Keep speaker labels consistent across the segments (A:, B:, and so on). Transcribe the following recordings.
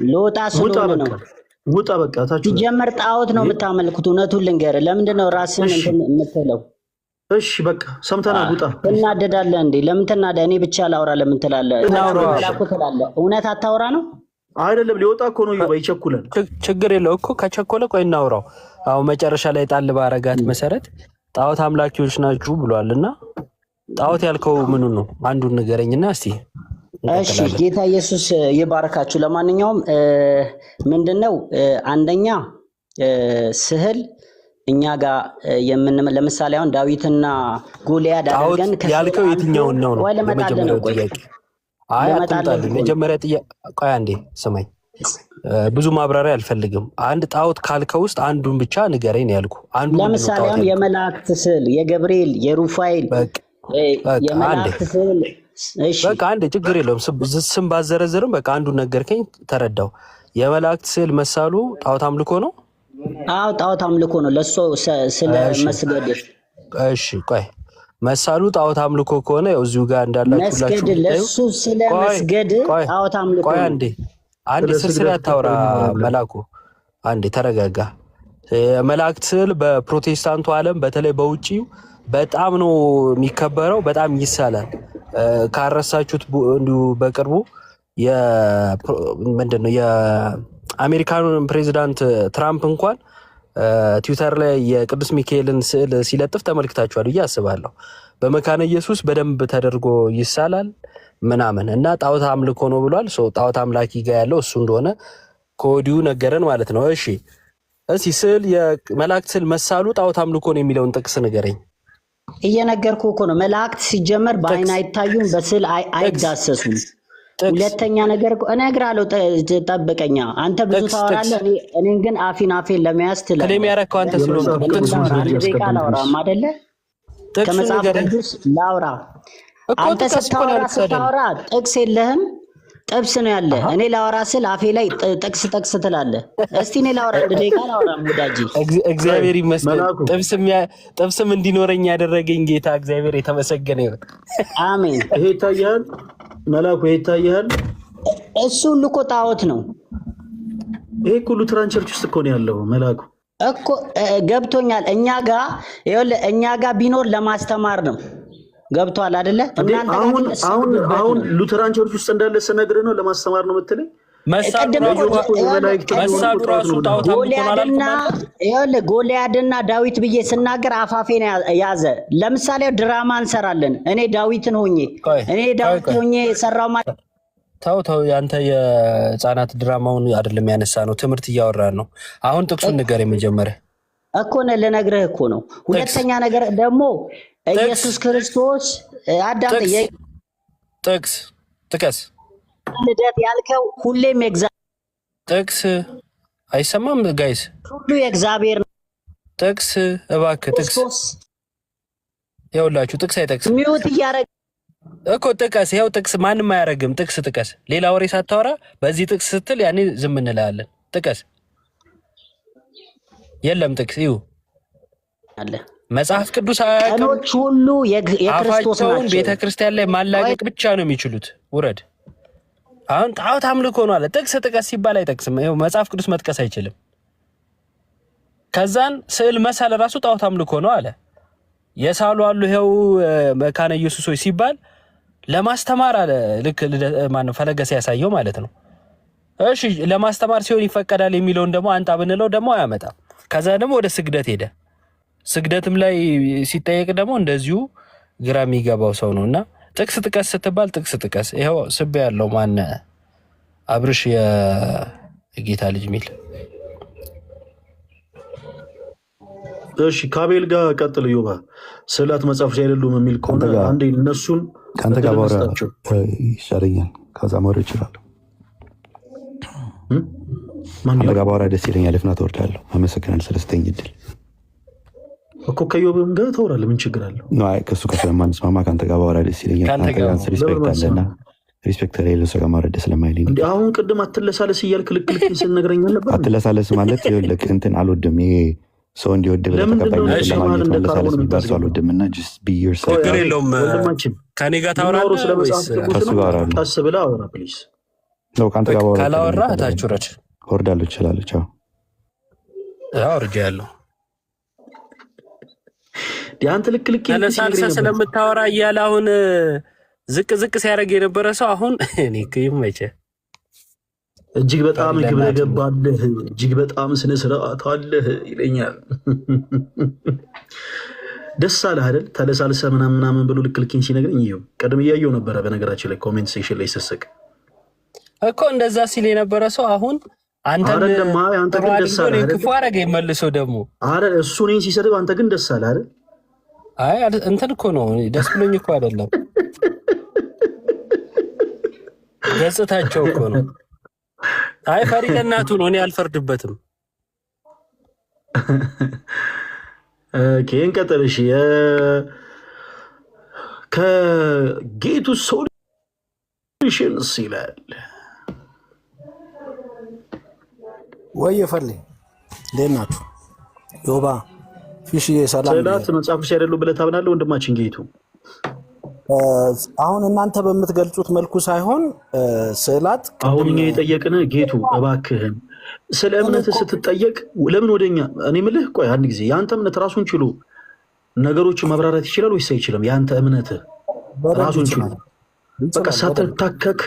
A: ልወጣ ስለሆነ ነው።
B: ውጣ በቃ ታችሁ
A: ሲጀመር ጣዖት ነው የምታመልኩት። እውነቱን ልንገርህ፣ ለምንድን ነው ራስን እንትን የምትለው?
B: እሺ በቃ ሰምተናል። ውጣ።
A: ትናደዳለህ እንዴ? ለምን ትናደዳለህ? እኔ ብቻ ላውራ ለምን ትላለህ? መላኩ ትላለህ። እውነት አታውራ ነው
B: አይደለም? ሊወጣ እኮ ነው። ይቸኩላል።
C: ችግር የለው እኮ ከቸኮለ ቆይ እናውራው። አሁን መጨረሻ ላይ ጣል ባረጋት መሰረት ጣዖት አምላኪዎች ናችሁ ብሏል እና ጣዖት ያልከው ምኑ ነው? አንዱን ንገረኝና እስቲ።
A: እሺ ጌታ ኢየሱስ ይባረካችሁ። ለማንኛውም ምንድነው አንደኛ ስዕል እኛ ጋር ለምሳሌ አሁን ዳዊትና ጎልያድ አድርገን
C: ያልከው የትኛውን ነው?
A: ለመጀመሪያው ጥያቄ
C: መጀመሪያ ጥያቄ ቆይ አንዴ ስማኝ። ብዙ ማብራሪያ አልፈልግም። አንድ ጣዖት ካልከው ውስጥ አንዱን ብቻ ንገረኝ ያልኩ። አንዱ
A: ለምሳሌ አሁን የመላእክት ስዕል፣ የገብርኤል፣ የሩፋኤል የመላእክት ስዕል። እሺ
C: በቃ አንዴ ችግር የለውም። ስም ባዘረዝርም በቃ አንዱን ነገርከኝ፣ ተረዳው። የመላእክት ስዕል መሳሉ ጣዖት አምልኮ ነው?
A: አዎ ጣዖት አምልኮ ነው። ለሱ ስለ መስገድ።
C: እሺ ቆይ መሳሉ ጣዖት አምልኮ ከሆነ ያው እዚሁ ጋር እንዳላችሁ
A: መስገድ ለሱ ስለ መስገድ ጣዖት አምልኮ።
C: ቆይ አንዴ ስርስር ያታውራ መላኩ፣ አንዴ ተረጋጋ። የመላእክት ስዕል በፕሮቴስታንቱ ዓለም በተለይ በውጪው በጣም ነው የሚከበረው፣ በጣም ይሳላል። ካረሳችሁት እንዲሁ በቅርቡ ምንድነው የአሜሪካኑን ፕሬዚዳንት ትራምፕ እንኳን ትዊተር ላይ የቅዱስ ሚካኤልን ስዕል ሲለጥፍ ተመልክታችኋል ብዬ አስባለሁ። በመካነ ኢየሱስ በደንብ ተደርጎ ይሳላል ምናምን እና ጣዖት አምልኮ ነው ብሏል። ጣዖት አምላኪ ጋር ያለው እሱ እንደሆነ ከወዲሁ ነገረን ማለት ነው። እሺ እስኪ ስዕል የመላእክት ስዕል መሳሉ ጣዖት አምልኮ ነው የሚለውን ጥቅስ ንገረኝ።
A: እየነገርኩ እኮ ነው። መላእክት ሲጀመር በአይን አይታዩም፣ በስዕል አይዳሰሱም። ሁለተኛ ነገር እነግርሃለሁ፣ ጠብቀኛ። አንተ ብዙ ታወራለህ፣ እኔን ግን አፌን ለመያዝ ትላለህ።
C: ክሌም ያረከው አንተ ስለሆነ
A: አንድ ደቂቃ ላውራም አይደለ? ከመጽሐፍ ቅዱስ ላውራ። አንተ ስታወራ ጥቅስ የለህም፣ ጥብስ ነው ያለ። እኔ ላወራ ስል አፌ ላይ ጥቅስ ትላለህ። እስቲ እኔ ላወራ፣ አንድ ደቂቃ ላውራ ወዳጄ።
C: እግዚአብሔር ይመስገን፣ ጥብስም እንዲኖረኝ ያደረገኝ ጌታ እግዚአብሔር የተመሰገነ ይሁን።
A: አሜን።
B: ይሄ ይታያል መላኩ፣ ይሄ ይታያል።
A: እሱ ሁሉ እኮ ጣዖት ነው።
B: ይሄ ሁሉ ሉትራን ቸርች ውስጥ እኮ ነው ያለው መላኩ
A: እኮ። ገብቶኛል። እኛ ጋር ቢኖር ለማስተማር ነው። ገብቷል አይደለ?
B: አሁን ሉተራን ቸርች ውስጥ እንዳለ ስነግርህ ነው ለማስተማር ነው የምትለኝ? ጎልያድና ዳዊት ብዬ ስናገር አፋፌን ያዘ። ለምሳሌ ድራማ እንሰራለን። እኔ ዳዊትን ሆኜ የሰራው ማለት
C: ተው፣ ያንተ የህፃናት ድራማውን አይደለም ያነሳ ነው፣ ትምህርት እያወራን ነው። አሁን ጥቅሱን ንገረኝ መጀመሪያ
A: እኮ ነው ልነግርህ እኮ ነው። ሁለተኛ ነገር ደግሞ ኢየሱስ ክርስቶስ
C: ጥቅስ ጥቀስ።
A: ልደት ያልከው ሁሌም
C: ጥቅስ አይሰማም ጋይስ፣
A: ሁሉ የእግዚአብሔር
C: ጥቅስ እባክህ ጥቅስ ይኸውላችሁ። ጥቅስ አይጠቅስም
A: ሚውት እያደረግ
C: እኮ ጥቀስ። ይኸው ጥቅስ ማንም አያደርግም። ጥቅስ ጥቀስ። ሌላ ወሬ ሳታወራ በዚህ ጥቅስ ስትል ያኔ ዝም እንላለን። ጥቀስ። የለም ጥቅስ ይሁ አለ። መጽሐፍ ቅዱስ አያውቅም።
A: ሁሉ የክርስቶስ ናቸው።
C: ቤተክርስቲያን ላይ ማላገጥ ብቻ ነው የሚችሉት። ውረድ። አሁን ጣዖት አምልኮ ነው አለ። ጥቅስ ጥቀስ ሲባል አይጠቅስም። ይኸው መጽሐፍ ቅዱስ መጥቀስ አይችልም። ከዛን ስዕል መሳል ራሱ ጣዖት አምልኮ ነው አለ። የሳሉ አሉ ይኸው መካነ ኢየሱሶች ሲባል ለማስተማር አለ። ልክ ማነው ፈለገ ሲያሳየው ማለት ነው። እሺ ለማስተማር ሲሆን ይፈቀዳል የሚለውን ደግሞ አንጣ ብንለው ደግሞ አያመጣም። ከዛ ደግሞ ወደ ስግደት ሄደ። ስግደትም ላይ ሲጠየቅ ደግሞ እንደዚሁ ግራ የሚገባው ሰው ነው። እና ጥቅስ ጥቀስ ስትባል ጥቅስ ጥቀስ። ይኸው ስብ ያለው ማነ አብርሽ የጌታ ልጅ ሚል።
B: እሺ ከአቤል ጋር ቀጥል። ዮባ ስዕላት መጽሐፎች አይደሉም የሚል ከሆነ አንዴ እነሱን
D: ከአንተ ጋር ባወራ ይሻለኛል። ከዛ ማውራት ይችላል። አንተ ጋር ባወራ ደስ ይለኛል። ፍና ተወርዳለሁ። አመሰግናለሁ ስለስተኝ እድል
B: እኮ ከዮብም ጋር ታወራለህ። ምን ችግር አለው?
D: ከእሱ ጋር ስለማንስማማ ከአንተ ጋር ባወራ ደስ ይለኛል። ሪስፔክት አለና ሪስፔክት የሌለው ሰው ጋር ማውራት ስለማይለኝ
B: አሁን ቅድም አትለሳለስ እያልክ ልክ ስንነግረኝ አለበት።
D: አትለሳለስ ማለት ልክ እንትን አልወድም። ይሄ ሰው እንዲወድ ለተቀባይነት ለማግኘት መለሳለስ የሚባል ሰው አልወድም። እና
C: ችግር የለውም። ከኔ ጋር ታወራለህ።
B: ቀስ ብለህ አውራ ፕሊዝ።
D: ነው ካንተ ጋር
C: ካላወራ ታች ወረድ
D: ወርዳለች ይችላለች።
C: አውርጄ ያለው
E: ዲያንት ልክ
C: ለሳልሰ ስለምታወራ እያለ አሁን ዝቅ ሲያደርግ የነበረ ሰው አሁን እኔ ከይመቸ
E: እጅግ በጣም ግብረ ገባለህ፣ እጅግ በጣም ስነ ስርዓት አለህ ይለኛል። ደስ አለህ አይደል? ተለሳልሰ ምናምን ብሎ ልክልኪን ሲነግረኝ ይኸው ቀደም እያየው ነበረ። በነገራችን ላይ ኮሜንት ሴክሽን ላይ ስስቅ
C: እኮ እንደዛ ሲል የነበረ ሰው አሁን አንተ ግን ደስ አለህ አይደል? ክፉ አረገ ይመልሰው ደግሞ አረ
E: እሱ እኔን ሲሰድብ አንተ ግን ደስ አለህ አይደል?
C: አይ እንትን እኮ ነው ደስ ብሎኝ እኮ አይደለም፣ ገጽታቸው እኮ ነው። አይ ፈሪ ለእናቱ ነው፣ እኔ አልፈርድበትም።
E: ኦኬ እንቀጥል። እሺ ከጌቱ ሶሉሽንስ ይላል
F: ወይ ፈርሌ እንዴት ናችሁ? ዮባ ፊሽዬ ሰላም።
E: ስዕላት መጽሐፍ ቅዱስ አይደሉም ብለህ ታምናለህ ወንድማችን ጌቱ?
F: አሁን እናንተ በምትገልጹት መልኩ ሳይሆን ስዕላት
E: አሁን እኛ የጠየቅን ጌቱ እባክህን ስለ እምነት ስትጠየቅ ለምን ወደኛ እኔ ምልህ ቆይ አንድ ጊዜ የአንተ እምነት ራሱን ችሎ ነገሮችን ማብራራት ይችላል ወይስ አይችልም? የአንተ እምነት ራሱን ችሎ በቃ ሳትታከክ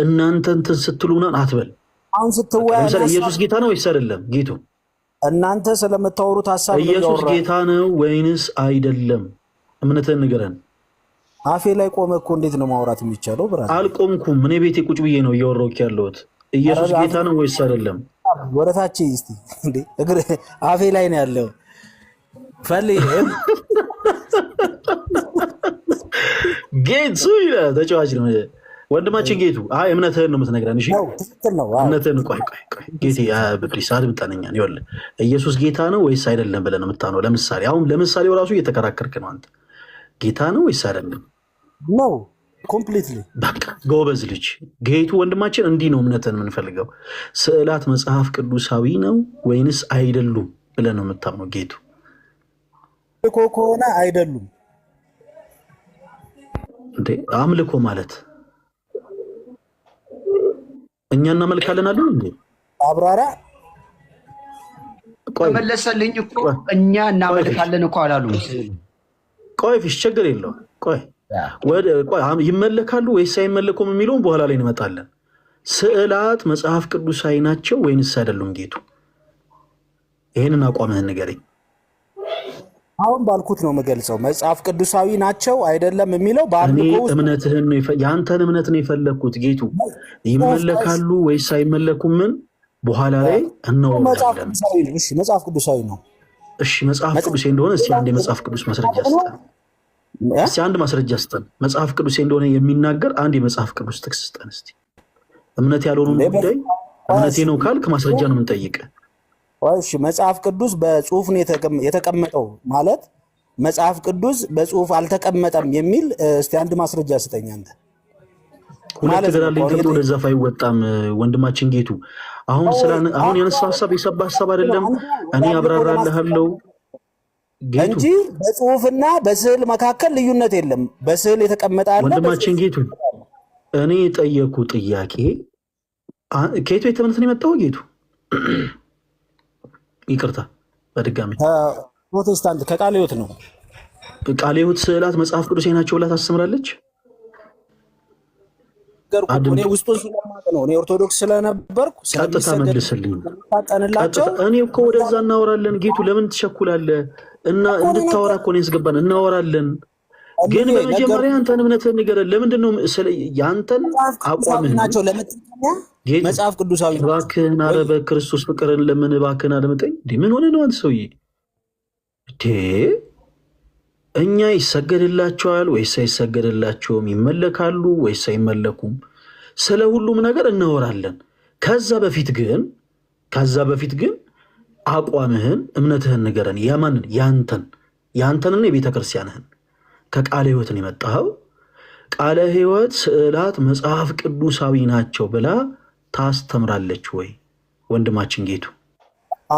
E: እናንተ እንትን ስትሉናን አትበል።
F: አሁን ስትወያይ
E: ለምሳሌ ኢየሱስ ጌታ ነው ወይስ አይደለም? ጌቱ
F: እናንተ ስለምታወሩት ሐሳብ
E: ኢየሱስ ጌታ ነው ወይንስ አይደለም? እምነትህን ንገረን።
F: አፌ ላይ ቆመ እኮ እንዴት ነው ማውራት የሚቻለው? ብራ
E: አልቆምኩም፣ እኔ ቤቴ ቁጭ ብዬ ነው እያወራሁት ያለሁት። ኢየሱስ ጌታ ነው ወይስ አይደለም?
F: ወረታች እስቲ እንዴ እግር አፌ ላይ ነው ያለው። ፈልይ
E: ጌቱ ይላል ተጫዋች ነው ወንድማችን ጌቱ። አይ እምነትህን ነው የምትነግረን። እሺ እምነትህን ቆይ ጌቴ በፕሊስ አድምጠነኛ ነው። ይኸውልህ ኢየሱስ ጌታ ነው ወይስ አይደለም ብለህ ነው የምታነው። ለምሳሌ አሁን ለምሳሌው ራሱ እየተከራከርክ ነው አንተ። ጌታ ነው ወይስ አይደለም?
F: ነው ኮምፕሊትሊ።
E: በቃ ጎበዝ ልጅ ጌቱ ወንድማችን፣ እንዲህ ነው እምነትን የምንፈልገው። ስዕላት መጽሐፍ ቅዱሳዊ ነው ወይንስ አይደሉም ብለህ ነው የምታምነው ጌቱ?
F: አምልኮ ከሆነ አይደሉም።
E: እንዴ አምልኮ ማለት እኛ እናመልካለን አሉ እንዴ?
F: አብራራ
B: መለሰልኝ እኮ እኛ እናመልካለን እኮ አላሉ።
E: ቆይ ፊሽ ችግር የለውም። ቆይ ይመለካሉ ወይስ አይመለኩም የሚለውን በኋላ ላይ እንመጣለን። ስዕላት መጽሐፍ ቅዱሳዊ ናቸው ወይንስ አይደሉም ጌቱ? ይሄንን አቋምህን ንገረኝ።
F: አሁን ባልኩት ነው የምገልጸው። መጽሐፍ ቅዱሳዊ ናቸው አይደለም የሚለው
E: በአምልኮ ውስጥ እምነትህን ነው የአንተን እምነት ነው የፈለግኩት ጌቱ። ይመለካሉ ወይስ አይመለኩም ምን በኋላ ላይ እናወራለን።
F: መጽሐፍ ቅዱሳዊ ነው።
E: እሺ መጽሐፍ ቅዱስ እንደሆነ እስቲ አንድ የመጽሐፍ ቅዱስ ማስረጃ ስጠን። እስቲ አንድ ማስረጃ ስጠን። መጽሐፍ ቅዱስ እንደሆነ የሚናገር አንድ የመጽሐፍ ቅዱስ ጥቅስ ስጠን እስቲ። እምነት ያልሆነውን ጉዳይ እምነቴ ነው ካልክ ማስረጃ ነው የምንጠይቅህ።
F: እሺ መጽሐፍ ቅዱስ በጽሁፍ ነው የተቀመጠው ማለት መጽሐፍ ቅዱስ በጽሁፍ አልተቀመጠም የሚል እስቲ አንድ ማስረጃ ስጠኝ አንተ።
E: ሁለት ገራልኝ ተብሎ ለዛፍ አይወጣም ወንድማችን ጌቱ። አሁን ያነሳው ሐሳብ የሰባ ሐሳብ አይደለም። እኔ አብራራልሃለሁ
F: እንጂ በጽሁፍና በስዕል መካከል ልዩነት የለም። በስዕል የተቀመጠ አለ
E: ወንድማችን ጌቱ። እኔ የጠየኩ ጥያቄ ከየቱ የተመነት ነው የመጣው ጌቱ? ይቅርታ በድጋሚ
F: ፕሮቴስታንት ከቃለ ሕይወት ነው።
E: ቃለ ሕይወት ስዕላት መጽሐፍ ቅዱስ ናቸው ብላ ታስተምራለች?
F: እኔ ውስጡን ስለማውቅ ነው። እኔ ኦርቶዶክስ ስለነበርኩ
E: ቀጥታ መልስልኝ። እኔ እኮ ወደዛ እናወራለን ጌቱ። ለምን ትቸኩላለህ? እና እንድታወራ እኮ ነው ያስገባን። እናወራለን ግን በመጀመሪያ አንተን እምነትህን ንገረን። ለምንድን ነው ያንተን አቋምህን
F: ናቸው ለመጠቀሚያ መጽሐፍ ቅዱሳዊ?
E: እባክህን ኧረ በክርስቶስ ፍቅርን ለምን እባክህን አድምጠኝ። ምን ሆነ ነው አንተ ሰውዬ? እኛ ይሰገድላቸዋል ወይስ አይሰገድላቸውም? ይመለካሉ ወይስ አይመለኩም? ስለ ሁሉም ነገር እናወራለን። ከዛ በፊት ግን አቋምህን እምነትህን ንገረን። የማንን? ያንተንና የቤተ ክርስቲያንህን። ከቃለ ሕይወትን የመጣኸው ቃለ ሕይወት ስዕላት መጽሐፍ ቅዱሳዊ ናቸው ብላ ታስተምራለች ወይ ወንድማችን ጌቱ?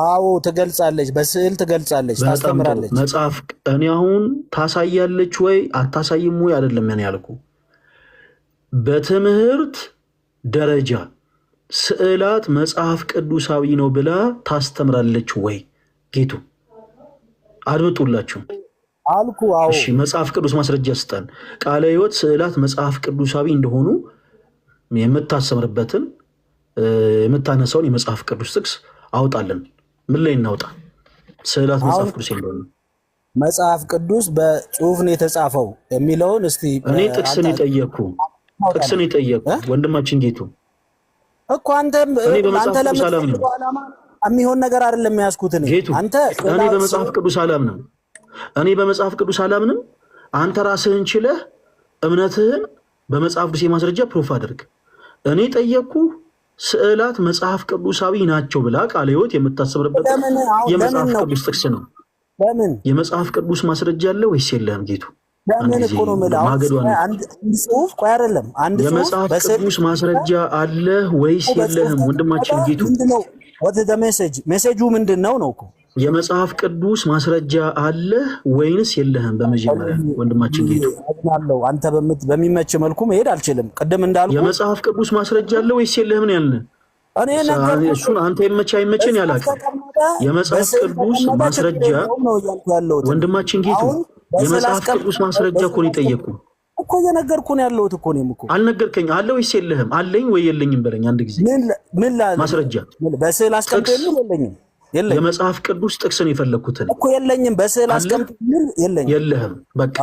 F: አዎ ትገልጻለች፣ በስዕል ትገልጻለች፣ ታስተምራለች።
E: መጽሐፍ እኔ አሁን ታሳያለች ወይ አታሳይም ወይ አይደለም ያን ያልኩ። በትምህርት ደረጃ ስዕላት መጽሐፍ ቅዱሳዊ ነው ብላ ታስተምራለች ወይ? ጌቱ አድምጡላችሁ
F: አልኩ። አዎ
E: እሺ፣ መጽሐፍ ቅዱስ ማስረጃ ስጠን። ቃለ ሕይወት ስዕላት መጽሐፍ ቅዱሳዊ እንደሆኑ የምታስተምርበትን የምታነሳውን የመጽሐፍ ቅዱስ ጥቅስ አውጣልን። ምን ላይ እናውጣ? ስዕላት መጽሐፍ ቅዱስ እንደሆኑ
F: መጽሐፍ ቅዱስ በጽሁፍ ነው የተጻፈው የሚለውን እስቲ
E: እኔ ጥቅስን የጠየቅኩ ወንድማችን ጌቱ
F: እኮ አንተ ለምን የሚሆን ነገር አይደለም ያስኩት እኔ አንተ
E: እኔ በመጽሐፍ ቅዱስ አላምንም። አንተ ራስህን ችለህ እምነትህን በመጽሐፍ ቅዱስ የማስረጃ ፕሩፍ አድርግ። እኔ ጠየቅኩ ስዕላት መጽሐፍ ቅዱሳዊ ናቸው ብላ ቃለ ሕይወት የምታሰምርበት የመጽሐፍ ቅዱስ ጥቅስ ነው።
F: ለምን
E: የመጽሐፍ ቅዱስ ማስረጃ አለ ወይስ የለህም ጌቱ?
F: ለምን እኮ ነው የምልህ። አንድ ጽሁፍ ቆይ አይደለም አንድ ጽሁፍ
E: የመጽሐፍ ቅዱስ ማስረጃ አለ ወይስ የለህም ወንድማችን ጌቱ?
F: what is the message? ሜሴጁ ምንድነው ነው እኮ
E: የመጽሐፍ ቅዱስ ማስረጃ አለ ወይንስ የለህም? በመጀመሪያ ወንድማችን ጌቱ
F: አለው። አንተ በሚመች መልኩ መሄድ አልችልም። ቅድም እንዳልኩ
E: የመጽሐፍ ቅዱስ ማስረጃ አለ ወይስ የለህም ነው ያልነህ። እሱን አንተ የመቻይመችን ያላቀ የመጽሐፍ ቅዱስ ማስረጃ ወንድማችን ጌቱ የመጽሐፍ ቅዱስ ማስረጃ እኮ ነው የጠየቁ
F: እኮ እየነገርኩ ነው ያለሁት እኮ እኔም እኮ
E: አልነገርከኝ። አለ ወይስ የለህም? አለኝ ወይ የለኝም በለኝ አንድ ጊዜ።
F: ምን
E: ማስረጃ
F: በስዕል አስቀምጥ የለኝም።
E: የመጽሐፍ ቅዱስ ጥቅስን የፈለኩትን
F: እኮ የለኝም። በስዕል አስቀምጥ
E: የለህም። በቃ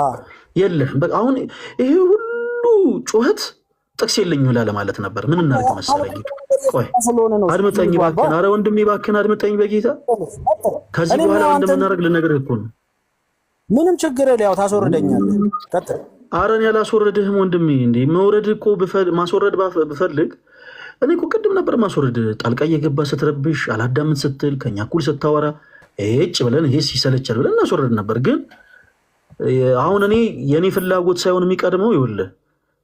E: የለህም። በቃ አሁን ይሄ ሁሉ ጩኸት ጥቅስ የለኝም ይላል ማለት ነበር። ምን እናድርግ መሰለኝ? ቆይ አድምጠኝ እባክህን። ኧረ ወንድሜ እባክህን አድምጠኝ በጌታ። ከዚህ በኋላ እንደምናደርግ ልነግርህ እኮ ነው።
F: ምንም ችግር የለ። ያው ታስወርደኛለህ። ቀጥል።
E: ኧረ እኔ አላስወርድህም ወንድሜ። እንዴ መውረድ እኮ ማስወረድ ብፈልግ እኔ እኮ ቅድም ነበር ማስወረድ። ጣልቃ እየገባ ስትረብሽ አላዳምን ስትል ከኛ እኩል ስታወራ ጭ ብለን ይሄ ይሰለቻል ብለን እናስወረድ ነበር። ግን አሁን እኔ የእኔ ፍላጎት ሳይሆን የሚቀድመው ይኸውልህ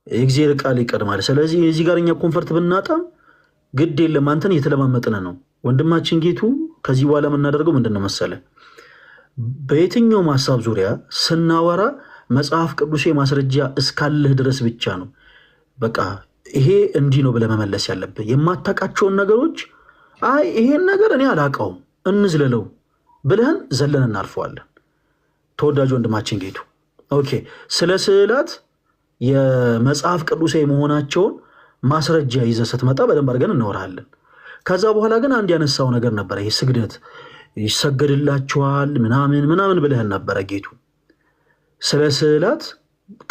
E: የእግዚአብሔር ቃል ይቀድማል። ስለዚህ የዚህ ጋር እኛ ኮንፈርት ብናጣም ግድ የለም አንተን እየተለማመጥን ነው ወንድማችን ጌቱ። ከዚህ በኋላ የምናደርገው ምንድን ነው መሰለህ? በየትኛውም ሀሳብ ዙሪያ ስናወራ መጽሐፍ ቅዱሴ ማስረጃ እስካለህ ድረስ ብቻ ነው በቃ ይሄ እንዲህ ነው ብለህ መመለስ ያለብህ። የማታውቃቸውን ነገሮች አይ ይሄን ነገር እኔ አላውቀውም እንዝለለው ብለህን ዘለን እናልፈዋለን። ተወዳጅ ወንድማችን ጌቱ ኦኬ፣ ስለ ስዕላት የመጽሐፍ ቅዱሳዊ መሆናቸውን ማስረጃ ይዘህ ስትመጣ በደንብ አድርገን እናወራለን። ከዛ በኋላ ግን አንድ ያነሳው ነገር ነበረ። ይሄ ስግደት ይሰገድላቸዋል ምናምን ብለህን ነበረ ጌቱ። ስለ ስዕላት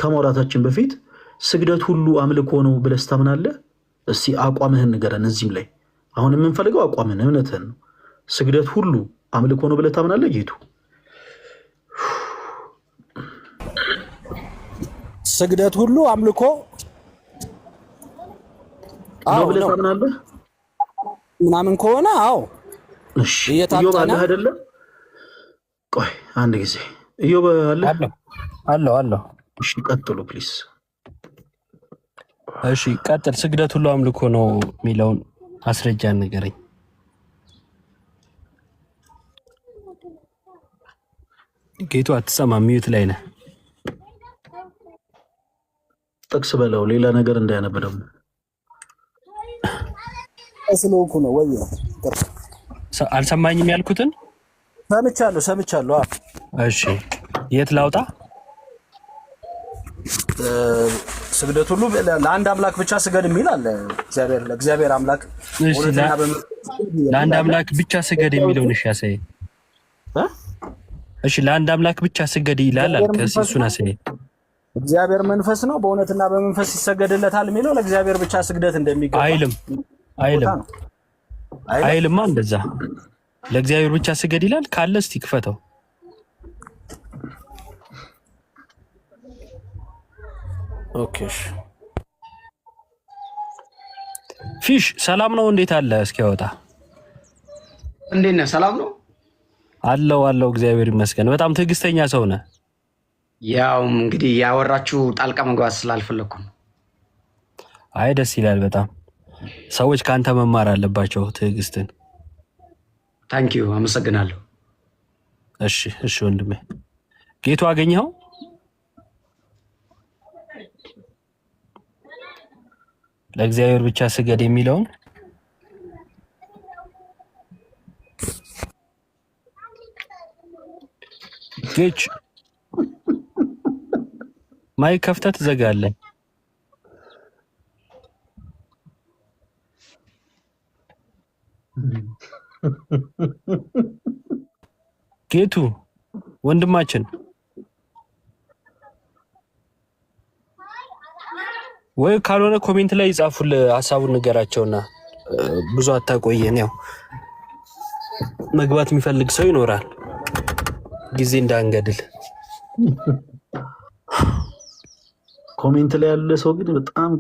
E: ከማውራታችን በፊት ስግደት ሁሉ አምልኮ ነው ብለህ ታምናለህ? እስቲ አቋምህን ንገረን። እዚህም ላይ አሁን የምንፈልገው አቋምህን እምነትህን ነው። ስግደት ሁሉ አምልኮ ነው ብለህ ታምናለህ ጌቱ?
F: ስግደት ሁሉ አምልኮ
E: ነው ብለህ ታምናለህ?
F: ምናምን ከሆነ አዎ።
E: እሺ ኢዮብ አለህ አይደለ? ቆይ አንድ ጊዜ ኢዮብ
C: አለው።
E: እሺ ቀጥሉ ፕሊዝ።
C: እሺ ቀጥል። ስግደት ሁሉ አምልኮ ነው የሚለውን አስረጃ ንገረኝ ጌቱ። አትሰማም፣ ሚዩት ላይ ነህ።
E: ጥቅስ በለው ሌላ ነገር እንዳያነብ ደግሞ
F: ስለሆንኩ ነው ወይ?
C: አልሰማኝም ያልኩትን
F: ሰምቻለሁ።
C: እሺ የት ላውጣ?
F: ስግደት ሁሉ ለአንድ አምላክ ብቻ ስገድ የሚል አለ። ለእግዚአብሔር አምላክ
C: ለአንድ አምላክ ብቻ ስገድ የሚለውን እሺ ያሳይ። እሺ ለአንድ አምላክ ብቻ ስገድ ይላል አልከስ። እሱን አሳይ።
F: እግዚአብሔር መንፈስ ነው፣ በእውነትና በመንፈስ ይሰገድለታል የሚለው ለእግዚአብሔር ብቻ ስግደት እንደሚገባ
C: አይልማ። እንደዛ ለእግዚአብሔር ብቻ ስገድ ይላል ካለ እስቲ ክፈተው።
F: ኦኬ
C: ፊሽ ሰላም ነው? እንዴት አለ? እስኪ ያወጣ።
B: እንዴት ነህ? ሰላም ነው
C: አለው። እግዚአብሔር ይመስገን። በጣም ትዕግስተኛ ሰው ነህ።
B: ያው እንግዲህ ያወራችሁ ጣልቃ መግባት ስላልፈለኩ ነው።
C: አይ ደስ ይላል በጣም። ሰዎች ከአንተ መማር አለባቸው ትዕግስትን።
B: ታንኪዩ፣ አመሰግናለሁ።
C: እሺ ወንድሜ ጌቱ አገኘኸው? ለእግዚአብሔር ብቻ ስገድ የሚለውን ጌች ማይክ ከፍተህ ትዘጋለህ። ጌቱ ወንድማችን ወይ ካልሆነ ኮሜንት ላይ ይጻፉልህ፣ ሀሳቡን ንገራቸውና ብዙ አታቆየን። ያው መግባት የሚፈልግ ሰው ይኖራል፣ ጊዜ እንዳንገድል።
E: ኮሜንት ላይ ያለ ሰው ግን በጣም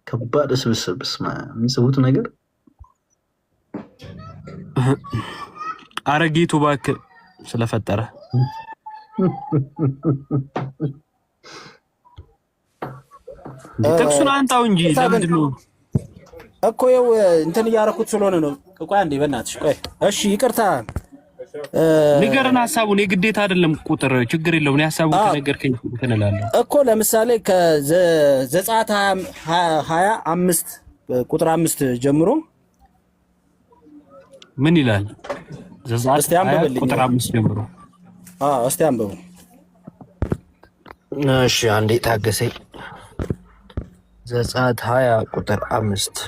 E: ከባድ ስብስብ የሚጽፉት ነገር።
C: አረ ጌቱ እባክህ ስለፈጠረ ጥቅሱን አንጣው እንጂ ለምንድን ነው
F: እኮ ይኸው እንትን እያደረኩት ስለሆነ ነው። ቆይ አንዴ በእናትሽ ቆይ። እሺ ይቅርታ
C: ንገረን ሀሳቡን። የግዴታ አይደለም ቁጥር ችግር የለውም። እኔ ሀሳቡን ከነገርከኝ እንትን እላለሁ
F: እኮ። ለምሳሌ ከዘጸአት 25 ቁጥር 5 ጀምሮ
C: ምን ይላል? ዘጸአት 20 ቁጥር 5 ጀምሮ
F: እስቲ አንብቡ።
C: እሺ አንዴ ታገሰኝ። ዘጸአት 20 ቁጥር 5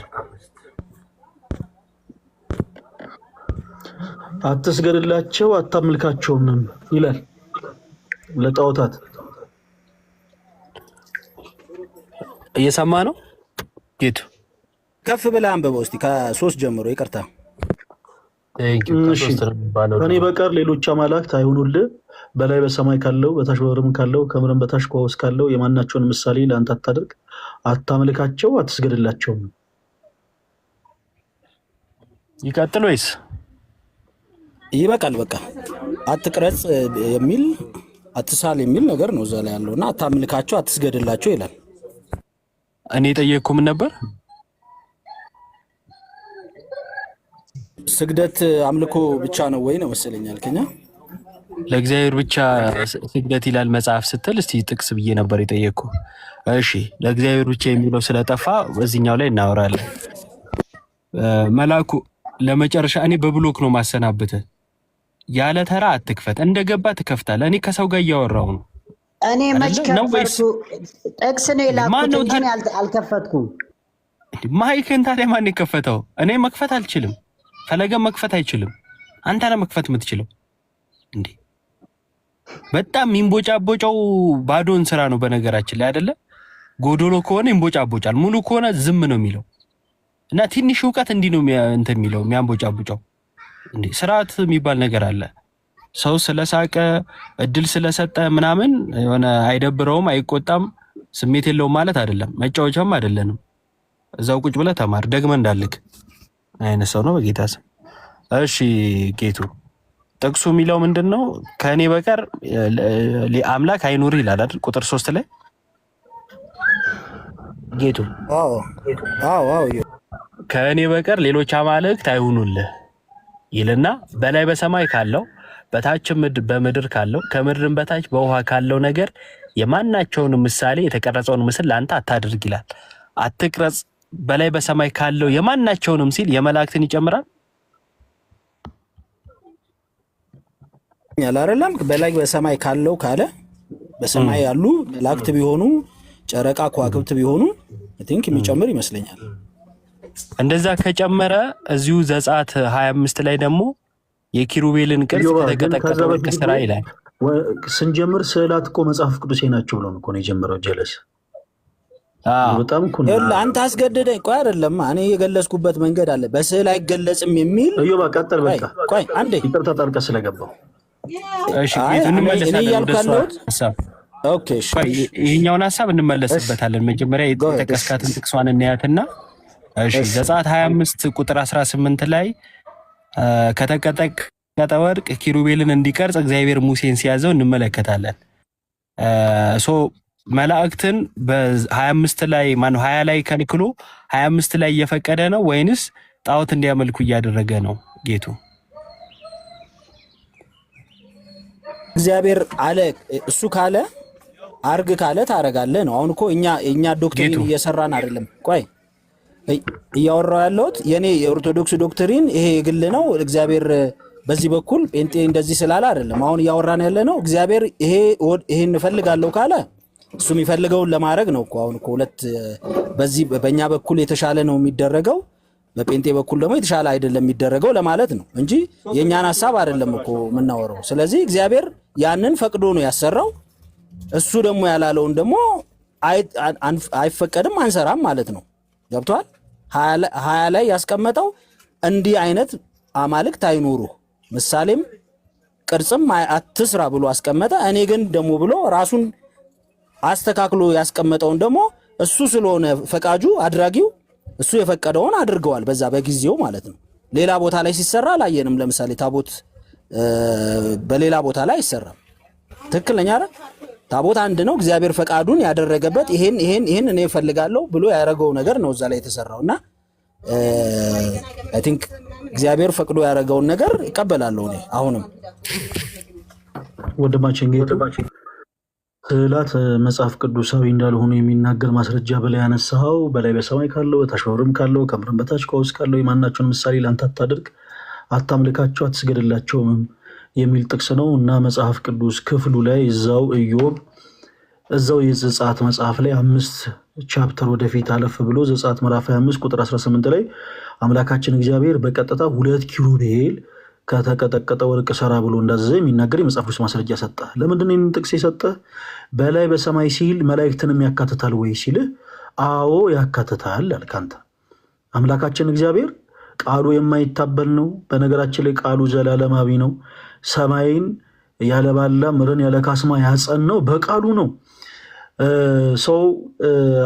E: አትስገድላቸው አታምልካቸውም ይላል ለጣዖታት።
C: እየሰማ ነው ጌቱ?
F: ከፍ ብለህ አንብበው እስቲ ከ3 ጀምሮ። ይቅርታ
E: እኔ በቀር ሌሎች አማልክት አይሁኑልህ፣ በላይ በሰማይ ካለው በታች በምድርም ካለው ከምድርም በታች ከውሃ ውስጥ ካለው የማናቸውን ምሳሌ ለአንተ አታድርግ፣ አታምልካቸው፣ አትስገድላቸውም።
C: ይቀጥል ወይስ
F: ይበቃል? በቃ አትቅረጽ የሚል አትሳል የሚል ነገር ነው እዛ ላይ ያለውና አታምልካቸው፣ አትስገድላቸው ይላል።
C: እኔ ጠየቅኩ ምን ነበር?
F: ስግደት አምልኮ ብቻ ነው ወይ ነው መሰለኝ አልከኛ።
C: ለእግዚአብሔር ብቻ ስግደት ይላል መጽሐፍ ስትል እስቲ ጥቅስ ብዬ ነበር የጠየቅኩ። እሺ ለእግዚአብሔር ብቻ የሚለው ስለጠፋ በዚህኛው ላይ እናወራለን። መልአኩ ለመጨረሻ እኔ በብሎክ ነው ማሰናብትህ። ያለ ተራ አትክፈት፣ እንደገባ ትከፍታለህ። እኔ ከሰው ጋር እያወራሁ ነው።
B: እኔ መች ከፈቱ ጥቅስ ነው የላኩት እንጂ አልከፈትኩም።
C: ማይክን ታዲያ ማን የከፈተው? እኔ መክፈት አልችልም። ፈለገ መክፈት አይችልም። አንተ ነህ መክፈት የምትችለው እንዴ? በጣም የሚንቦጫቦጫው ባዶን ስራ ነው በነገራችን ላይ አይደለ? ጎዶሎ ከሆነ ይንቦጫቦጫል፣ ሙሉ ከሆነ ዝም ነው የሚለው። እና ትንሽ እውቀት እንዲህ ነው እንትን የሚለው የሚያንቦጫቦጫው እንዴ። ስርዓት የሚባል ነገር አለ። ሰው ስለሳቀ እድል ስለሰጠ ምናምን የሆነ አይደብረውም፣ አይቆጣም፣ ስሜት የለውም ማለት አይደለም። መጫወቻም አይደለንም። እዛው ቁጭ ብለህ ተማር፣ ደግመህ እንዳልክ አይነት ሰው ነው በጌታ ስም። እሺ ጌቱ ጥቅሱ የሚለው ምንድን ነው? ከእኔ በቀር አምላክ አይኑር ይላል አይደል? ቁጥር 3 ላይ ጌቱ ከእኔ በቀር ሌሎች አማልክት አይሁኑልህ ይልና በላይ በሰማይ ካለው በታችም በምድር ካለው ከምድርም በታች በውሃ ካለው ነገር የማናቸውን ምሳሌ የተቀረጸውን ምስል ለአንተ አታድርግ ይላል። አትቅረጽ በላይ በሰማይ ካለው የማናቸውንም ሲል የመላእክትን ይጨምራል
F: አይደለም? በላይ በሰማይ ካለው ካለ በሰማይ ያሉ መላእክት ቢሆኑ ጨረቃ ከዋክብት ቢሆኑ ቲንክ የሚጨምር ይመስለኛል።
C: እንደዛ ከጨመረ እዚሁ ዘጸአት 25 ላይ ደግሞ የኪሩቤልን ቅርጽ ከተቀጠቀጠ ወርቅ ስራ ይላል።
E: ስንጀምር ስዕላት እኮ መጽሐፍ ቅዱሴ ናቸው ብሎ ነው የጀመረው። ጀለስ በጣም እኮ
F: አንተ አስገደደኝ። ቆይ አይደለም እኔ የገለጽኩበት መንገድ አለ። በስዕል አይገለጽም የሚል
E: እዮባ ቀጥል። በቃ
F: ቆይ አንዴ
E: ይቅርታ ጣልቃ ስለገባው።
C: እሺ እንመለሳለን ወደ ሐሳብ። ኦኬ እሺ ይሄኛውን ሐሳብ እንመለስበታለን። መጀመሪያ የተጠቀስካትን ጥቅሷን እናያትና እሺ ዘጸአት 25 ቁጥር 18 ላይ ከተቀጠቀጠ ወርቅ ኪሩቤልን እንዲቀርጽ እግዚአብሔር ሙሴን ሲያዘው እንመለከታለን። መላእክትን በ25 ላይ ማነው 20 ላይ ከልክሎ 25 ላይ እየፈቀደ ነው ወይንስ ጣዖት እንዲያመልኩ እያደረገ ነው? ጌቱ
F: እግዚአብሔር አለ እሱ ካለ አርግ ካለ ታረጋለህ ነው። አሁን እኮ እኛ ዶክትሪን እየሰራን አይደለም። ቆይ እያወራው ያለሁት የኔ የኦርቶዶክስ ዶክትሪን ይሄ የግል ነው። እግዚአብሔር በዚህ በኩል ጴንጤ እንደዚህ ስላለ አይደለም አሁን እያወራን ያለ ነው። እግዚአብሔር ይሄን እፈልጋለሁ ካለ እሱ የሚፈልገውን ለማድረግ ነው እኮ። አሁን እኮ ሁለት በዚህ በእኛ በኩል የተሻለ ነው የሚደረገው፣ በጴንጤ በኩል ደግሞ የተሻለ አይደለም የሚደረገው ለማለት ነው እንጂ የእኛን ሐሳብ አይደለም እኮ የምናወራው። ስለዚህ እግዚአብሔር ያንን ፈቅዶ ነው ያሰራው። እሱ ደግሞ ያላለውን ደግሞ አይፈቀድም አንሰራም ማለት ነው። ገብቷል? 20 ላይ ያስቀመጠው እንዲህ አይነት አማልክት አይኖሩ ምሳሌም ቅርጽም አትስራ ብሎ አስቀመጠ። እኔ ግን ደግሞ ብሎ ራሱን አስተካክሎ ያስቀመጠውን ደግሞ እሱ ስለሆነ ፈቃጁ አድራጊው እሱ የፈቀደውን አድርገዋል በዛ በጊዜው ማለት ነው። ሌላ ቦታ ላይ ሲሰራ አላየንም። ለምሳሌ ታቦት በሌላ ቦታ ላይ አይሰራም። ትክክለኛ አይደል? ታቦት አንድ ነው። እግዚአብሔር ፈቃዱን ያደረገበት ይሄን እኔ እፈልጋለሁ ብሎ ያደረገው ነገር ነው እዛ ላይ የተሰራውና አይ ቲንክ እግዚአብሔር ፈቅዶ ያደረገውን ነገር ይቀበላለሁ እኔ። አሁንም
E: ወንድማችን ጌቱ ስዕላት መጽሐፍ ቅዱሳዊ እንዳልሆኑ የሚናገር ማስረጃ በላይ ያነሳው በላይ በሰማይ ካለው በታች በምድርም ካለው ከምድርም በታች ከውስጥ ካለው የማናቸውን ምሳሌ ላንተ አታድርግ፣ አታምልካቸው፣ አትስገድላቸውም የሚል ጥቅስ ነው እና መጽሐፍ ቅዱስ ክፍሉ ላይ እዛው የዘጸአት መጽሐፍ ላይ 5 ቻፕተር ወደፊት አለፍ ብሎ ዘጸአት ምዕራፍ 25 ቁጥር 18 ላይ አምላካችን እግዚአብሔር በቀጥታ 2 ኪሩቤል ከተቀጠቀጠ ወርቅ ሰራ ብሎ እንዳዘዘ የሚናገር የመጽሐፍ ቅዱስ ማስረጃ ሰጠ። ለምንድን ነው ይህንን ጥቅስ የሰጠ? በላይ በሰማይ ሲል መላእክትንም ያካትታል ወይ ሲል አዎ ያካትታል አልክ አንተ። አምላካችን እግዚአብሔር ቃሉ የማይታበል ነው። በነገራችን ላይ ቃሉ ዘላለማዊ ነው። ሰማይን ያለ ባላ ምድርን ያለ ካስማ ያጸናው በቃሉ ነው። ሰው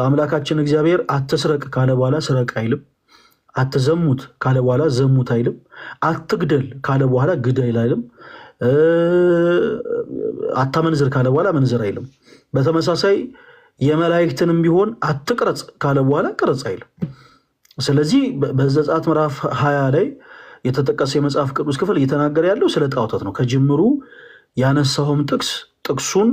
E: አምላካችን እግዚአብሔር አትስረቅ ካለ በኋላ ስረቅ አይልም። አትዘሙት ካለ በኋላ ዘሙት አይልም። አትግደል ካለ በኋላ ግደል አይልም። አታመንዝር ካለ በኋላ መንዝር አይልም። በተመሳሳይ የመላእክትንም ቢሆን አትቅረጽ ካለ በኋላ ቅረጽ አይልም። ስለዚህ በዘጸአት ምዕራፍ 20 ላይ የተጠቀሰ የመጽሐፍ ቅዱስ ክፍል እየተናገረ ያለው ስለ ጣዖታት ነው። ከጅምሩ ያነሳውም ጥቅሱን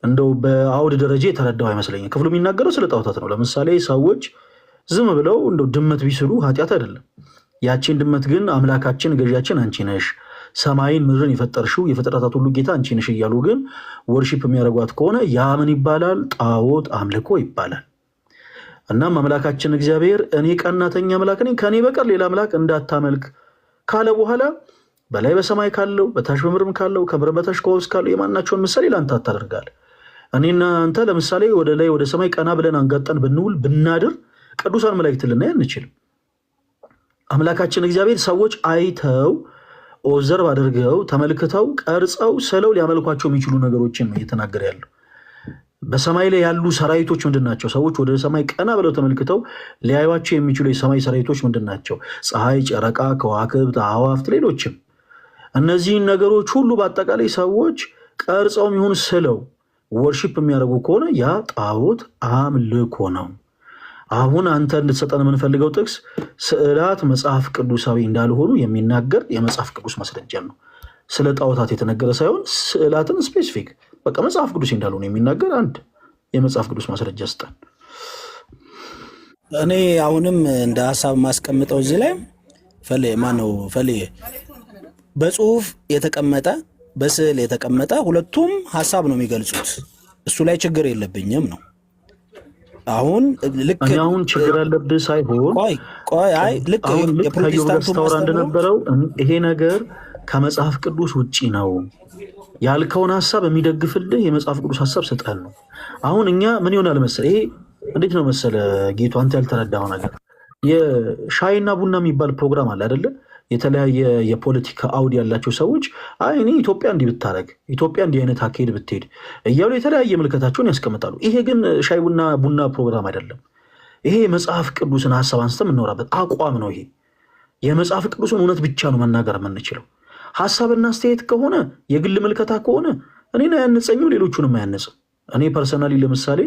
E: እንደው በአውድ ደረጃ የተረዳው አይመስለኝም። ክፍሉ የሚናገረው ስለ ጣዖታት ነው። ለምሳሌ ሰዎች ዝም ብለው እንደው ድመት ቢስሉ ኃጢአት አይደለም። ያቺን ድመት ግን አምላካችን ገዣችን አንቺ ነሽ፣ ሰማይን ምድርን የፈጠርሽው የፍጥረታት ሁሉ ጌታ አንቺ ነሽ እያሉ ግን ወርሺፕ የሚያደርጓት ከሆነ ያ ምን ይባላል? ጣዖት አምልኮ ይባላል። እናም አምላካችን እግዚአብሔር እኔ ቀናተኛ አምላክ ነኝ፣ ከኔ በቀር ሌላ አምላክ እንዳታመልክ ካለ በኋላ በላይ በሰማይ ካለው በታች በምድርም ካለው ከምድር በታች ከውስጥ ካለው የማናቸውን ምሳሌ ለአንተ አታደርጋል። እኔና አንተ ለምሳሌ ወደ ላይ ወደ ሰማይ ቀና ብለን አንጋጠን ብንውል ብናድር ቅዱሳን መላእክት ልናይ አንችልም። አምላካችን እግዚአብሔር ሰዎች አይተው ኦብዘርቭ አድርገው ተመልክተው ቀርጸው ስለው ሊያመልኳቸው የሚችሉ ነገሮችን ነው እየተናገረ ያለው። በሰማይ ላይ ያሉ ሰራዊቶች ምንድን ናቸው? ሰዎች ወደ ሰማይ ቀና ብለው ተመልክተው ሊያዩዋቸው የሚችሉ የሰማይ ሰራዊቶች ምንድን ናቸው? ፀሐይ፣ ጨረቃ፣ ከዋክብት፣ አዕዋፍት፣ ሌሎችም። እነዚህን ነገሮች ሁሉ በአጠቃላይ ሰዎች ቀርጸው የሚሆን ስለው ወርሺፕ የሚያደርጉ ከሆነ ያ ጣዖት አምልኮ ነው። አሁን አንተ እንድትሰጠን የምንፈልገው ጥቅስ ስዕላት መጽሐፍ ቅዱሳዊ እንዳልሆኑ የሚናገር የመጽሐፍ ቅዱስ ማስረጃ ነው። ስለ ጣዖታት የተነገረ ሳይሆን ስዕላትን ስፔሲፊክ በቃ መጽሐፍ ቅዱስ እንዳልሆኑ የሚናገር አንድ የመጽሐፍ ቅዱስ ማስረጃ ስጠን።
F: እኔ አሁንም እንደ ሀሳብ ማስቀምጠው እዚህ ላይ ፈልዬ በጽሁፍ የተቀመጠ በስዕል የተቀመጠ ሁለቱም ሀሳብ ነው የሚገልጹት። እሱ ላይ ችግር የለብኝም ነው። አሁን ልክ
E: አሁን ችግር አለብህ ሳይሆን
F: አይ ልክ
E: የፕሮቴስታንቱ ማስተዋራ እንደነበረው ይሄ ነገር ከመጽሐፍ ቅዱስ ውጪ ነው ያልከውን ሀሳብ የሚደግፍልህ የመጽሐፍ ቅዱስ ሀሳብ ስጠን ነው። አሁን እኛ ምን ይሆናል መሰለህ፣ ይሄ እንዴት ነው መሰለህ ጌቱ፣ አንተ ያልተረዳኸው ነገር የሻይና ቡና የሚባል ፕሮግራም አለ አይደለ? የተለያየ የፖለቲካ አውድ ያላቸው ሰዎች አይ እኔ ኢትዮጵያ እንዲህ ብታረግ፣ ኢትዮጵያ እንዲህ አይነት አካሄድ ብትሄድ እያሉ የተለያየ ምልከታቸውን ያስቀምጣሉ። ይሄ ግን ሻይ ቡና ፕሮግራም አይደለም። ይሄ የመጽሐፍ ቅዱስን ሀሳብ አንስተ የምናወራበት አቋም ነው። ይሄ የመጽሐፍ ቅዱስን እውነት ብቻ ነው መናገር የምንችለው። ሀሳብና አስተያየት ከሆነ የግል ምልከታ ከሆነ እኔን አያነጸኝም፣ ሌሎቹንም አያነጽም። እኔ ፐርሰናሊ ለምሳሌ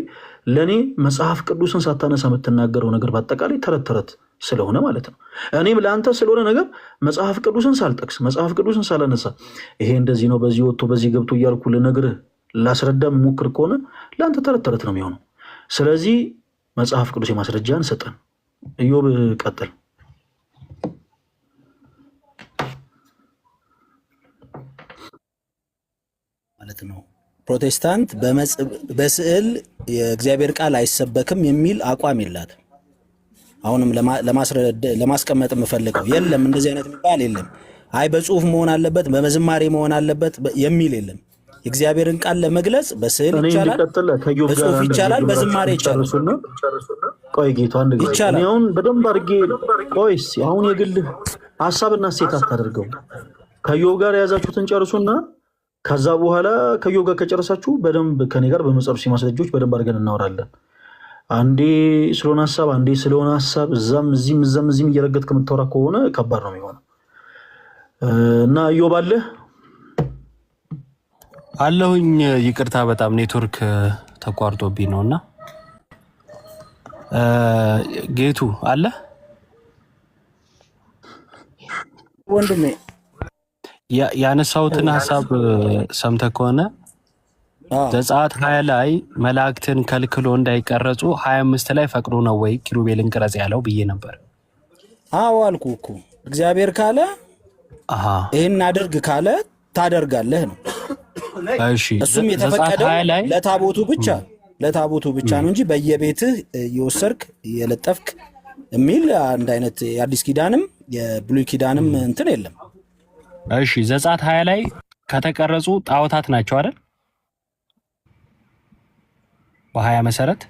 E: ለእኔ መጽሐፍ ቅዱስን ሳታነሳ የምትናገረው ነገር በአጠቃላይ ተረት ተረት ስለሆነ ማለት ነው። እኔም ለአንተ ስለሆነ ነገር መጽሐፍ ቅዱስን ሳልጠቅስ መጽሐፍ ቅዱስን ሳላነሳ ይሄ እንደዚህ ነው በዚህ ወጥቶ በዚህ ገብቶ እያልኩ ልነግርህ ላስረዳ የምሞክር ከሆነ ለአንተ ተረት ተረት ነው የሚሆነው። ስለዚህ መጽሐፍ ቅዱስ የማስረጃን ሰጠን። ኢዮብ ቀጥል።
F: ነው ፕሮቴስታንት በስዕል የእግዚአብሔር ቃል አይሰበክም የሚል አቋም የላትም። አሁንም ለማስቀመጥ የምፈልገው የለም እንደዚህ አይነት የሚባል የለም። አይ በጽሁፍ መሆን አለበት በመዝማሬ መሆን አለበት የሚል የለም። የእግዚአብሔርን ቃል ለመግለጽ በስዕል ይቻላል፣ በጽሁፍ ይቻላል፣ በዝማሬ ይቻላል።
E: ቆይ ጌታ አንድ ጊዜ እኔ አሁን በደንብ አድርጌ ቆይስ አሁን የግል ሐሳብና ሴት አታደርገው። ከዮብ ጋር የያዛችሁትን ጨርሱና ከዛ በኋላ ከዮብ ጋር ከጨረሳችሁ በደንብ ከኔ ጋር በመጽሐፍ ማስረጃዎች በደንብ አድርገን እናወራለን። አንዴ ስለሆነ ሐሳብ አንዴ ስለሆነ ሐሳብ እዛም እዚህም እየረገጥክ የምታወራ ከሆነ ከባድ ነው የሚሆነው። እና ዮብ አለ
C: አለሁኝ። ይቅርታ በጣም ኔትወርክ ተቋርጦብኝ ነውና ጌቱ አለ
F: ወንድሜ
C: ያነሳሁትን ሐሳብ ሰምተህ ከሆነ ዘጸአት 20 ላይ መላእክትን ከልክሎ እንዳይቀረጹ 25 ላይ ፈቅዶ ነው ወይ ኪሩቤልን ቅረጽ ያለው ብዬ ነበር።
F: አዎ አልኩህ እኮ እግዚአብሔር ካለ ይሄን አድርግ ካለ ታደርጋለህ ነው።
C: እሺ
F: እሱም የተፈቀደው ለታቦቱ ብቻ ነው እንጂ በየቤትህ የወሰርክ የለጠፍክ የሚል አንድ አይነት የአዲስ ኪዳንም የብሉይ ኪዳንም እንትን የለም።
C: እሺ ዘጸአት 20 ላይ ከተቀረጹ ጣዖታት ናቸው አይደል? በ20 መሰረት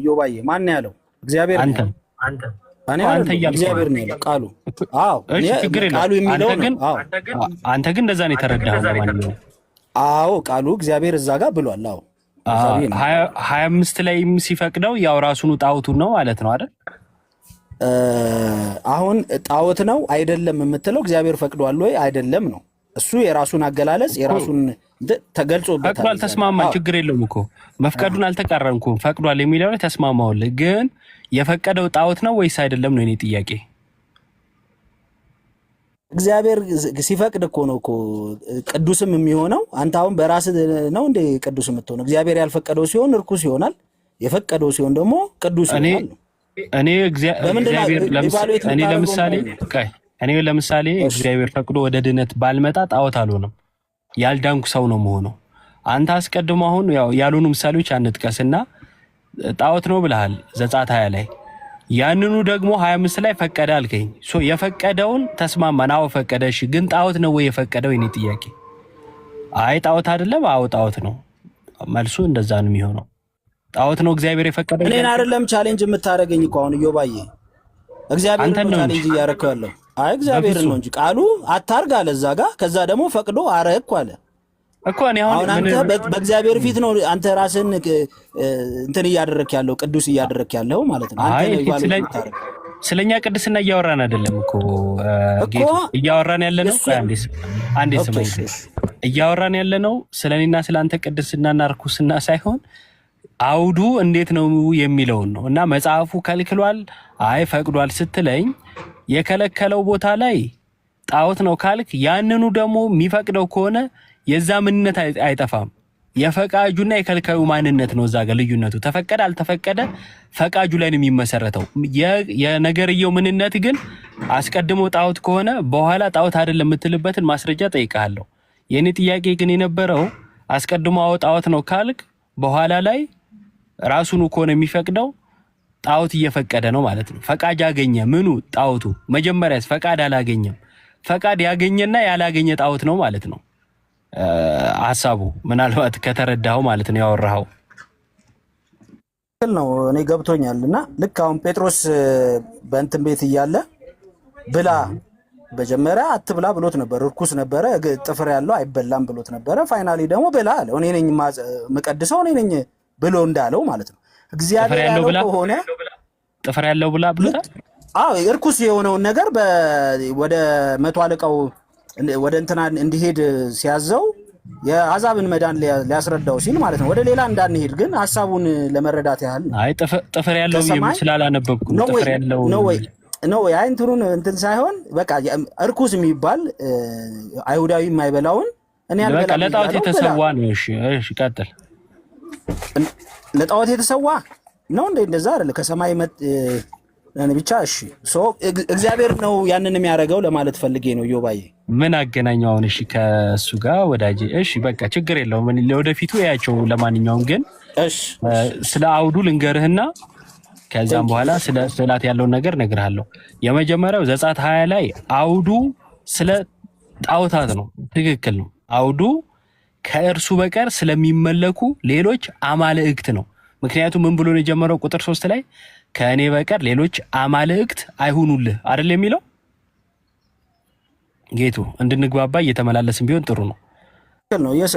F: ዮባዬ ማን ያለው? እግዚአብሔር
C: አንተ
F: እግዚአብሔር ነው ያለው ቃሉ። አዎ ቃሉ የሚለው
C: አንተ ግን እንደዛ ነው የተረዳኸው ማለት ነው።
F: አዎ ቃሉ እግዚአብሔር እዛ ጋር ብሏል። አዎ
C: 25 ላይም ሲፈቅደው ያው ራሱን ጣዖቱን ነው ማለት ነው አይደል?
F: አሁን ጣዖት ነው አይደለም የምትለው እግዚአብሔር ፈቅዷል ወይ አይደለም ነው። እሱ የራሱን አገላለጽ የራሱን ተገልጾበታል።
C: ፈቅዷል፣ ተስማማን፣ ችግር የለውም እኮ መፍቀዱን አልተቃረንኩም። ፈቅዷል የሚለው ላይ ተስማማውልህ። ግን የፈቀደው ጣዖት ነው ወይስ አይደለም ነው የኔ ጥያቄ።
F: እግዚአብሔር ሲፈቅድ እኮ ነው እኮ ቅዱስም የሚሆነው። አንተ አሁን በራስህ ነው እንደ ቅዱስ የምትሆነው። እግዚአብሔር ያልፈቀደው ሲሆን እርኩስ ይሆናል፣ የፈቀደው ሲሆን ደግሞ ቅዱስ ይሆናል።
C: እኔ ለምሳሌ እግዚአብሔር ፈቅዶ ወደ ድነት ባልመጣ ጣዖት አልሆንም፣ ያልዳንኩ ሰው ነው መሆነው። አንተ አስቀድሞ አሁን ያልሆኑ ምሳሌዎች አንጥቀስና ጣዖት ነው ብለሃል ዘጸአት 20 ላይ። ያንኑ ደግሞ 25 ላይ ፈቀደ አልከኝ። የፈቀደውን ተስማማን። አዎ ፈቀደ። እሺ ግን ጣዖት ነው ወይ የፈቀደው? የኔ ጥያቄ አይ ጣዖት አይደለም፣ አዎ ጣዖት ነው። መልሱ እንደዛ ነው የሚሆነው። ጣዖት ነው እግዚአብሔር የፈቀደው።
F: እኔን አይደለም ቻሌንጅ የምታደርገኝ እኮ አሁን ዮባዬ፣ እግዚአብሔር ነው ቻሌንጅ እያደረከው ያለው። አይ እግዚአብሔር ነው እንጂ ቃሉ አታርግ አለ እዛ ጋር። ከዛ ደግሞ ፈቅዶ አረግኩ አለ
C: እኮ። እኔ አሁን
F: አንተ በእግዚአብሔር ፊት ነው አንተ ራስን እንትን እያደረክ ያለው ቅዱስ እያደረክ ያለው ማለት ነው። አንተ
C: ስለኛ ቅድስና እያወራን አይደለም እኮ ጌታ፣ እያወራን ያለነው አንዴ ስማኝ፣ እያወራን ያለነው ስለኔና ስለአንተ ቅድስናና ርኩስና ሳይሆን አውዱ እንዴት ነው የሚለውን ነው። እና መጽሐፉ ከልክሏል አይ ፈቅዷል ስትለኝ የከለከለው ቦታ ላይ ጣዖት ነው ካልክ ያንኑ ደግሞ የሚፈቅደው ከሆነ የዛ ምንነት አይጠፋም። የፈቃጁና የከልካዩ ማንነት ነው እዛ ጋር ልዩነቱ። ተፈቀደ አልተፈቀደ ፈቃጁ ላይ ነው የሚመሰረተው። የነገርየው ምንነት ግን አስቀድሞ ጣዖት ከሆነ በኋላ ጣዖት አይደለም የምትልበትን ማስረጃ ጠይቃለሁ። የኔ ጥያቄ ግን የነበረው አስቀድሞ ጣዖት ነው ካልክ በኋላ ላይ ራሱን ከሆነ የሚፈቅደው ጣዖት እየፈቀደ ነው ማለት ነው። ፈቃድ ያገኘ ምኑ ጣዖቱ? መጀመሪያስ ፈቃድ አላገኘም። ፈቃድ ያገኘና ያላገኘ ጣዖት ነው ማለት ነው ሐሳቡ። ምናልባት ከተረዳኸው ማለት ነው ያወራኸው
F: ነው። እኔ ገብቶኛል። እና ልክ አሁን ጴጥሮስ በእንትን ቤት እያለ ብላ መጀመሪያ አትብላ ብሎት ነበር። እርኩስ ነበረ፣ ጥፍር ያለው አይበላም ብሎት ነበረ። ፋይናሊ ደግሞ ብላ አለ። እኔ ነኝ የምቀድሰው እኔ ነኝ ብሎ እንዳለው ማለት ነው። እግዚአብሔር ያለው ከሆነ
C: ጥፍር ያለው ብላ ብሎታል።
F: አዎ እርኩስ የሆነውን ነገር ወደ መቶ አለቃው ወደ እንትና እንዲሄድ ሲያዘው የአዛብን መዳን ሊያስረዳው ሲል ማለት ነው። ወደ ሌላ እንዳንሄድ ግን ሐሳቡን ለመረዳት ያህል
C: አይ ጥፍር ያለው ስላላነበብኩ ጥፍር ያለው
F: ነው ያ እንትሩን እንትን ሳይሆን በቃ እርኩስ የሚባል አይሁዳዊ የማይበላውን እኔ አልበላም።
C: ለጣዖት የተሰዋ ነው። እሺ ቀጥል።
F: ለጣዖት የተሰዋ ነው እንደዛ አይደለ? ከሰማይ እኔ ብቻ እሺ እግዚአብሔር ነው ያንን የሚያደርገው ለማለት ፈልጌ ነው። ዮባዬ
C: ምን አገናኘው አሁን? እሺ ከእሱ ጋር ወዳጄ፣ እሺ በቃ ችግር የለውም ለወደፊቱ ያቸው። ለማንኛውም ግን ስለ አውዱ ልንገርህና ከዛም በኋላ ስለ ስዕላት ያለውን ነገር እነግርሃለሁ። የመጀመሪያው ዘጸአት 20 ላይ አውዱ ስለ ጣዖታት ነው። ትክክል ነው። አውዱ ከእርሱ በቀር ስለሚመለኩ ሌሎች አማልእክት ነው። ምክንያቱም ምን ብሎ ነው የጀመረው? ቁጥር 3 ላይ ከእኔ በቀር ሌሎች አማልእክት አይሁኑልህ አይደል የሚለው። ጌቱ እንድንግባባ እየተመላለስን ቢሆን ጥሩ ነው።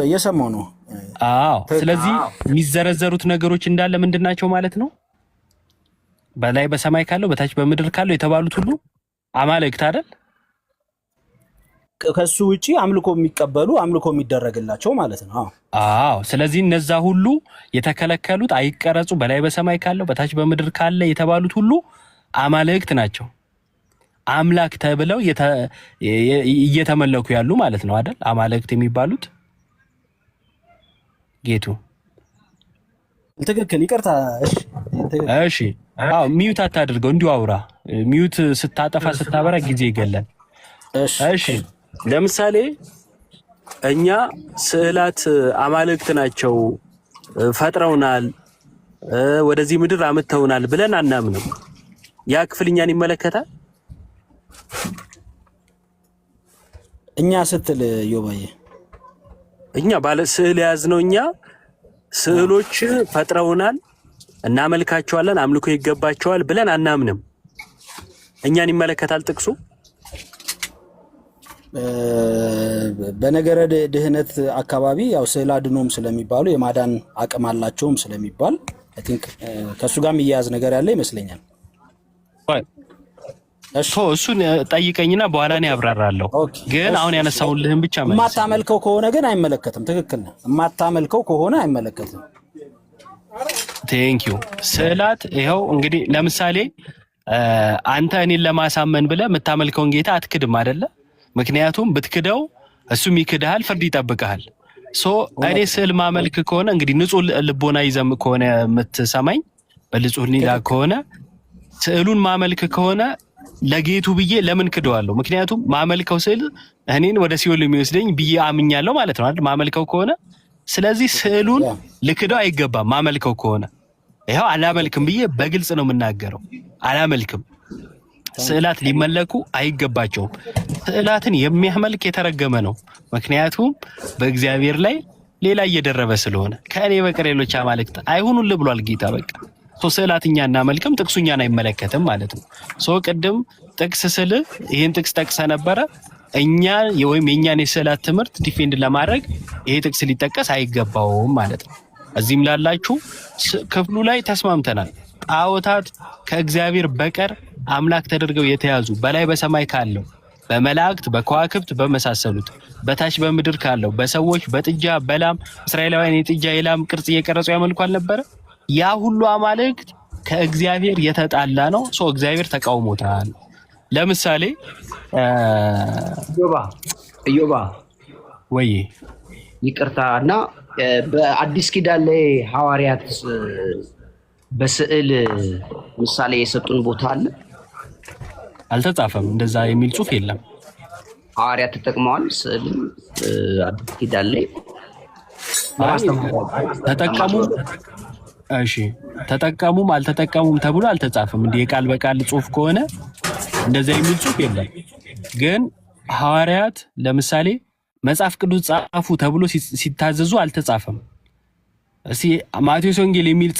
F: እየሰማሁ ነው።
C: አዎ። ስለዚህ የሚዘረዘሩት ነገሮች እንዳለ ምንድናቸው ማለት ነው? በላይ በሰማይ ካለው በታች በምድር ካለው የተባሉት ሁሉ አማልእክት አይደል?
F: ከሱ ውጪ አምልኮ የሚቀበሉ አምልኮ የሚደረግላቸው ማለት ነው።
C: አዎ። ስለዚህ እነዛ ሁሉ የተከለከሉት አይቀረጹ፣ በላይ በሰማይ ካለው በታች በምድር ካለ የተባሉት ሁሉ አማልእክት ናቸው። አምላክ ተብለው እየተመለኩ ያሉ ማለት ነው አይደል? አማልእክት የሚባሉት ጌቱ
F: ትክክል። ይቅርታ።
C: እሺ። አዎ። ሚዩት አታድርገው፣ እንዲሁ አውራ። ሚዩት ስታጠፋ ስታበራ ጊዜ ይገላል። እሺ። ለምሳሌ እኛ ስዕላት አማልክት ናቸው ፈጥረውናል፣ ወደዚህ ምድር አምጥተውናል ብለን አናምንም። ያ ክፍል እኛን ይመለከታል?
F: እኛ ስትል ዮባዬ፣
C: እኛ ባለ ስዕል የያዝነው እኛ ስዕሎች ፈጥረውናል፣ እናመልካቸዋለን፣ አምልኮ ይገባቸዋል ብለን አናምንም። እኛን ይመለከታል ጥቅሱ?
F: በነገረ ድህነት አካባቢ ያው ስዕል አድኖም ስለሚባሉ የማዳን አቅም አላቸውም ስለሚባል አይ ቲንክ ከሱ ጋር የሚያያዝ ነገር ያለ ይመስለኛል።
C: እሱን ጠይቀኝና በኋላ እኔ አብራራለሁ። ግን አሁን ያነሳውልህን ብቻ ማለት
F: የማታመልከው ከሆነ ግን አይመለከትም። ትክክል ነው። የማታመልከው ከሆነ አይመለከትም።
C: ቴንክ ዩ። ስዕላት ይኸው እንግዲህ ለምሳሌ አንተ እኔን ለማሳመን ብለህ የምታመልከውን ጌታ አትክድም አይደለ? ምክንያቱም ብትክደው እሱም ይክድሃል፣ ፍርድ ይጠብቅሃል። እኔ ስዕል ማመልክ ከሆነ እንግዲህ ንጹህ ልቦና ይዘም ከሆነ የምትሰማኝ በንጹህ ኒላ ከሆነ ስዕሉን ማመልክ ከሆነ ለጌቱ ብዬ ለምን ክደዋለሁ? ምክንያቱም ማመልከው ስዕል እኔን ወደ ሲኦል የሚወስደኝ ብዬ አምኛለሁ ማለት ነው አይደል? ማመልከው ከሆነ ስለዚህ ስዕሉን ልክደው አይገባም። ማመልከው ከሆነ ይኸው አላመልክም ብዬ በግልጽ ነው የምናገረው። አላመልክም። ስዕላት ሊመለኩ አይገባቸውም። ስዕላትን የሚያመልክ የተረገመ ነው። ምክንያቱም በእግዚአብሔር ላይ ሌላ እየደረበ ስለሆነ ከእኔ በቀር ሌሎች አማልክት አይሁኑልህ ብሏል ጌታ። በቃ ስዕላት እኛ እናመልክም፣ ጥቅሱ እኛን አይመለከትም ማለት ነው። ቅድም ጥቅስ ስል ይህን ጥቅስ ጠቅሰ ነበረ። እኛ ወይም የእኛን የስዕላት ትምህርት ዲፌንድ ለማድረግ ይሄ ጥቅስ ሊጠቀስ አይገባውም ማለት ነው። እዚህም ላላችሁ ክፍሉ ላይ ተስማምተናል። ጣዖታት ከእግዚአብሔር በቀር አምላክ ተደርገው የተያዙ በላይ በሰማይ ካለው በመላእክት በከዋክብት በመሳሰሉት በታች በምድር ካለው በሰዎች በጥጃ በላም እስራኤላውያን የጥጃ የላም ቅርጽ እየቀረጹ ያመልኩ አልነበረ? ያ ሁሉ አማልክት ከእግዚአብሔር የተጣላ ነው። እግዚአብሔር ተቃውሞታል። ለምሳሌ
B: ኢዮባ
C: ወይ
B: ይቅርታ እና በአዲስ ኪዳን ላይ ሐዋርያት በስዕል ምሳሌ የሰጡን ቦታ አለ?
C: አልተጻፈም። እንደዛ የሚል ጽሑፍ የለም።
B: ሐዋርያት ተጠቅመዋል ስዕል አዲስ ኪዳን ላይ
C: ተጠቀሙ። እሺ ተጠቀሙም አልተጠቀሙም ተብሎ አልተጻፈም። እንዲህ የቃል በቃል ጽሑፍ ከሆነ እንደዛ የሚል ጽሑፍ የለም። ግን ሐዋርያት ለምሳሌ መጽሐፍ ቅዱስ ጻፉ ተብሎ ሲታዘዙ አልተጻፈም። እስቲ ማቴዎስ ወንጌል የሚል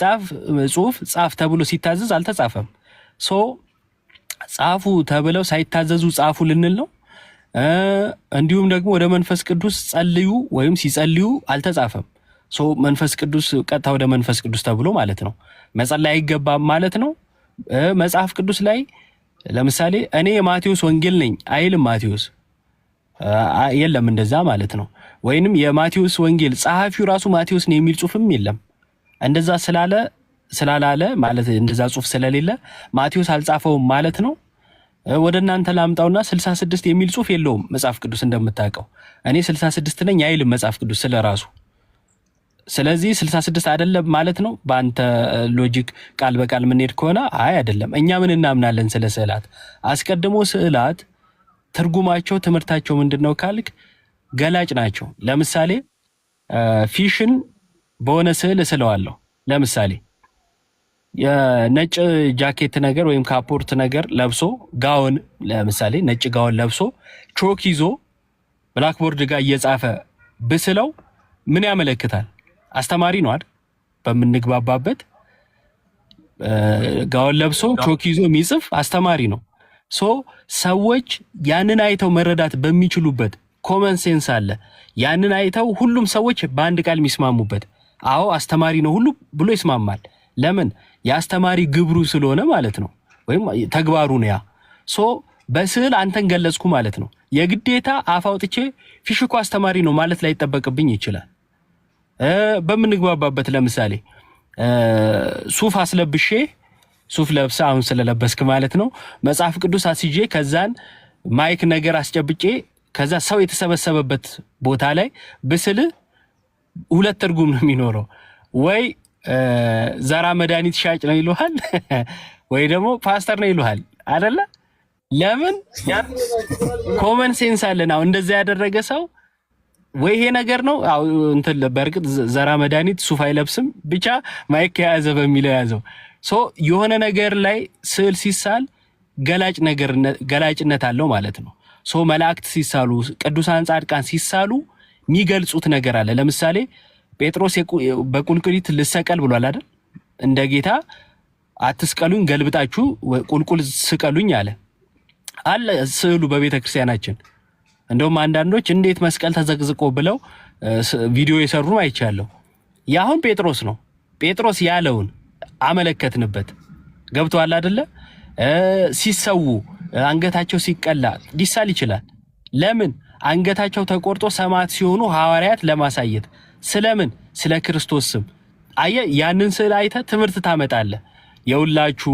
C: ጽሑፍ ጻፍ ተብሎ ሲታዘዝ አልተጻፈም። ጻፉ ተብለው ሳይታዘዙ ጻፉ ልንል ነው። እንዲሁም ደግሞ ወደ መንፈስ ቅዱስ ጸልዩ ወይም ሲጸልዩ አልተጻፈም። መንፈስ ቅዱስ ቀጥታ ወደ መንፈስ ቅዱስ ተብሎ ማለት ነው መጸለይ አይገባም ማለት ነው። መጽሐፍ ቅዱስ ላይ ለምሳሌ እኔ የማቴዎስ ወንጌል ነኝ አይልም። ማቴዎስ የለም እንደዛ ማለት ነው። ወይንም የማቴዎስ ወንጌል ጸሐፊው ራሱ ማቴዎስ ነው የሚል ጽሑፍም የለም። እንደዛ ስላላለ ማለት እንደዛ ጽሑፍ ስለሌለ ማቴዎስ አልጻፈውም ማለት ነው። ወደ እናንተ ላምጣውና 66 የሚል ጽሑፍ የለውም መጽሐፍ ቅዱስ እንደምታውቀው። እኔ 66 ነኝ አይልም መጽሐፍ ቅዱስ ስለራሱ። ስለዚህ 66 አይደለም ማለት ነው በአንተ ሎጂክ ቃል በቃል የምንሄድ ከሆነ አይ አይደለም። እኛ ምን እናምናለን ስለ ስዕላት? አስቀድሞ ስዕላት ትርጉማቸው ትምህርታቸው ምንድነው ካልክ ገላጭ ናቸው። ለምሳሌ ፊሽን በሆነ ስዕል እስለዋለሁ። ለምሳሌ የነጭ ጃኬት ነገር ወይም ካፖርት ነገር ለብሶ ጋውን፣ ለምሳሌ ነጭ ጋውን ለብሶ ቾክ ይዞ ብላክቦርድ ጋር እየጻፈ ብስለው ምን ያመለክታል? አስተማሪ ነው አይደል? በምንግባባበት ጋውን ለብሶ ቾክ ይዞ የሚጽፍ አስተማሪ ነው። ሶ ሰዎች ያንን አይተው መረዳት በሚችሉበት ኮመን ሴንስ አለ። ያንን አይተው ሁሉም ሰዎች በአንድ ቃል የሚስማሙበት አዎ አስተማሪ ነው ሁሉ ብሎ ይስማማል። ለምን? የአስተማሪ ግብሩ ስለሆነ ማለት ነው፣ ወይም ተግባሩ ነው ያ። ሶ በስዕል አንተን ገለጽኩ ማለት ነው። የግዴታ አፍ አውጥቼ ፊሽኮ አስተማሪ ነው ማለት ላይ ይጠበቅብኝ ይችላል። በምንግባባበት ለምሳሌ ሱፍ አስለብሼ ሱፍ ለብሳ አሁን ስለለበስክ ማለት ነው መጽሐፍ ቅዱስ አስይዤ ከዛን ማይክ ነገር አስጨብጬ ከዛ ሰው የተሰበሰበበት ቦታ ላይ ብስል ሁለት ትርጉም ነው የሚኖረው። ወይ ዘራ መድኃኒት ሻጭ ነው ይሉሃል፣ ወይ ደግሞ ፓስተር ነው ይሉሃል አይደለ? ለምን? ኮመን ሴንስ አለን። አሁን እንደዛ ያደረገ ሰው ወይ ይሄ ነገር ነው አው እንትን በርግጥ ዘራ መድኃኒት ሱፍ አይለብስም ብቻ ማይክ የያዘ በሚለው ያዘው። ሶ የሆነ ነገር ላይ ስዕል ሲሳል ገላጭነት አለው ማለት ነው። ሶ መላእክት ሲሳሉ፣ ቅዱሳን ጻድቃን ሲሳሉ የሚገልጹት ነገር አለ። ለምሳሌ ጴጥሮስ በቁልቁሊት ልሰቀል ብሏል አይደል? እንደ ጌታ አትስቀሉኝ ገልብጣችሁ ቁልቁል ስቀሉኝ አለ ስዕሉ በቤተ ክርስቲያናችን። እንደውም አንዳንዶች እንዴት መስቀል ተዘቅዝቆ ብለው ቪዲዮ የሰሩ አይቻለሁ። ያሁን ጴጥሮስ ነው። ጴጥሮስ ያለውን አመለከትንበት። ገብቷል አይደለ? ሲሰው አንገታቸው ሲቀላ ሊሳል ይችላል። ለምን? አንገታቸው ተቆርጦ ሰማዕት ሲሆኑ ሐዋርያት ለማሳየት። ስለምን? ስለ ክርስቶስ ስም። አየህ፣ ያንን ስዕል አይተህ ትምህርት ታመጣለህ። የውላችሁ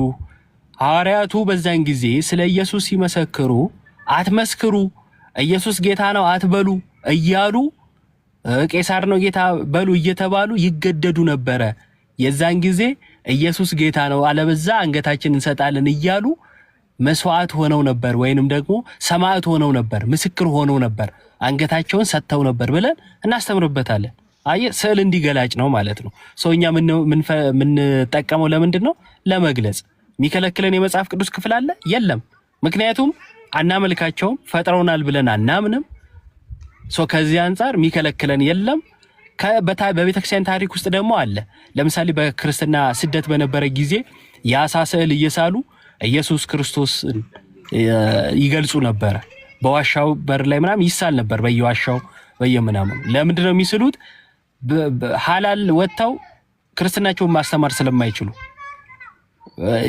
C: ሐዋርያቱ በዛን ጊዜ ስለ ኢየሱስ ሲመሰክሩ አትመስክሩ፣ ኢየሱስ ጌታ ነው አትበሉ እያሉ ቄሳር ነው ጌታ በሉ እየተባሉ ይገደዱ ነበረ። የዛን ጊዜ ኢየሱስ ጌታ ነው አለበዛ አንገታችን እንሰጣለን እያሉ መስዋዕት ሆነው ነበር፣ ወይንም ደግሞ ሰማዕት ሆነው ነበር፣ ምስክር ሆነው ነበር፣ አንገታቸውን ሰጥተው ነበር ብለን እናስተምርበታለን። አየህ፣ ስዕል እንዲገላጭ ነው ማለት ነው። ሰውኛ የምንጠቀመው ለምንድን ነው? ለመግለጽ። የሚከለክለን የመጽሐፍ ቅዱስ ክፍል አለ? የለም። ምክንያቱም አናመልካቸውም፣ ፈጥረውናል ብለን አናምንም። ከዚህ አንጻር የሚከለክለን የለም። በቤተክርስቲያን ታሪክ ውስጥ ደግሞ አለ። ለምሳሌ በክርስትና ስደት በነበረ ጊዜ የአሳ ስዕል እየሳሉ ኢየሱስ ክርስቶስን ይገልጹ ነበረ። በዋሻው በር ላይ ምናምን ይሳል ነበር፣ በየዋሻው በየምናምን። ለምንድን ነው የሚስሉት? ሐላል ወጥተው ክርስትናቸውን ማስተማር ስለማይችሉ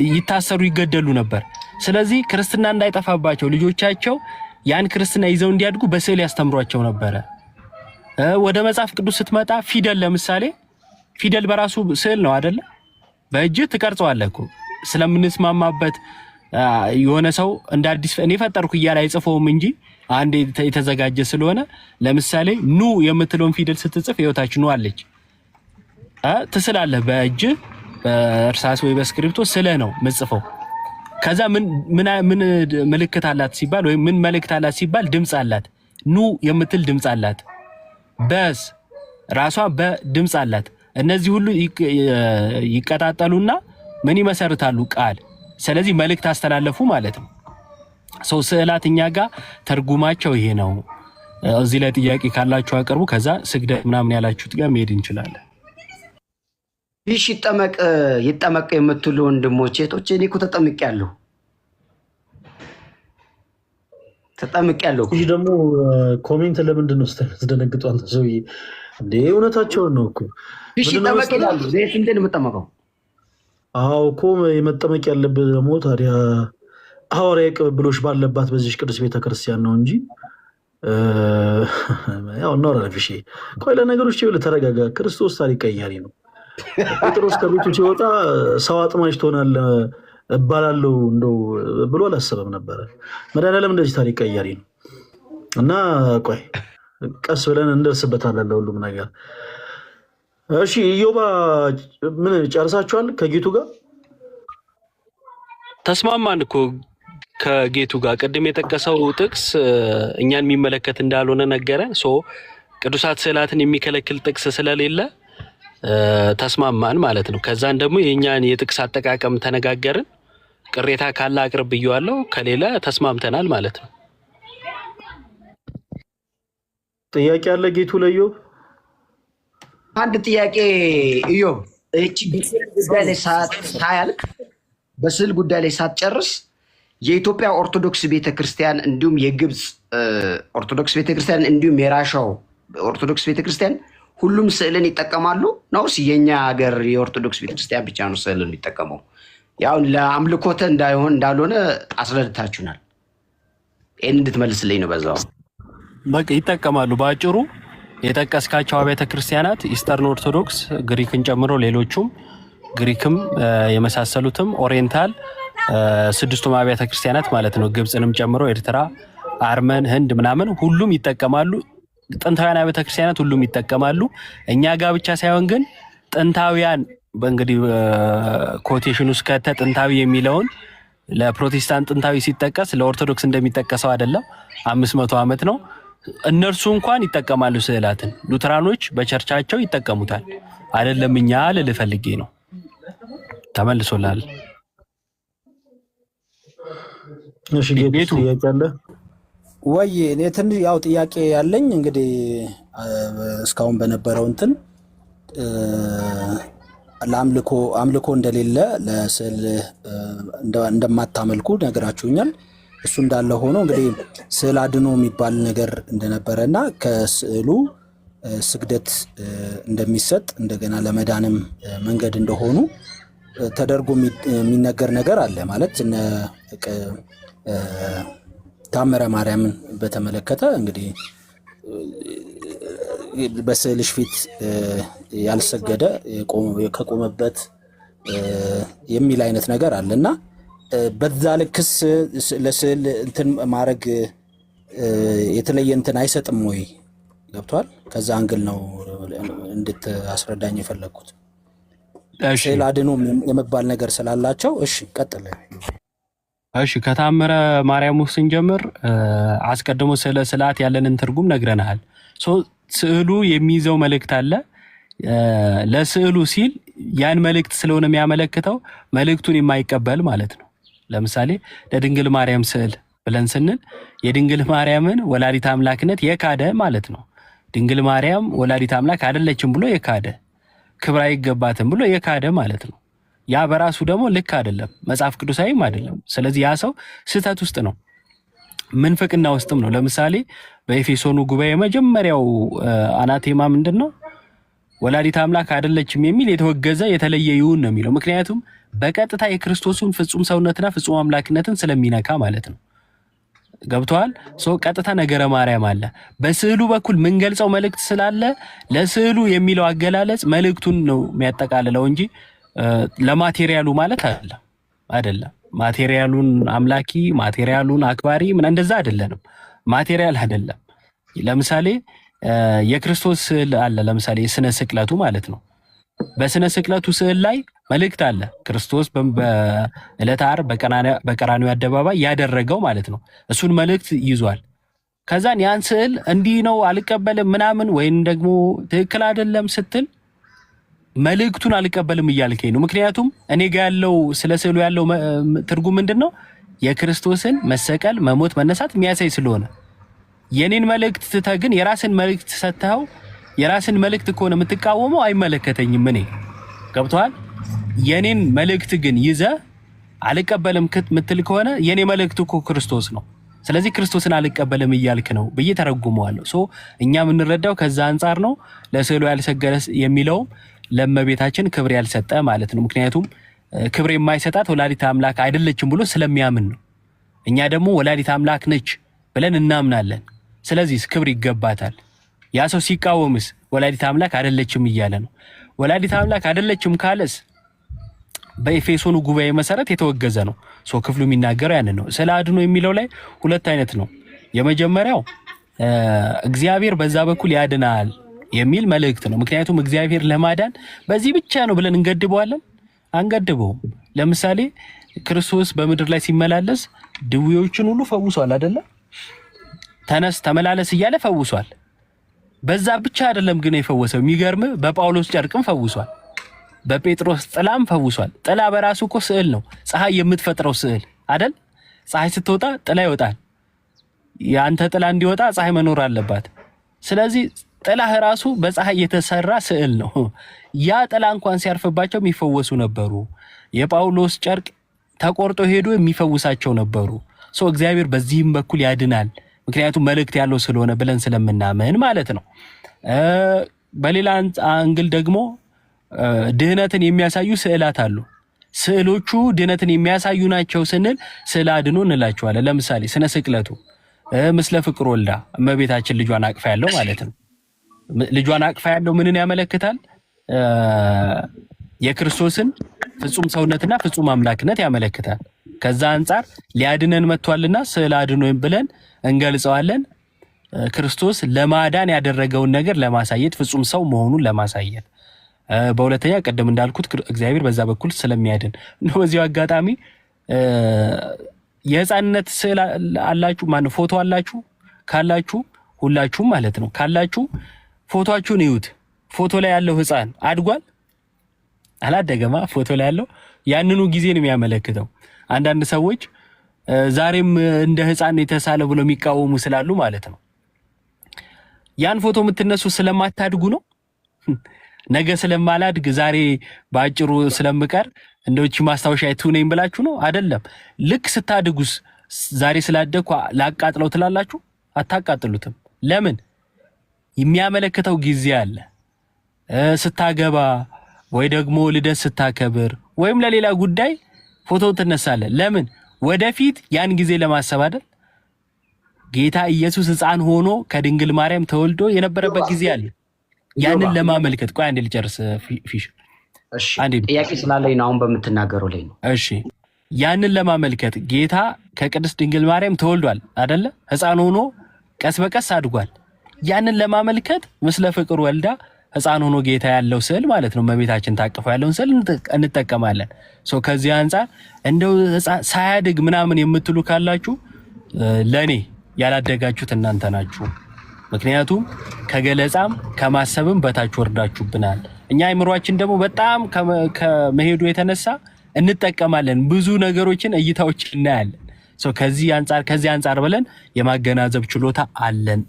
C: ይታሰሩ፣ ይገደሉ ነበር። ስለዚህ ክርስትና እንዳይጠፋባቸው ልጆቻቸው ያን ክርስትና ይዘው እንዲያድጉ በስዕል ያስተምሯቸው ነበረ። ወደ መጽሐፍ ቅዱስ ስትመጣ ፊደል፣ ለምሳሌ ፊደል በራሱ ስዕል ነው አይደለ? በእጅ ትቀርጸዋለህ እኮ ስለምንስማማበት። የሆነ ሰው እንደ አዲስ እኔ ፈጠርኩ እያለ አይጽፈውም እንጂ አንድ የተዘጋጀ ስለሆነ። ለምሳሌ ኑ የምትለውን ፊደል ስትጽፍ ህይወታች ኑ አለች፣ ትስላለህ በእጅ በእርሳስ ወይ በስክሪፕቶ ስለ ነው ምጽፈው። ከዛ ምን ምልክት አላት ሲባል ወይም ምን መልእክት አላት ሲባል ድምጽ አላት። ኑ የምትል ድምጽ አላት። በስ ራሷ በድምጽ አላት። እነዚህ ሁሉ ይቀጣጠሉና ምን ይመሰርታሉ? ቃል። ስለዚህ መልእክት አስተላለፉ ማለት ነው። ስዕላት እኛ ጋር ተርጉማቸው ይሄ ነው። እዚህ ላይ ጥያቄ ካላችሁ አቅርቡ። ከዛ ስግደት ምናምን ያላችሁት ጋር መሄድ እንችላለን።
B: ይሽ ይጠመቅ የምትሉ ወንድሞቼ እህቶቼ፣ እኔ እኮ ተጠምቄያለሁ።
E: ይህ ደግሞ ኮሜንት ለምንድን ነው ስትደነግጡ? አንተ ሰውዬ እንዴ! እውነታቸውን ነው እኮ።
B: ይሽ ይጠመቅ ይላሉ። ዘይት እንዴ ነው የምጠመቀው?
E: አዎ እኮ የመጠመቅ ያለብህ ደግሞ ታዲያ ሐዋርያዊ ቅብብሎች ባለባት በዚህ ቅዱስ ቤተክርስቲያን ነው እንጂ ያው እናወራለን። ፊሽ ቆይ፣ ለነገሮች ይኸውልህ፣ ተረጋጋ። ክርስቶስ ታሪክ ቀያሪ ነው። ጴጥሮስ ከቤቱ ሲወጣ ሰው አጥማጅ ትሆናለህ እባላለሁ እንደው ብሎ አላሰበም ነበረ። መድኃኒዓለም እንደዚህ ታሪክ ቀያሪ ነው እና ቆይ ቀስ ብለን እንደርስበታለን ለሁሉም ነገር። እሺ ኢዮባ ምን ጨርሳችኋል? ከጌቱ ጋር
C: ተስማማን እኮ ከጌቱ ጋር ቅድም የጠቀሰው ጥቅስ እኛን የሚመለከት እንዳልሆነ ነገረን። ቅዱሳት ስዕላትን የሚከለክል ጥቅስ ስለሌለ ተስማማን ማለት ነው። ከዛን ደግሞ የእኛን የጥቅስ አጠቃቀም ተነጋገርን። ቅሬታ ካለ አቅርብ ብየዋለሁ፣ ከሌለ ተስማምተናል ማለት ነው።
E: ጥያቄ አለ ጌቱ ለኢዮብ?
G: አንድ ጥያቄ ኢዮብ፣ እቺ ጉዳይ ላይ ሳያልቅ በስዕል ጉዳይ ላይ ሳትጨርስ የኢትዮጵያ ኦርቶዶክስ ቤተክርስቲያን እንዲሁም የግብፅ ኦርቶዶክስ ቤተክርስቲያን እንዲሁም የራሻው ኦርቶዶክስ ቤተክርስቲያን ሁሉም ስዕልን ይጠቀማሉ ነውስ የኛ ሀገር የኦርቶዶክስ ቤተክርስቲያን ብቻ ነው ስዕልን የሚጠቀመው? ያው ለአምልኮተ እንዳይሆን እንዳልሆነ አስረድታችሁናል። ይህን እንድትመልስልኝ ነው። በዛው
C: በቃ ይጠቀማሉ። በአጭሩ የጠቀስካቸው አብያተ ክርስቲያናት ኢስተርን ኦርቶዶክስ ግሪክን ጨምሮ ሌሎቹም ግሪክም የመሳሰሉትም ኦሪየንታል ስድስቱም አብያተ ክርስቲያናት ማለት ነው፣ ግብፅንም ጨምሮ ኤርትራ፣ አርመን፣ ህንድ ምናምን ሁሉም ይጠቀማሉ። ጥንታውያን አብያተ ክርስቲያናት ሁሉም ይጠቀማሉ። እኛ ጋር ብቻ ሳይሆን ግን ጥንታውያን በእንግዲህ ኮቴሽን ውስጥ ከተ ጥንታዊ የሚለውን ለፕሮቴስታንት ጥንታዊ ሲጠቀስ ለኦርቶዶክስ እንደሚጠቀሰው አይደለም። 500 ዓመት ነው። እነርሱ እንኳን ይጠቀማሉ ስዕላትን። ሉተራኖች በቸርቻቸው ይጠቀሙታል። አይደለም እኛ ልልህ ፈልጌ ነው። ተመልሶላል።
E: እሺ ጌቱ ጥያቄ አለ
F: ወይ? እኔ ትንሽ ያው ጥያቄ ያለኝ እንግዲህ እስካሁን በነበረው እንትን አምልኮ እንደሌለ ለስዕል እንደማታመልኩ ነገራችሁኛል። እሱ እንዳለ ሆኖ እንግዲህ ስዕል አድኖ የሚባል ነገር እንደነበረና ከስዕሉ ስግደት እንደሚሰጥ እንደገና ለመዳንም መንገድ እንደሆኑ ተደርጎ የሚነገር ነገር አለ። ማለት እነ ታምረ ማርያምን በተመለከተ እንግዲህ በስዕልሽ ፊት ያልሰገደ ከቆመበት የሚል አይነት ነገር አለ እና በዛ ልክስ ለስዕል እንትን ማድረግ የተለየ እንትን አይሰጥም ወይ? ገብቷል? ከዛ አንግል ነው እንድታስረዳኝ የፈለግኩት። ስዕል አድኖ የመባል ነገር ስላላቸው። እሺ ቀጥል።
C: እሺ ከታምረ ማርያም ስንጀምር አስቀድሞ ስለ ስዕላት ያለንን ትርጉም ነግረናል። ስዕሉ የሚይዘው መልእክት አለ። ለስዕሉ ሲል ያን መልእክት ስለሆነ የሚያመለክተው መልእክቱን የማይቀበል ማለት ነው። ለምሳሌ ለድንግል ማርያም ስዕል ብለን ስንል የድንግል ማርያምን ወላዲት አምላክነት የካደ ማለት ነው። ድንግል ማርያም ወላዲት አምላክ አይደለችም ብሎ የካደ፣ ክብር አይገባትም ብሎ የካደ ማለት ነው። ያ በራሱ ደግሞ ልክ አይደለም፣ መጽሐፍ ቅዱሳዊም አይደለም። ስለዚህ ያ ሰው ስህተት ውስጥ ነው፣ ምንፍቅና ውስጥም ነው። ለምሳሌ በኤፌሶኑ ጉባኤ መጀመሪያው አናቴማ ምንድን ነው? ወላዲት አምላክ አይደለችም የሚል የተወገዘ የተለየ ይሁን ነው የሚለው። ምክንያቱም በቀጥታ የክርስቶስን ፍጹም ሰውነትና ፍጹም አምላክነትን ስለሚነካ ማለት ነው። ገብተዋል? ቀጥታ ነገረ ማርያም አለ። በስዕሉ በኩል ምንገልጸው መልእክት ስላለ ለስዕሉ የሚለው አገላለጽ መልእክቱን ነው የሚያጠቃልለው እንጂ ለማቴሪያሉ ማለት አይደለም። ማቴሪያሉን አምላኪ ማቴሪያሉን አክባሪ ምን እንደዛ አይደለንም። ማቴሪያል አይደለም። ለምሳሌ የክርስቶስ ስዕል አለ። ለምሳሌ የስነ ስቅለቱ ማለት ነው። በስነ ስቅለቱ ስዕል ላይ መልእክት አለ። ክርስቶስ በዕለተ ዓርብ በቀራንዮ አደባባይ ያደረገው ማለት ነው። እሱን መልእክት ይዟል። ከዛን ያን ስዕል እንዲህ ነው አልቀበልም ምናምን ወይም ደግሞ ትክክል አይደለም ስትል መልእክቱን አልቀበልም እያልከኝ ነው። ምክንያቱም እኔ ጋር ያለው ስለ ስዕሉ ያለው ትርጉም ምንድን ነው? የክርስቶስን መሰቀል፣ መሞት፣ መነሳት የሚያሳይ ስለሆነ የኔን መልእክት ትተህ ግን የራስን መልእክት ሰጥተኸው የራስን መልእክት ከሆነ የምትቃወመው አይመለከተኝም። እኔ ገብቶሃል? የኔን መልእክት ግን ይዘህ አልቀበልም ምትል ከሆነ የኔ መልእክት እኮ ክርስቶስ ነው። ስለዚህ ክርስቶስን አልቀበልም እያልክ ነው ብዬ ተረጉመዋለሁ። እኛ የምንረዳው ከዛ አንጻር ነው። ለስዕሉ ያልሰገደ የሚለው ለእመቤታችን ክብር ያልሰጠ ማለት ነው። ምክንያቱም ክብር የማይሰጣት ወላዲት አምላክ አይደለችም ብሎ ስለሚያምን ነው። እኛ ደግሞ ወላዲት አምላክ ነች ብለን እናምናለን። ስለዚህ ክብር ይገባታል። ያ ሰው ሲቃወምስ ወላዲት አምላክ አይደለችም እያለ ነው። ወላዲት አምላክ አይደለችም ካለስ በኤፌሶኑ ጉባኤ መሰረት የተወገዘ ነው። ክፍሉ የሚናገረው ያንን ነው። ስለ አድኖ የሚለው ላይ ሁለት አይነት ነው። የመጀመሪያው እግዚአብሔር በዛ በኩል ያድናል የሚል መልእክት ነው። ምክንያቱም እግዚአብሔር ለማዳን በዚህ ብቻ ነው ብለን እንገድበዋለን? አንገድበውም። ለምሳሌ ክርስቶስ በምድር ላይ ሲመላለስ ድዌዎችን ሁሉ ፈውሷል አይደለ? ተነስ ተመላለስ እያለ ፈውሷል። በዛ ብቻ አይደለም ግን የፈወሰው፣ የሚገርም በጳውሎስ ጨርቅም ፈውሷል፣ በጴጥሮስ ጥላም ፈውሷል። ጥላ በራሱ እኮ ስዕል ነው፣ ፀሐይ የምትፈጥረው ስዕል አይደል? ፀሐይ ስትወጣ ጥላ ይወጣል። የአንተ ጥላ እንዲወጣ ፀሐይ መኖር አለባት። ስለዚህ ጥላህ ራሱ በፀሐይ የተሰራ ስዕል ነው። ያ ጥላ እንኳን ሲያርፍባቸው የሚፈወሱ ነበሩ። የጳውሎስ ጨርቅ ተቆርጦ ሄዶ የሚፈውሳቸው ነበሩ። እግዚአብሔር በዚህም በኩል ያድናል፣ ምክንያቱም መልእክት ያለው ስለሆነ ብለን ስለምናምን ማለት ነው። በሌላ አንግል ደግሞ ድህነትን የሚያሳዩ ስዕላት አሉ። ስዕሎቹ ድህነትን የሚያሳዩ ናቸው ስንል ስዕለ አድኖ እንላቸዋለን። ለምሳሌ ስነ ስቅለቱ ምስለ ፍቅር ወልዳ እመቤታችን ልጇን አቅፋ ያለው ማለት ነው። ልጇን አቅፋ ያለው ምንን ያመለክታል? የክርስቶስን ፍጹም ሰውነትና ፍጹም አምላክነት ያመለክታል። ከዛ አንጻር ሊያድነን መጥቷልና ስዕለ አድኖ ብለን እንገልጸዋለን። ክርስቶስ ለማዳን ያደረገውን ነገር ለማሳየት ፍጹም ሰው መሆኑን ለማሳየት። በሁለተኛ ቀደም እንዳልኩት እግዚአብሔር በዛ በኩል ስለሚያድን ነው። በዚሁ አጋጣሚ የህፃንነት ስዕል አላችሁ? ማነው ፎቶ አላችሁ? ካላችሁ ሁላችሁም ማለት ነው ካላችሁ ፎቶአችሁን እዩት። ፎቶ ላይ ያለው ህፃን አድጓል? አላደገማ። ፎቶ ላይ ያለው ያንኑ ጊዜ ነው የሚያመለክተው። አንዳንድ ሰዎች ዛሬም እንደ ህፃን የተሳለ ብለው የሚቃወሙ ስላሉ ማለት ነው። ያን ፎቶ የምትነሱ ስለማታድጉ ነው። ነገ ስለማላድግ ዛሬ በአጭሩ ስለምቀር እንደውቺ ማስታወሻ ትሁነኝ ብላችሁ ነው? አይደለም። ልክ ስታድጉስ ዛሬ ስላደግኩ ላቃጥለው ትላላችሁ? አታቃጥሉትም። ለምን? የሚያመለክተው ጊዜ አለ። ስታገባ ወይ ደግሞ ልደት ስታከብር ወይም ለሌላ ጉዳይ ፎቶ ትነሳለህ። ለምን? ወደፊት ያን ጊዜ ለማሰብ አይደል? ጌታ ኢየሱስ ህፃን ሆኖ ከድንግል ማርያም ተወልዶ የነበረበት ጊዜ አለ። ያንን ለማመልከት። ቆይ አንዴ ልጨርስ ፊሽ።
G: እሺ፣ ጥያቄ ስላለኝ ነው አሁን በምትናገረው ላይ ነው።
C: እሺ፣ ያንን ለማመልከት ጌታ ከቅድስት ድንግል ማርያም ተወልዷል አይደለ? ህፃን ሆኖ ቀስ በቀስ አድጓል። ያንን ለማመልከት ምስለ ፍቅር ወልዳ ህፃን ሆኖ ጌታ ያለው ስዕል ማለት ነው እመቤታችን ታቅፈው ያለውን ስዕል እንጠቀማለን። ከዚህ አንጻር እንደው ሳያድግ ምናምን የምትሉ ካላችሁ ለኔ ያላደጋችሁት እናንተ ናችሁ። ምክንያቱም ከገለጻም ከማሰብም በታች ወርዳችሁብናል። እኛ አይምሯችን ደግሞ በጣም ከመሄዱ የተነሳ እንጠቀማለን፣ ብዙ ነገሮችን እይታዎችን እናያለን። ከዚህ አንጻር ብለን የማገናዘብ ችሎታ አለን።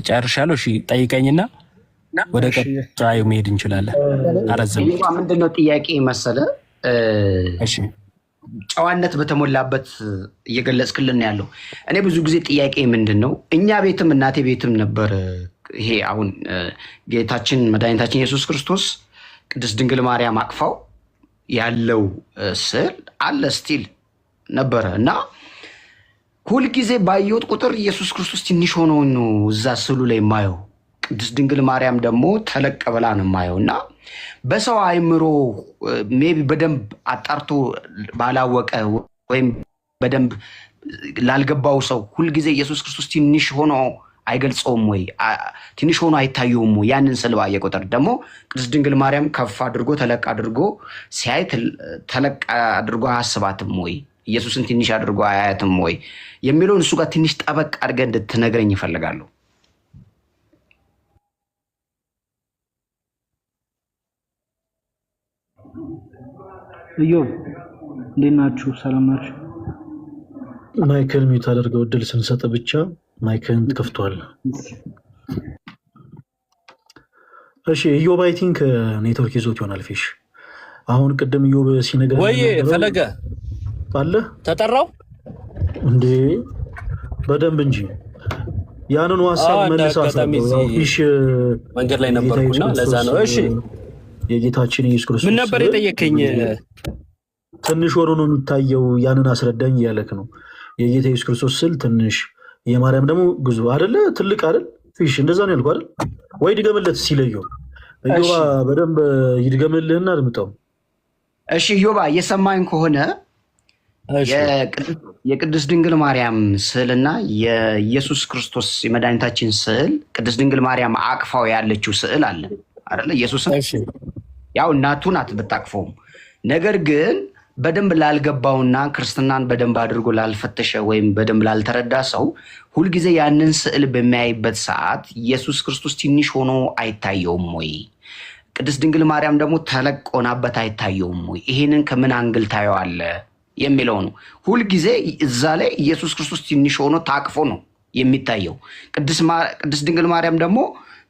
C: ጨርሻለሁ። እሺ ጠይቀኝና ወደ ቀጣዩ መሄድ እንችላለን። አረዘም
G: ምንድነው ጥያቄ መሰለ?
C: እሺ
G: ጨዋነት በተሞላበት እየገለጽክልን ያለው። እኔ ብዙ ጊዜ ጥያቄ ምንድነው እኛ ቤትም እናቴ ቤትም ነበር ይሄ አሁን ጌታችን መድኃኒታችን ኢየሱስ ክርስቶስ ቅድስት ድንግል ማርያም አቅፋው ያለው ስዕል አለ ስቲል ነበረ እና ሁልጊዜ ባየሁት ቁጥር ኢየሱስ ክርስቶስ ትንሽ ሆኖ ነው እዛ ስዕሉ ላይ የማየው። ቅድስት ድንግል ማርያም ደግሞ ተለቅ ብላ ነው የማየው እና በሰው አይምሮ ሜቢ በደንብ አጣርቶ ባላወቀ ወይም በደንብ ላልገባው ሰው ሁልጊዜ ኢየሱስ ክርስቶስ ትንሽ ሆኖ አይገልጸውም ወይ? ትንሽ ሆኖ አይታየውም ወይ? ያንን ስዕል ባየ ቁጥር ደግሞ ቅድስት ድንግል ማርያም ከፍ አድርጎ ተለቅ አድርጎ ሲያይ ተለቅ አድርጎ አያስባትም ወይ? ኢየሱስን ትንሽ አድርጎ አያያትም ወይ የሚለውን እሱ ጋር ትንሽ ጠበቅ አድርገህ እንድትነግረኝ ይፈልጋሉ።
H: እዮብ እንዴት ናችሁ? ሰላም ናችሁ?
E: ማይክል ሚዩት አድርገው እድል ስንሰጥ ብቻ ማይክን ትከፍቷል። እሺ እዮብ አይ ቲንክ ኔትወርክ ይዞት ይሆናል። ፊሽ አሁን ቅድም እዮብ ሲነግረን
C: ወይ ፈለገ
E: አለ
C: ተጠራው
E: እንዴ? በደንብ እንጂ ያንን ሐሳብ መልሰው ፊሽ
C: መንገድ ላይ ነበርኩና ለዛ ነው። እሺ
E: የጌታችን ኢየሱስ ክርስቶስ
C: ምን ነበር የጠየቀኝ?
E: ትንሽ ሆኖ ነው የሚታየው፣ ያንን አስረዳኝ እያለክ ነው። የጌታ ኢየሱስ ክርስቶስ ስል ትንሽ፣ የማርያም ደግሞ ግዙ አይደለ? ትልቅ አይደል? ፊሽ እንደዛ ነው ያልኩህ አይደል? ወይ ድገምለት ሲለየው እዮባ በደንብ ይድገምልህና አድምጠው።
G: እሺ እዮባ እየሰማኝ ከሆነ የቅድስት ድንግል ማርያም ስዕልና የኢየሱስ ክርስቶስ የመድኃኒታችን ስዕል ቅድስት ድንግል ማርያም አቅፋው ያለችው ስዕል አለ አይደለ? ኢየሱስን ያው እናቱ ናት ብታቅፈውም፣ ነገር ግን በደንብ ላልገባውና ክርስትናን በደንብ አድርጎ ላልፈተሸ ወይም በደንብ ላልተረዳ ሰው ሁልጊዜ ያንን ስዕል በሚያይበት ሰዓት ኢየሱስ ክርስቶስ ትንሽ ሆኖ አይታየውም ወይ? ቅድስት ድንግል ማርያም ደግሞ ተለቅ ሆናበት አይታየውም ወይ? ይሄንን ከምን አንግል ታየዋለህ የሚለው ነው። ሁልጊዜ እዛ ላይ ኢየሱስ ክርስቶስ ትንሽ ሆኖ ታቅፎ ነው የሚታየው። ቅድስት ድንግል ማርያም ደግሞ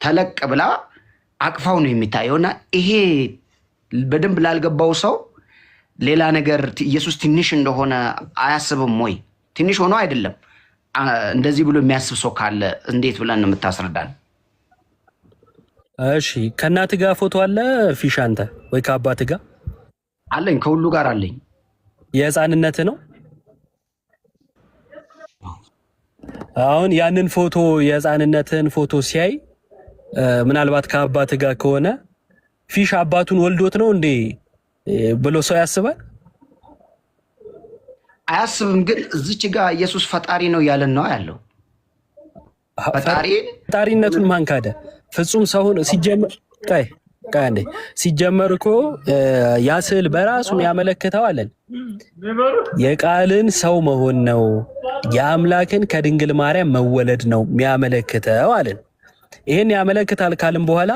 G: ተለቅ ብላ አቅፋው ነው የሚታየው እና ይሄ በደንብ ላልገባው ሰው ሌላ ነገር ኢየሱስ ትንሽ እንደሆነ አያስብም ወይ? ትንሽ ሆኖ አይደለም። እንደዚህ ብሎ የሚያስብ ሰው ካለ እንዴት ብለን ነው የምታስረዳን?
C: እሺ ከእናትህ ጋር ፎቶ አለ ፊሽ? አንተ ወይ ከአባትህ ጋር?
G: አለኝ፣ ከሁሉ ጋር አለኝ።
C: የህፃንነት ነው። አሁን ያንን ፎቶ የህፃንነትን ፎቶ ሲያይ ምናልባት ከአባትህ ጋር ከሆነ ፊሽ አባቱን ወልዶት ነው እንዴ ብሎ ሰው ያስባል?
G: አያስብም። ግን እዚች ጋር ኢየሱስ ፈጣሪ ነው ያለን ነው ያለው።
C: ፈጣሪነቱን ማን ካደ? ፍጹም ሰውን ሲጀመር አንዴ ሲጀመር እኮ ያ ስዕል በራሱ ያመለክተው አለን የቃልን ሰው መሆን ነው፣ የአምላክን ከድንግል ማርያም መወለድ ነው የሚያመለክተው አለን። ይሄን ያመለክታል ካልን በኋላ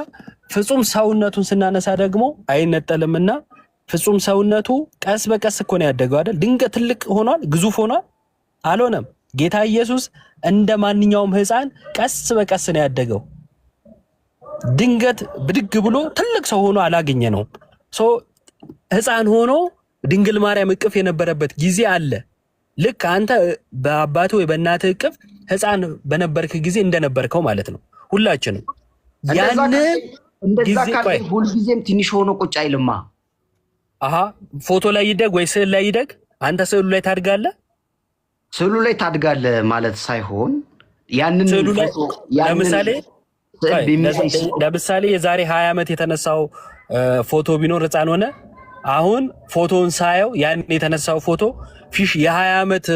C: ፍጹም ሰውነቱን ስናነሳ ደግሞ አይነጠልምና ፍጹም ሰውነቱ ቀስ በቀስ እኮ ነው ያደገው አይደል? ድንገት ትልቅ ሆኗል፣ ግዙፍ ሆኗል? አልሆነም። ጌታ ኢየሱስ እንደ ማንኛውም ሕፃን ቀስ በቀስ ነው ያደገው። ድንገት ብድግ ብሎ ትልቅ ሰው ሆኖ አላገኘ ነው። ሕፃን ሆኖ ድንግል ማርያም እቅፍ የነበረበት ጊዜ አለ። ልክ አንተ በአባቱ ወይ በእናትህ እቅፍ ሕፃን በነበርክ ጊዜ እንደነበርከው ማለት ነው። ሁላችንም
G: እንደዛ ካለ ሁልጊዜም ትንሽ ሆኖ ቁጭ አይልማ።
C: ፎቶ ላይ ይደግ ወይ ስዕል ላይ ይደግ፣ አንተ ስዕሉ ላይ ታድጋለህ።
G: ስዕሉ ላይ ታድጋለህ ማለት ሳይሆን ያንን
C: ለምሳሌ የዛሬ 20 ዓመት የተነሳው ፎቶ ቢኖር ሕፃን ሆነ አሁን ፎቶውን ሳየው ያን የተነሳው ፎቶ ፊሽ የ20 ዓመት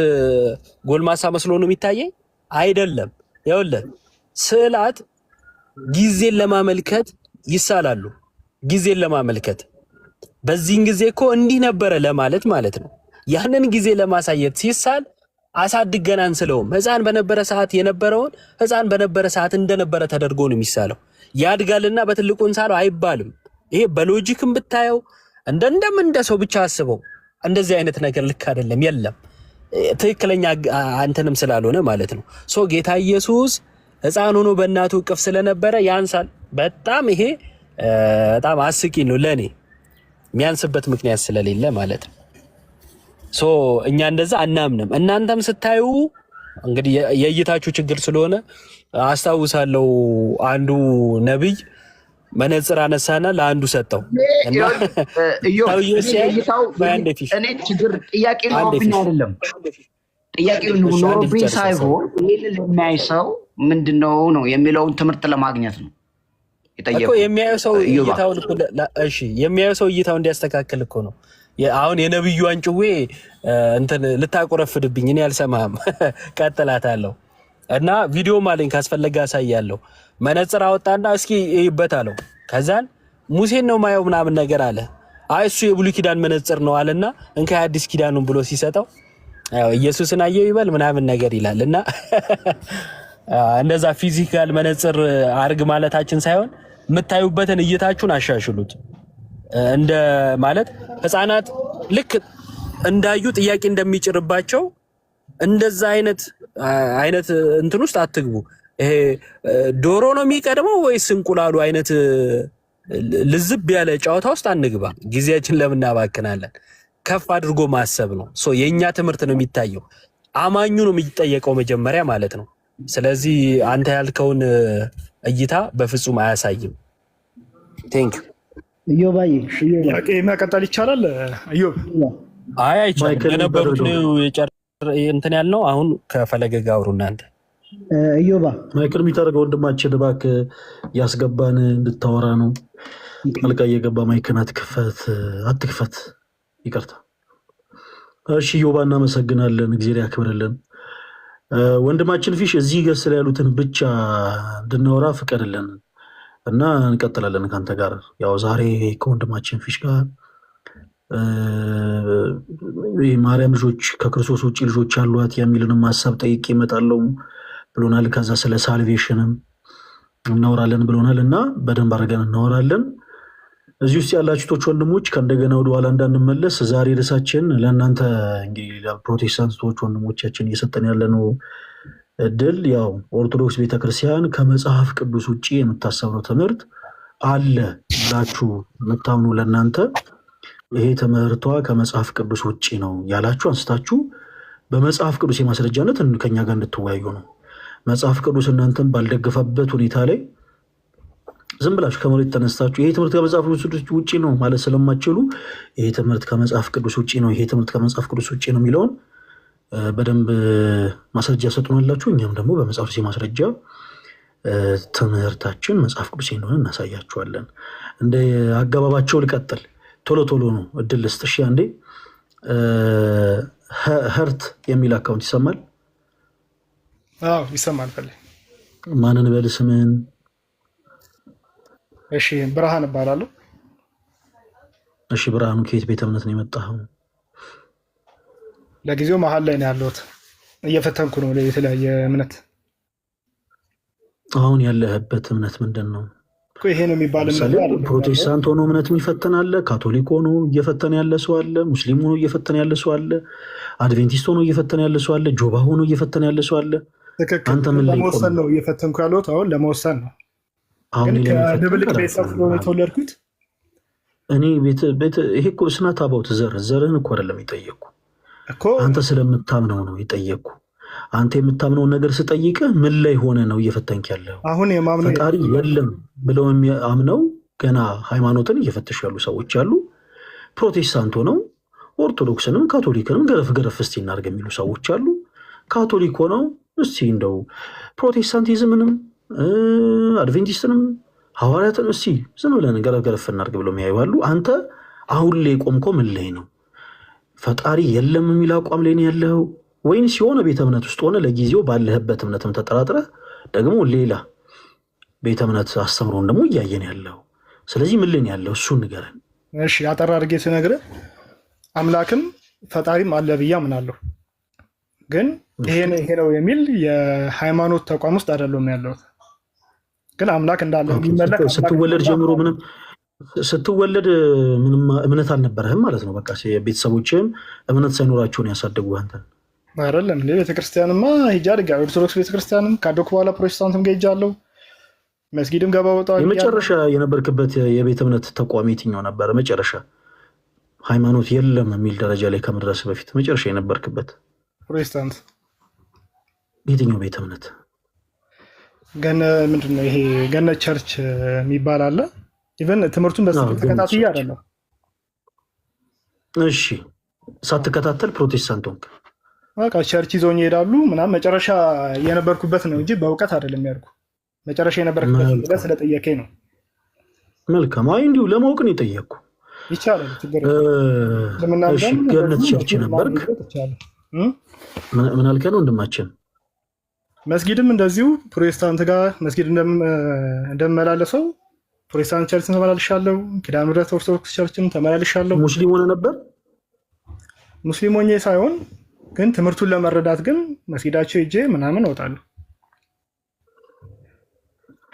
C: ጎልማሳ መስሎ ነው የሚታየኝ? አይደለም። ይኸውልህ ስዕላት ጊዜን ለማመልከት ይሳላሉ። ጊዜን ለማመልከት በዚህን ጊዜ እኮ እንዲህ ነበረ ለማለት ማለት ነው። ያንን ጊዜ ለማሳየት ሲሳል አሳድገን አንስለውም። ሕፃን በነበረ ሰዓት የነበረውን ሕፃን በነበረ ሰዓት እንደነበረ ተደርጎ ነው የሚሳለው። ያድጋልና በትልቁ እንሳለው አይባልም። ይሄ በሎጂክም ብታየው እንደ ሰው ብቻ አስበው እንደዚህ አይነት ነገር ልክ አይደለም። የለም ትክክለኛ አንተንም ስላልሆነ ማለት ነው። ጌታ ኢየሱስ ሕፃን ሆኖ በእናቱ እቅፍ ስለነበረ ያንሳል። በጣም ይሄ በጣም አስቂ ነው ለኔ፣ የሚያንስበት ምክንያት ስለሌለ ማለት ነው። እኛ እንደዛ አናምንም። እናንተም ስታዩ እንግዲህ የእይታችሁ ችግር ስለሆነ አስታውሳለሁ አንዱ ነብይ መነጽር አነሳና ለአንዱ ሰጠው እና
G: ጥያቄ ኖሮብኝ ሳይሆን ይህንን ለሚያይ ሰው ምንድነው ነው የሚለውን ትምህርት ለማግኘት ነው የጠየቁት።
C: የሚያየው ሰው እይታው እንዲያስተካክል እኮ ነው። አሁን የነብዩ አንጭዌ እንትን ልታቆረፍድብኝ እኔ አልሰማህም። ቀጥላታለሁ እና ቪዲዮ ማለኝ ካስፈለገ አሳያለሁ። መነጽር አወጣና እስኪ ይበት አለው። ከዛን ሙሴን ነው ማየው ምናምን ነገር አለ። እሱ የብሉይ ኪዳን መነጽር ነው አለና እንካ የአዲስ ኪዳኑን ብሎ ሲሰጠው ኢየሱስን አየው ይበል ምናምን ነገር ይላል። እና እንደዛ ፊዚካል መነጽር አርግ ማለታችን ሳይሆን የምታዩበትን እይታችሁን አሻሽሉት። እንደ ማለት ህፃናት ልክ እንዳዩ ጥያቄ እንደሚጭርባቸው እንደዛ አይነት እንትን ውስጥ አትግቡ። ይሄ ዶሮ ነው የሚቀድመው ወይስ እንቁላሉ አይነት ልዝብ ያለ ጨዋታ ውስጥ አንግባ። ጊዜያችን ለምን እናባክናለን? ከፍ አድርጎ ማሰብ ነው። የኛ ትምህርት ነው የሚታየው። አማኙ ነው የሚጠየቀው መጀመሪያ ማለት ነው። ስለዚህ አንተ ያልከውን እይታ በፍጹም አያሳይም። ቴንክ ዩ
H: እዮባዬ።
I: መቀጠል ይቻላል? እዮብ
C: አይቻልም። የነበሩት እንትን ያልነው አሁን ከፈለገ ጋር አውሩ እናንተ።
H: እዮባ
E: ማይክል የሚታደርገው ወንድማችን እባክህ ያስገባን እንድታወራ ነው። ጣልቃ እየገባ ማይክን አትክፈት። ይቅርታ እሺ ዮባ እናመሰግናለን። እግዚአብሔር ያክብርልን። ወንድማችን ፊሽ እዚህ ገስ ላይ ያሉትን ብቻ እንድናወራ ፍቀድልን እና እንቀጥላለን ከአንተ ጋር። ያው ዛሬ ከወንድማችን ፊሽ ጋር ማርያም ልጆች ከክርስቶስ ውጭ ልጆች አሏት የሚልንም ሀሳብ ጠይቄ እመጣለሁ ብሎናል። ከዛ ስለ ሳልቬሽንም እናወራለን ብሎናል እና በደንብ አድርገን እናወራለን። እዚህ ውስጥ ያላችሁቶች ወንድሞች ከእንደገና ወደ ኋላ እንዳንመለስ ዛሬ ርዕሳችን ለእናንተ እንግዲህ ለፕሮቴስታንቶች ወንድሞቻችን እየሰጠን ያለነው እድል ያው ኦርቶዶክስ ቤተክርስቲያን ከመጽሐፍ ቅዱስ ውጭ የምታሰብነው ትምህርት አለ ብላችሁ የምታምኑ ለእናንተ ይሄ ትምህርቷ ከመጽሐፍ ቅዱስ ውጭ ነው ያላችሁ አንስታችሁ በመጽሐፍ ቅዱስ የማስረጃነት ከኛ ጋር እንድትወያዩ ነው። መጽሐፍ ቅዱስ እናንተም ባልደገፈበት ሁኔታ ላይ ዝም ብላችሁ ከመሬት ተነስታችሁ ይሄ ትምህርት ከመጽሐፍ ቅዱስ ውጭ ነው ማለት ስለማትችሉ ይሄ ትምህርት ከመጽሐፍ ቅዱስ ውጭ ነው፣ ይሄ ትምህርት ከመጽሐፍ ቅዱስ ውጭ ነው የሚለውን በደንብ ማስረጃ ሰጡናላችሁ። እኛም ደግሞ በመጽሐፍ ቅዱስ ማስረጃ ትምህርታችን መጽሐፍ ቅዱስ እንደሆነ እናሳያችኋለን። እንደ አገባባቸው ልቀጥል። ቶሎ ቶሎ ነው እድል ልስጥ። እሺ አንዴ ሀርት የሚል አካውንት ይሰማል?
I: አዎ ይሰማል። ፈለ
E: ማንን በል ስምን?
I: እሺ ብርሃን እባላለሁ።
E: እሺ ብርሃኑ ከየት ቤተ እምነት ነው የመጣኸው?
I: ለጊዜው መሀል ላይ ነው ያለሁት፣ እየፈተንኩ ነው የተለያየ እምነት።
E: አሁን ያለህበት እምነት ምንድን ነው?
I: ይሄ ነው የሚባል
E: ፕሮቴስታንት ሆኖ እምነት የሚፈተን አለ፣ ካቶሊክ ሆኖ እየፈተነ ያለ ሰው አለ፣ ሙስሊም ሆኖ እየፈተነ ያለ ሰው አለ፣ አድቬንቲስት ሆኖ እየፈተነ ያለ ሰው አለ፣ ጆባ ሆኖ እየፈተነ ያለ ሰው አለ። አንተ ምን ላይ
I: ለመወሰን ነው እየፈተንኩ ያለሁት? አሁን ለመወሰን ነው። ግን ከድብልቅ ቤተሰብ ስለሆነ የተወለድኩት
E: እኔ ይሄ እኮ ስናት አባውት ዘርህን እኮ አይደለም የጠየቅኩ፣ አንተ ስለምታምነው ነው የጠየቅኩ። አንተ የምታምነውን ነገር ስጠይቅህ ምን ላይ ሆነ ነው እየፈተንክ ያለው?
I: አሁን የማምነው
E: ፈጣሪ የለም ብለው የሚያምነው ገና ሃይማኖትን እየፈተሹ ያሉ ሰዎች አሉ። ፕሮቴስታንት ሆነው ኦርቶዶክስንም ካቶሊክንም ገረፍ ገረፍ እስቲ እናድርግ የሚሉ ሰዎች አሉ። ካቶሊክ ሆነው እስቲ እንደው ፕሮቴስታንቲዝምንም አድቬንቲስትንም ሐዋርያትን እስቲ ዝም ብለን ገረፍ ገረፍ እናድርግ ብለው የሚያዩ አሉ። አንተ አሁን ላይ ቆምኮ ምን ላይ ነው? ፈጣሪ የለም የሚል አቋም ላይ ነው ያለው ወይንስ የሆነ ቤተ እምነት ውስጥ ሆነ ለጊዜው ባለህበት እምነትም ተጠራጥረህ ደግሞ ሌላ ቤተ እምነት አስተምሮን ደግሞ እያየን ያለው? ስለዚህ ምን ላይ ነው ያለው? እሱን ንገረን።
I: እሺ አጠር አድርጌ ስነግርህ አምላክም ፈጣሪም አለ ብዬ አምናለሁ። ግን ይሄ ነው የሚል የሃይማኖት ተቋም ውስጥ አይደለም ያለሁት። ግን አምላክ እንዳለ የሚመለክ
E: ስትወለድ ጀምሮ ስትወለድ ምንም እምነት አልነበረህም ማለት ነው። በቃ ቤተሰቦችህም እምነት ሳይኖራቸውን ያሳደጉ አንተ
I: አይደለም እንዴ? ቤተክርስቲያንማ ሂጅ አድርጌያለሁ። ኦርቶዶክስ ቤተክርስቲያንም ካደኩ በኋላ ፕሮቴስታንትም ሄጃለሁ። መስጊድም ገባ ወጣ።
E: የመጨረሻ የነበርክበት የቤተ እምነት ተቋም የትኛው ነበረ? መጨረሻ ሃይማኖት የለም የሚል ደረጃ ላይ ከመድረስ በፊት መጨረሻ የነበርክበት
I: ፕሮቴስታንት
E: የትኛው ቤተ እምነት?
I: ምንድን ነው ይሄ? ገነት ቸርች የሚባል አለ። ኢቨን ትምህርቱን ተከታትዬ አይደለም።
E: እሺ ሳትከታተል ፕሮቴስታንት ሆንክ?
I: በቃ ቸርች ይዘውኝ ይሄዳሉ ምናምን። መጨረሻ የነበርኩበት ነው እንጂ በእውቀት አይደለም ያልኩ። መጨረሻ የነበርኩበት ስለጠየቀኝ ነው።
E: መልካም። አይ እንዲሁ ለማወቅ ነው የጠየቅኩ።
I: ይቻላል።
E: ገነት ቸርች ነበርክ? ምን አልከን ወንድማችን?
I: መስጊድም እንደዚሁ ፕሮቴስታንት ጋር መስጊድ እንደመላለሰው ፕሮቴስታንት ቸርችን ተመላልሻለሁ። ኪዳነ ምሕረት ኦርቶዶክስ ቸርችን ተመላልሻለሁ።
E: ሙስሊም ሆነ ነበር?
I: ሙስሊም ሆኜ ሳይሆን ግን ትምህርቱን ለመረዳት ግን መስጊዳቸው ሄጄ ምናምን እወጣለሁ።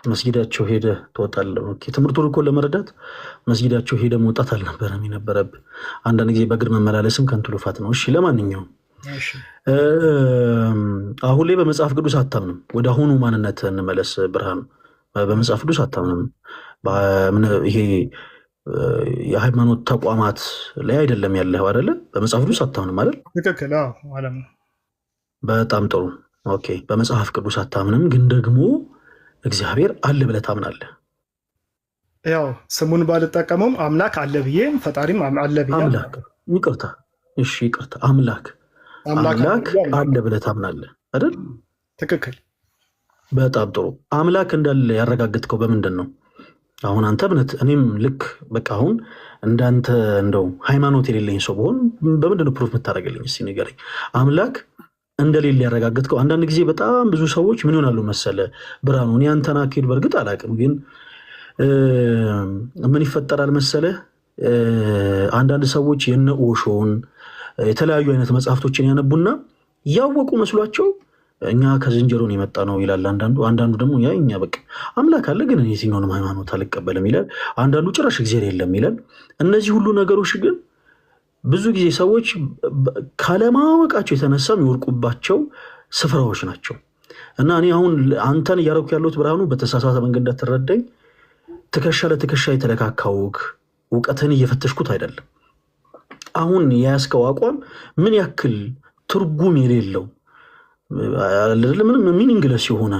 E: መስጊዳቸው ሄደ ትወጣለህ? ኦኬ። ትምህርቱን እኮ ለመረዳት መስጊዳቸው ሄደ መውጣት አልነበረም የነበረብህ። አንዳንድ ጊዜ በእግር መመላለስም ከንቱ ልፋት ነው። እሺ ለማንኛውም አሁን ላይ በመጽሐፍ ቅዱስ አታምንም። ወደ አሁኑ ማንነት እንመለስ። ብርሃኑ በመጽሐፍ ቅዱስ አታምንም። ይሄ የሃይማኖት ተቋማት ላይ አይደለም ያለው አይደለ? በመጽሐፍ ቅዱስ አታምንም አይደል?
I: ትክክል።
E: በጣም ጥሩ። ኦኬ። በመጽሐፍ ቅዱስ አታምንም፣ ግን ደግሞ እግዚአብሔር አለ ብለህ ታምናለህ።
I: ያው ስሙን ባልጠቀመውም አምላክ አለ ብዬ ፈጣሪም አለ ብዬ
E: አምላክ ይቅርታ፣ እሺ ይቅርታ፣ አምላክ አለ ብለህ ታምናለህ አይደል?
I: ትክክል።
E: በጣም ጥሩ። አምላክ እንዳለ ያረጋግጥከው በምንድን ነው? አሁን አንተ እምነት እኔም ልክ በቃ አሁን እንዳንተ እንደው ሃይማኖት የሌለኝ ሰው ብሆን በምንድን ነው ፕሩፍ የምታደርግልኝ? እስኪ ንገረኝ። አምላክ እንደሌለ ያረጋግጥከው። አንዳንድ ጊዜ በጣም ብዙ ሰዎች ምን ይሆናሉ መሰለ ብርሃኑ፣ እኔ አንተን አካሄድ በእርግጥ አላውቅም፣ ግን ምን ይፈጠራል መሰለ አንዳንድ ሰዎች የነ ኦሾን የተለያዩ አይነት መጽሐፍቶችን ያነቡና ያወቁ መስሏቸው እኛ ከዝንጀሮን የመጣ ነው ይላል። አንዳንዱ ደግሞ ያ እኛ በቃ አምላክ አለ ግን የትኛውንም ሃይማኖት አልቀበልም ይላል። አንዳንዱ ጭራሽ እግዚአብሔር የለም ይላል። እነዚህ ሁሉ ነገሮች ግን ብዙ ጊዜ ሰዎች ካለማወቃቸው የተነሳ የሚወርቁባቸው ስፍራዎች ናቸው። እና እኔ አሁን አንተን እያደረኩ ያለሁት ብርሃኑ በተሳሳተ መንገድ እንዳትረዳኝ፣ ትከሻ ለትከሻ የተለካካውክ እውቀትን እየፈተሽኩት አይደለም። አሁን የያዝከው አቋም ምን ያክል ትርጉም የሌለው ምንም ሚኒንግለስ የሆነ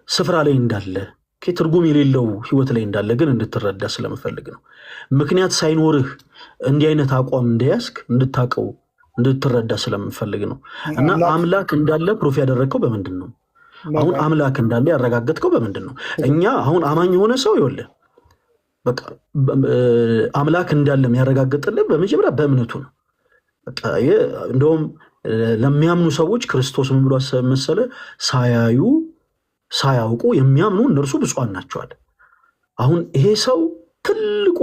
E: ስፍራ ላይ እንዳለ ትርጉም የሌለው ህይወት ላይ እንዳለ ግን እንድትረዳ ስለምፈልግ ነው። ምክንያት ሳይኖርህ እንዲህ አይነት አቋም እንደያዝክ እንድታቀው እንድትረዳ ስለምፈልግ ነው። እና አምላክ እንዳለ ፕሩፍ ያደረግከው በምንድን ነው? አሁን አምላክ እንዳለ ያረጋገጥከው በምንድን ነው? እኛ አሁን አማኝ የሆነ ሰው ይኸውልህ በቃ አምላክ እንዳለም ያረጋግጥልን በመጀመሪያ በእምነቱ ነው። በቃ እንደውም ለሚያምኑ ሰዎች ክርስቶስ ምን ብሎ መሰለ? ሳያዩ ሳያውቁ የሚያምኑ እነርሱ ብፁዓን ናቸዋል። አሁን ይሄ ሰው ትልቁ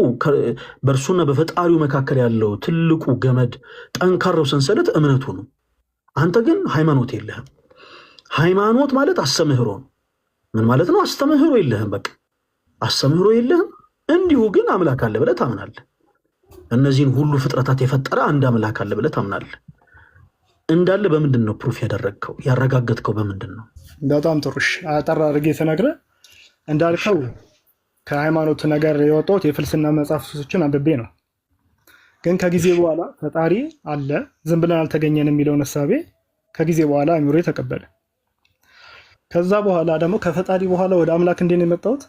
E: በእርሱና በፈጣሪው መካከል ያለው ትልቁ ገመድ ጠንካራው ሰንሰለት እምነቱ ነው። አንተ ግን ሃይማኖት የለህም። ሃይማኖት ማለት አስተምህሮ ነው። ምን ማለት ነው? አስተምህሮ የለህም። በቃ አስተምህሮ የለህም። እንዲሁ ግን አምላክ አለ ብለህ ታምናለህ። እነዚህን ሁሉ ፍጥረታት የፈጠረ አንድ አምላክ አለ ብለህ ታምናለህ። እንዳለ በምንድን ነው ፕሩፍ ያደረግከው? ያረጋገጥከው በምንድን ነው?
I: በጣም ጥሩሽ አጠራ አድርጌ ተናግረ እንዳልከው ከሃይማኖት ነገር የወጣሁት የፍልስና መጽሐፍቶችን አንብቤ ነው። ግን ከጊዜ በኋላ ፈጣሪ አለ ዝም ብለን አልተገኘን የሚለውን እሳቤ ከጊዜ በኋላ አእምሮዬ ተቀበለ። ከዛ በኋላ ደግሞ ከፈጣሪ በኋላ ወደ አምላክ እንዴት ነው የመጣሁት?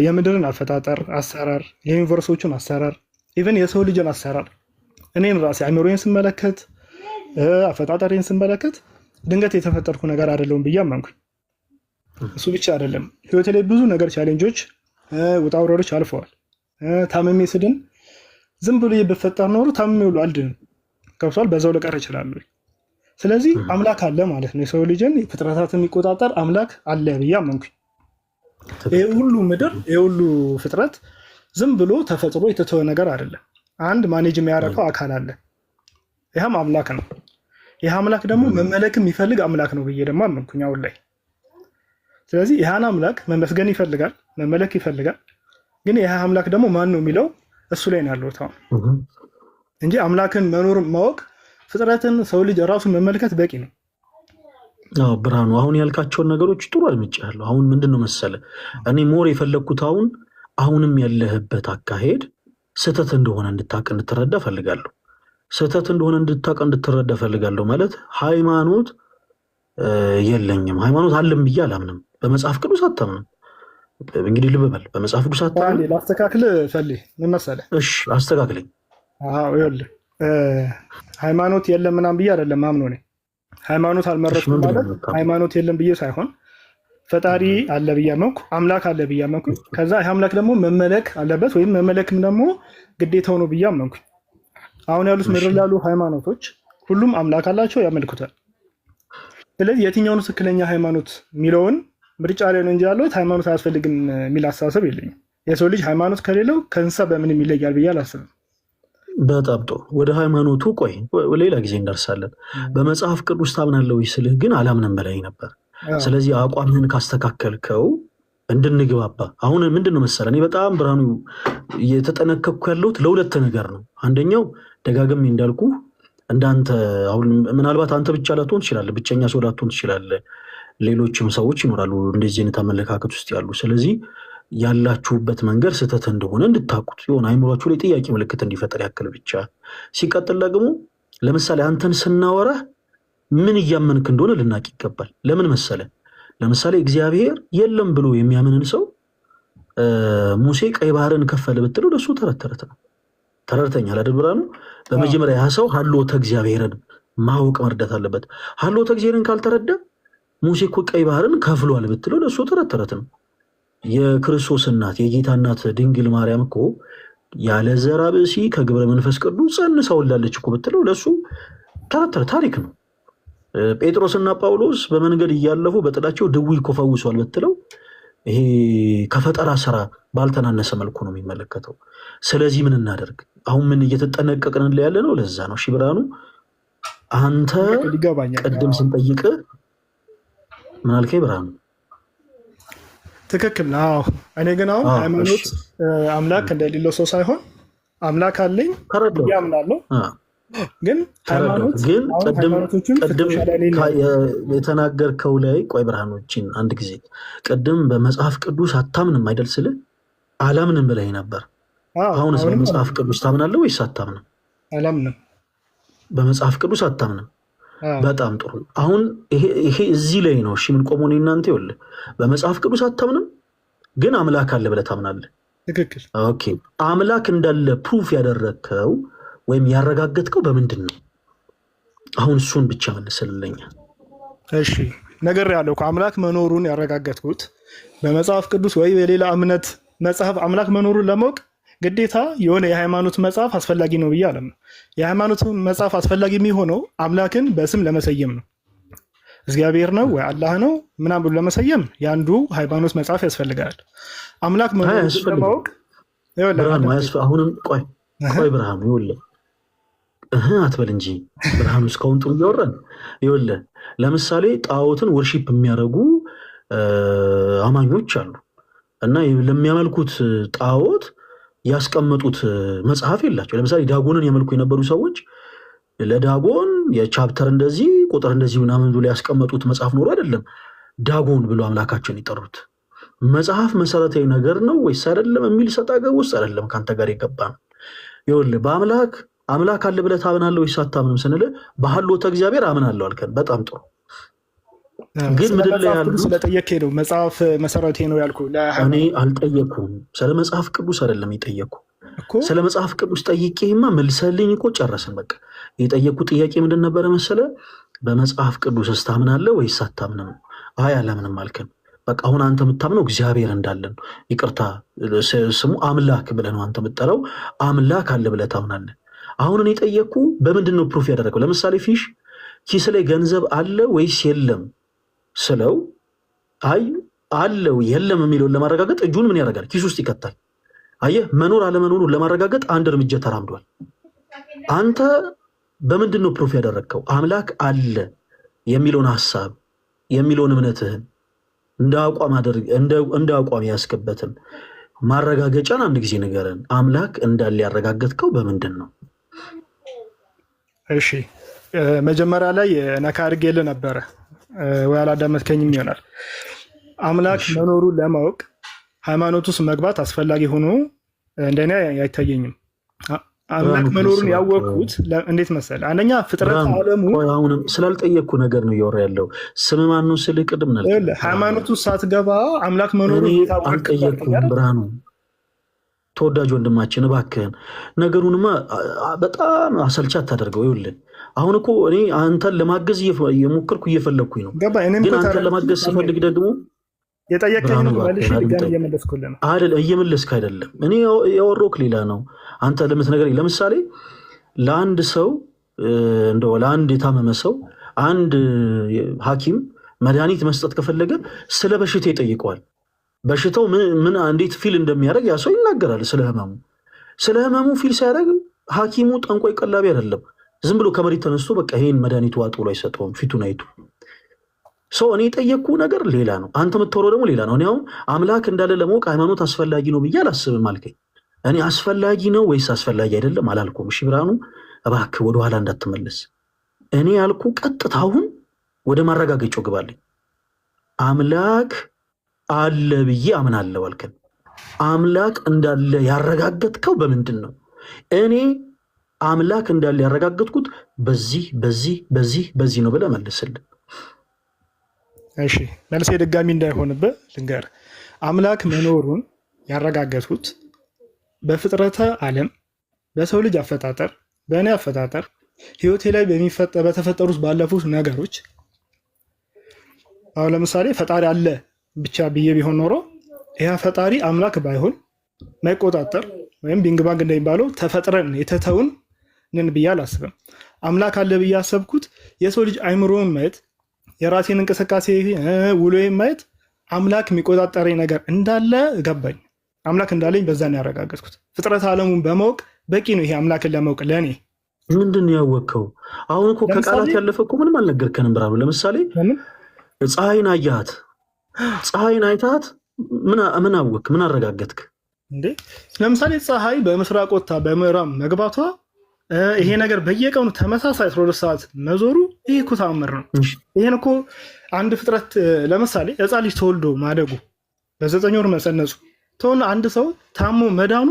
I: የምድርን አፈጣጠር አሰራር፣ የዩኒቨርሶችን አሰራር፣ ኢቨን የሰው ልጅን አሰራር እኔን ራሴ አእምሮዬን ስመለከት አፈጣጠሬን ስመለከት ድንገት የተፈጠርኩ ነገር አይደለሁም ብዬ አመንኩኝ። እሱ ብቻ አይደለም፣ ህይወቴ ላይ ብዙ ነገር ቻሌንጆች፣ ውጣ ውረዶች አልፈዋል። ታመሜ ስድን ዝም ብሎ ብፈጠር ኖሮ ታመሜ ሁሉ አልድንም። ከብሷል፣ በዛው ልቀር ይችላሉ። ስለዚህ አምላክ አለ ማለት ነው። የሰው ልጅን ፍጥረታት የሚቆጣጠር አምላክ አለ ብዬ አመንኩኝ። ይህ ሁሉ ምድር ይህ ሁሉ ፍጥረት ዝም ብሎ ተፈጥሮ የተተወ ነገር አይደለም። አንድ ማኔጅ የሚያደርገው አካል አለ። ይህም አምላክ ነው። ይህ አምላክ ደግሞ መመለክ የሚፈልግ አምላክ ነው ብዬ ደግሞ አመንኩኝ አሁን ላይ። ስለዚህ ይህን አምላክ መመስገን ይፈልጋል፣ መመለክ ይፈልጋል። ግን ይህ አምላክ ደግሞ ማን ነው የሚለው እሱ ላይ ነው ያለው አሁን እንጂ አምላክን መኖር ማወቅ ፍጥረትን ሰው ልጅ ራሱን መመልከት በቂ ነው።
E: ብርሃኑ አሁን ያልካቸውን ነገሮች ጥሩ አድምጬሃለሁ። አሁን ምንድን ነው መሰለ እኔ ሞር የፈለግኩት አሁንም ያለህበት አካሄድ ስህተት እንደሆነ እንድታቅ እንድትረዳ ፈልጋለሁ። ስህተት እንደሆነ እንድታቅ እንድትረዳ ፈልጋለሁ ማለት ሃይማኖት የለኝም ሃይማኖት አለም ብዬ አላምንም። በመጽሐፍ ቅዱስ አታምንም። እንግዲህ ልብ በል በመጽሐፍ ቅዱስ አታምንም።
I: ላስተካክል ፈልግ ምን መሰለህ?
E: እሺ አስተካክለኝ።
I: ይኸውልህ ሃይማኖት የለም ምናምን ብዬ አይደለም ማምኖ ነኝ። ሃይማኖት አልመረጥኩም ማለት ሃይማኖት የለም ብዬ ሳይሆን ፈጣሪ አለ ብዬ አመንኩ፣ አምላክ አለ ብዬ አመንኩ። ከዛ ይህ አምላክ ደግሞ መመለክ አለበት ወይም መመለክም ደግሞ ግዴታው ነው ብዬ አመንኩ። አሁን ያሉት ምድር ላሉ ሃይማኖቶች ሁሉም አምላክ አላቸው፣ ያመልኩታል። ስለዚህ የትኛውን ትክክለኛ ሃይማኖት የሚለውን ምርጫ ላይ ነው እንጂ ያለሁት ሃይማኖት አያስፈልግም የሚል አስተሳሰብ የለኝም። የሰው ልጅ ሃይማኖት ከሌለው ከእንስሳ በምንም ይለያል ብዬ አላስብም።
E: በጣም ጥሩ። ወደ ሃይማኖቱ ቆይ ሌላ ጊዜ እንደርሳለን። በመጽሐፍ ቅዱስ ታምናለህ ወይ ስልህ ግን አላምንም በላይ ነበር። ስለዚህ አቋምህን ካስተካከልከው እንድንግባባ አሁን ምንድን ነው መሰለህ እኔ በጣም ብርሃኑ እየተጠነቀቅኩ ያለሁት ለሁለት ነገር ነው። አንደኛው ደጋግሜ እንዳልኩ እንዳንተ አሁን ምናልባት አንተ ብቻ ላትሆን ትችላለህ፣ ብቸኛ ሰው ላትሆን ትችላለህ። ሌሎችም ሰዎች ይኖራሉ እንደዚህ አይነት አመለካከት ውስጥ ያሉ። ስለዚህ ያላችሁበት መንገድ ስህተት እንደሆነ እንድታውቁት የሆነ አይምሯችሁ ላይ ጥያቄ ምልክት እንዲፈጠር ያክል ብቻ። ሲቀጥል ደግሞ ለምሳሌ አንተን ስናወራ ምን እያመንክ እንደሆነ ልናቅ ይገባል። ለምን መሰለ ለምሳሌ እግዚአብሔር የለም ብሎ የሚያምንን ሰው ሙሴ ቀይ ባህርን ከፈለ ብትለው ለሱ ተረት ነው። ተረድተኛል አይደል ብርሃኑ? በመጀመሪያ ያ ሰው ሀልዎተ እግዚአብሔርን ማወቅ መርዳት አለበት። ሀልዎተ እግዚአብሔርን ካልተረዳ ሙሴ እኮ ቀይ ባህርን ከፍሏል ብትለው ለሱ ተረት ነው። የክርስቶስ እናት የጌታ እናት ድንግል ማርያም እኮ ያለ ዘራ ብእሲ ከግብረ መንፈስ ቅዱስ ጸንሳ ወልዳለች እኮ ብትለው ለሱ ታሪክ ነው። ጴጥሮስና ጳውሎስ በመንገድ እያለፉ በጥላቸው ድውይ እኮ ፈውሷል ብትለው ይሄ ከፈጠራ ስራ ባልተናነሰ መልኩ ነው የሚመለከተው። ስለዚህ ምን እናደርግ? አሁን ምን እየተጠነቀቅን ያለ ነው? ለዛ ነው እሺ ብርሃኑ አንተ ቅድም ስንጠይቅ ምን አልከኝ ብርሃኑ?
I: ትክክል ነው። እኔ ግን አሁን ሃይማኖት አምላክ እንደሌለው ሰው ሳይሆን አምላክ አለኝ ያምናለሁ። ግን ሃይማኖት
E: ግን ቅድም የተናገርከው ላይ ቆይ ብርሃኖችን አንድ ጊዜ ቅድም በመጽሐፍ ቅዱስ አታምንም አይደል? ስልህ አላምንም ብለህ ነበር። አሁን ስለ መጽሐፍ ቅዱስ ታምናለህ ወይስ አታምንም?
I: አላምንም።
E: በመጽሐፍ ቅዱስ አታምንም። በጣም ጥሩ። አሁን ይሄ እዚህ ላይ ነው እሺ ምን ቆሞ ነው እናንተ ይኸውልህ፣ በመጽሐፍ ቅዱስ አታምንም ግን አምላክ አለ ብለህ ታምናለህ።
I: ትክክል።
E: ኦኬ አምላክ እንዳለ ፕሩፍ ያደረግከው ወይም ያረጋገጥከው በምንድን ነው? አሁን እሱን ብቻ መልስልኝ።
I: እሺ ነገር ያለው አምላክ መኖሩን ያረጋገጥኩት በመጽሐፍ ቅዱስ ወይ በሌላ እምነት መጽሐፍ አምላክ መኖሩን ለማወቅ ግዴታ የሆነ የሃይማኖት መጽሐፍ አስፈላጊ ነው ብዬ አለም። የሃይማኖት መጽሐፍ አስፈላጊ የሚሆነው አምላክን በስም ለመሰየም ነው። እግዚአብሔር ነው ወይ አላህ ነው ምናምን ብሎ ለመሰየም የአንዱ ሃይማኖት መጽሐፍ ያስፈልጋል። አምላክ መኖሩን ለማወቅ
E: አሁንም ቆይ ብርሃኑ ይኸውልህ አትበል እንጂ ብርሃኑ እስካሁን ጥሩ እያወራን ይኸውልህ። ለምሳሌ ጣዖትን ወርሺፕ የሚያደርጉ አማኞች አሉ እና ለሚያመልኩት ጣዖት ያስቀመጡት መጽሐፍ የላቸው። ለምሳሌ ዳጎንን ያመልኩ የነበሩ ሰዎች ለዳጎን የቻፕተር እንደዚህ ቁጥር እንደዚህ ምናምን ብሎ ያስቀመጡት መጽሐፍ ኖሮ አይደለም ዳጎን ብሎ አምላካቸውን ይጠሩት። መጽሐፍ መሰረታዊ ነገር ነው ወይስ አይደለም የሚል ሰጣ ገብ ውስጥ አይደለም ከአንተ ጋር የገባ ነው። ይኸውልህ አምላክ አለ ብለህ ታምናለህ ወይስ አታምንም ስንል በሐልዎተ እግዚአብሔር አምናለሁ አልከን። በጣም ጥሩ። ግን ምድር ላይ ያሉ
I: ስለጠየቅከኝ ነው መጽሐፍ መሰረታዊ ነው ያልኩህ።
E: እኔ አልጠየኩም። ስለ መጽሐፍ ቅዱስ አይደለም የጠየኩ። ስለ መጽሐፍ ቅዱስ ጠይቄማ መልሰልኝ እኮ ጨረስን። በቃ የጠየኩ ጥያቄ ምንድን ነበረ መሰለ? በመጽሐፍ ቅዱስ ታምናለህ ወይስ አታምንም? አይ አላምንም አልከን። በቃ አሁን አንተ የምታምነው እግዚአብሔር እንዳለን፣ ይቅርታ ስሙ አምላክ ብለህ ነው አንተ የምጠራው። አምላክ አለ ብለህ ታምናለህ። አሁን እኔ ጠየኩ በምንድን ነው ፕሩፍ ያደረገው? ለምሳሌ ፊሽ ኪስ ላይ ገንዘብ አለ ወይስ የለም ስለው አይ አለው የለም የሚለውን ለማረጋገጥ እጁን ምን ያደርጋል? ኪስ ውስጥ ይከታል። አየህ፣ መኖር አለመኖሩን ለማረጋገጥ አንድ እርምጃ ተራምዷል። አንተ በምንድን ነው ፕሩፍ ያደረግከው? አምላክ አለ የሚለውን ሀሳብ የሚለውን እምነትህን እንደ አቋም ያስከበትን ማረጋገጫን አንድ ጊዜ ንገረን። አምላክ እንዳለ ያረጋገጥከው በምንድን ነው?
I: እሺ መጀመሪያ ላይ ነካ አድርጌልህ ነበረ ወይ አላዳመጥከኝም ይሆናል። አምላክ መኖሩን ለማወቅ ሃይማኖት ውስጥ መግባት አስፈላጊ ሆኖ እንደኔ አይታየኝም። አምላክ መኖሩን ያወቅኩት እንዴት መሰለህ? አንደኛ ፍጥረት ዓለሙ
E: አሁንም ስላልጠየቅኩ ነገር ነው እያወራ ያለው። ስም ማን ነው ስልህ ቅድም ነው
I: ሃይማኖት ውስጥ ሳትገባ አምላክ መኖሩን
E: አልጠየቅኩም። ብርሃኑ ተወዳጅ ወንድማችን እባክህን ነገሩንማ በጣም አሰልቻ አታደርገው። ይኸውልህ አሁን እኮ እኔ አንተን ለማገዝ እየሞከርኩ እየፈለግኩኝ ነው። ግን አንተን ለማገዝ ስፈልግ ደግሞ
I: የጠየቀኝ ነው መልሼ ድጋሚ እየመለስኩልህ ነው
E: አይደል? እየመለስክ አይደለም። እኔ ያወራሁህ ሌላ ነው። አንተ ለምትነግረኝ ለምሳሌ ለአንድ ሰው እንደው ለአንድ የታመመ ሰው አንድ ሐኪም መድኃኒት መስጠት ከፈለገ ስለ በሽታ ይጠይቀዋል። በሽታው ምን እንዴት ፊል እንደሚያደርግ ያ ሰው ይናገራል። ስለ ህመሙ ፊል ሲያደርግ ሐኪሙ ጠንቋይ ቀላቢ አይደለም። ዝም ብሎ ከመሬት ተነስቶ በቃ ይሄን መድኃኒቱ ዋጡ ብሎ አይሰጠውም። ፊቱን አይቱ ሰው እኔ የጠየቅኩ ነገር ሌላ ነው። አንተ የምትወረው ደግሞ ሌላ ነው። እኔ አሁን አምላክ እንዳለ ለማወቅ ሃይማኖት አስፈላጊ ነው ብዬ አላስብም አልከኝ። እኔ አስፈላጊ ነው ወይስ አስፈላጊ አይደለም አላልኩም። እሺ ብርሃኑ እባክህ ወደኋላ እንዳትመለስ። እኔ ያልኩ ቀጥታውን ወደ ማረጋገጫው ግባልኝ። አምላክ አለ ብዬ አምናለሁ አልከን። አምላክ እንዳለ ያረጋገጥከው በምንድን ነው? እኔ አምላክ እንዳለ ያረጋገጥኩት በዚህ ነው ብለህ መልስልን።
I: እሺ መልሴ ድጋሚ እንዳይሆንብህ ልንገር። አምላክ መኖሩን ያረጋገጥኩት በፍጥረተ ዓለም በሰው ልጅ አፈጣጠር፣ በእኔ አፈጣጠር፣ ህይወቴ ላይ በተፈጠሩት ባለፉት ነገሮች። አሁን ለምሳሌ ፈጣሪ አለ ብቻ ብዬ ቢሆን ኖሮ ያ ፈጣሪ አምላክ ባይሆን ማይቆጣጠር ወይም ቢንግ ባንግ እንደሚባለው ተፈጥረን የተተውን ነን ብዬ አላስብም። አምላክ አለ ብዬ ያሰብኩት የሰው ልጅ አይምሮውን ማየት፣ የራሴን እንቅስቃሴ ውሎዬን ማየት አምላክ የሚቆጣጠረኝ ነገር እንዳለ ገባኝ። አምላክ እንዳለኝ በዛ ነው ያረጋገጥኩት። ፍጥረት ዓለሙን በማወቅ በቂ ነው ይሄ አምላክን ለማወቅ ለእኔ።
E: ምንድን ነው ያወቅከው? አሁን እኮ ከቃላት ያለፈ እኮ ምንም አልነገርከንም ብርሃኑ። ለምሳሌ ፀሐይን አያት፣ ፀሐይን አይታት ምን አወቅ? ምን አረጋገጥክ
I: እንዴ? ለምሳሌ ፀሐይ በምስራቅ ወጥታ በምዕራብ መግባቷ ይሄ ነገር በየቀኑ ተመሳሳይ 12 ሰዓት መዞሩ ይሄ እኮ ተአምር ነው። ይሄን እኮ አንድ ፍጥረት ለምሳሌ ሕፃን ልጅ ተወልዶ ማደጉ በ9 ወር መጸነሱ ተሆነ አንድ ሰው ታሞ መዳኑ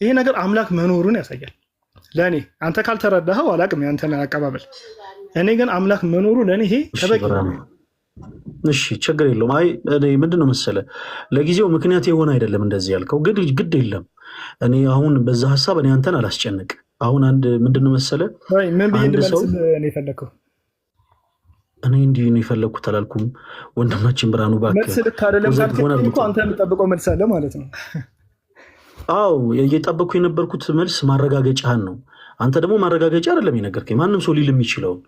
I: ይሄ ነገር አምላክ መኖሩን ያሳያል። ለእኔ አንተ ካልተረዳኸው አላቅም ያንተን አቀባበል። እኔ ግን አምላክ መኖሩ ለእኔ ይሄ ተበቂ።
E: እሺ ችግር የለውም። አይ እኔ ምንድነው መሰለህ ለጊዜው ምክንያት የሆነ አይደለም እንደዚህ ያልከው፣ ግን ግድ የለም። እኔ አሁን በዛ ሐሳብ እኔ አንተን አላስጨንቅ። አሁን አንድ ምንድነው መሰለህ
I: ምን ብዬ እንድመልስ ነው የፈለከው?
E: እኔ እንዲህ ነው የፈለኩት አላልኩም ወንድማችን ብርሃኑ። እባክህ
I: መልስ ልክ አይደለም ካልከኝ እኮ አንተ የምጠብቀው መልስ አለ ማለት ነው።
E: አዎ እየጠበቅኩ የነበርኩት መልስ ማረጋገጫህን ነው። አንተ ደግሞ ማረጋገጫ አይደለም የነገርከኝ፣ ማንም ሰው ሊል የሚችለውን።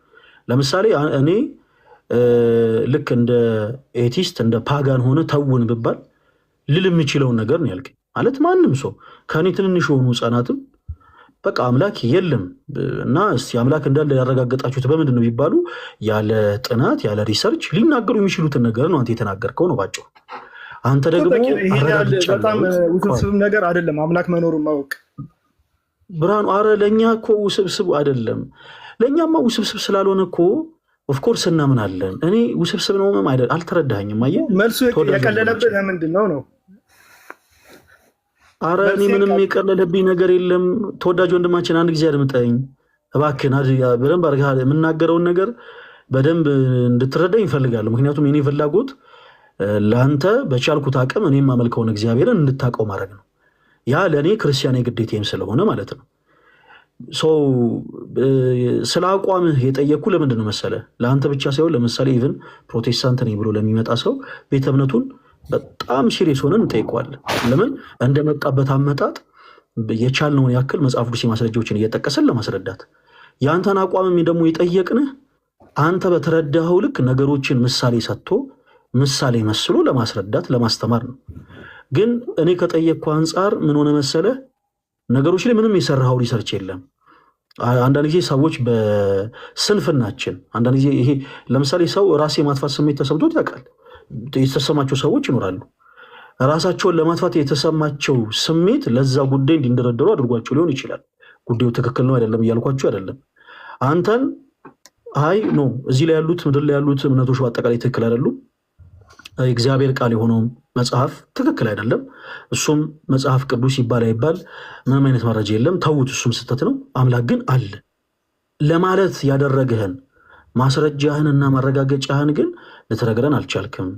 E: ለምሳሌ እኔ ልክ እንደ ኤቲስት እንደ ፓጋን ሆነ ተውን ብባል ልል የሚችለውን ነገር ነው ያልከኝ። ማለት ማንም ሰው ከእኔ ትንንሽ የሆኑ ህፃናትም በቃ አምላክ የለም እና እስቲ አምላክ እንዳለ ያረጋገጣችሁት በምንድን ነው ቢባሉ ያለ ጥናት ያለ ሪሰርች ሊናገሩ የሚችሉትን ነገር ነው አንተ የተናገርከው ነው ባጭሩ። አንተ ደግሞ
I: በጣም ውስብስብ ነገር አይደለም አምላክ መኖሩን ማወቅ
E: ብርሃኑ። አረ ለእኛ እኮ ውስብስብ አይደለም። ለእኛማ ውስብስብ ስላልሆነ እኮ ኦፍኮርስ እናምናለን። እኔ ውስብስብ ነው አልተረዳኸኝም። አየህ
I: መልሱ የቀለለብህ ለምንድን ነው?
E: አረ እኔ ምንም የቀለለብኝ ነገር የለም። ተወዳጅ ወንድማችን አንድ ጊዜ አድምጠኝ እባክህን። በደንብ አድርገህ የምናገረውን ነገር በደንብ እንድትረዳኝ ይፈልጋለሁ። ምክንያቱም የኔ ፍላጎት ለአንተ በቻልኩት አቅም እኔ የማመልከውን እግዚአብሔርን እንድታውቀው ማድረግ ነው። ያ ለእኔ ክርስቲያን የግዴታዬም ስለሆነ ማለት ነው። ስለ አቋምህ የጠየቅኩ ለምንድን ነው መሰለህ? ለአንተ ብቻ ሳይሆን ለምሳሌ ኢቭን ፕሮቴስታንት ነኝ ብሎ ለሚመጣ ሰው ቤተ እምነቱን በጣም ሲሪየስ ሆነን እንጠይቀዋለን። ለምን እንደመጣበት አመጣጥ የቻልነውን ያክል መጽሐፍ ቅዱስ ማስረጃዎችን እየጠቀሰን ለማስረዳት፣ የአንተን አቋምም ደግሞ የጠየቅንህ አንተ በተረዳኸው ልክ ነገሮችን ምሳሌ ሰጥቶ ምሳሌ መስሎ ለማስረዳት ለማስተማር ነው። ግን እኔ ከጠየቅኩ አንጻር ምን ሆነ መሰለህ? ነገሮች ላይ ምንም የሰራኸው ሪሰርች የለም። አንዳንድ ጊዜ ሰዎች በስንፍናችን አንዳንድ ጊዜ ይሄ ለምሳሌ ሰው ራስ የማጥፋት ስሜት ተሰምቶት ያውቃል። የተሰማቸው ሰዎች ይኖራሉ። ራሳቸውን ለማጥፋት የተሰማቸው ስሜት ለዛ ጉዳይ እንዲንደረደሩ አድርጓቸው ሊሆን ይችላል። ጉዳዩ ትክክል ነው አይደለም እያልኳቸው አይደለም። አንተን አይ ኖ እዚህ ላይ ያሉት ምድር ላይ ያሉት እምነቶች በአጠቃላይ ትክክል አይደሉም፣ እግዚአብሔር ቃል የሆነው መጽሐፍ ትክክል አይደለም፣ እሱም መጽሐፍ ቅዱስ ይባል አይባል ምንም አይነት መረጃ የለም፣ ተውት፣ እሱም ስህተት ነው፣ አምላክ ግን አለ ለማለት ያደረገህን ማስረጃህንና ማረጋገጫህን ግን ልትነግረን አልቻልክም።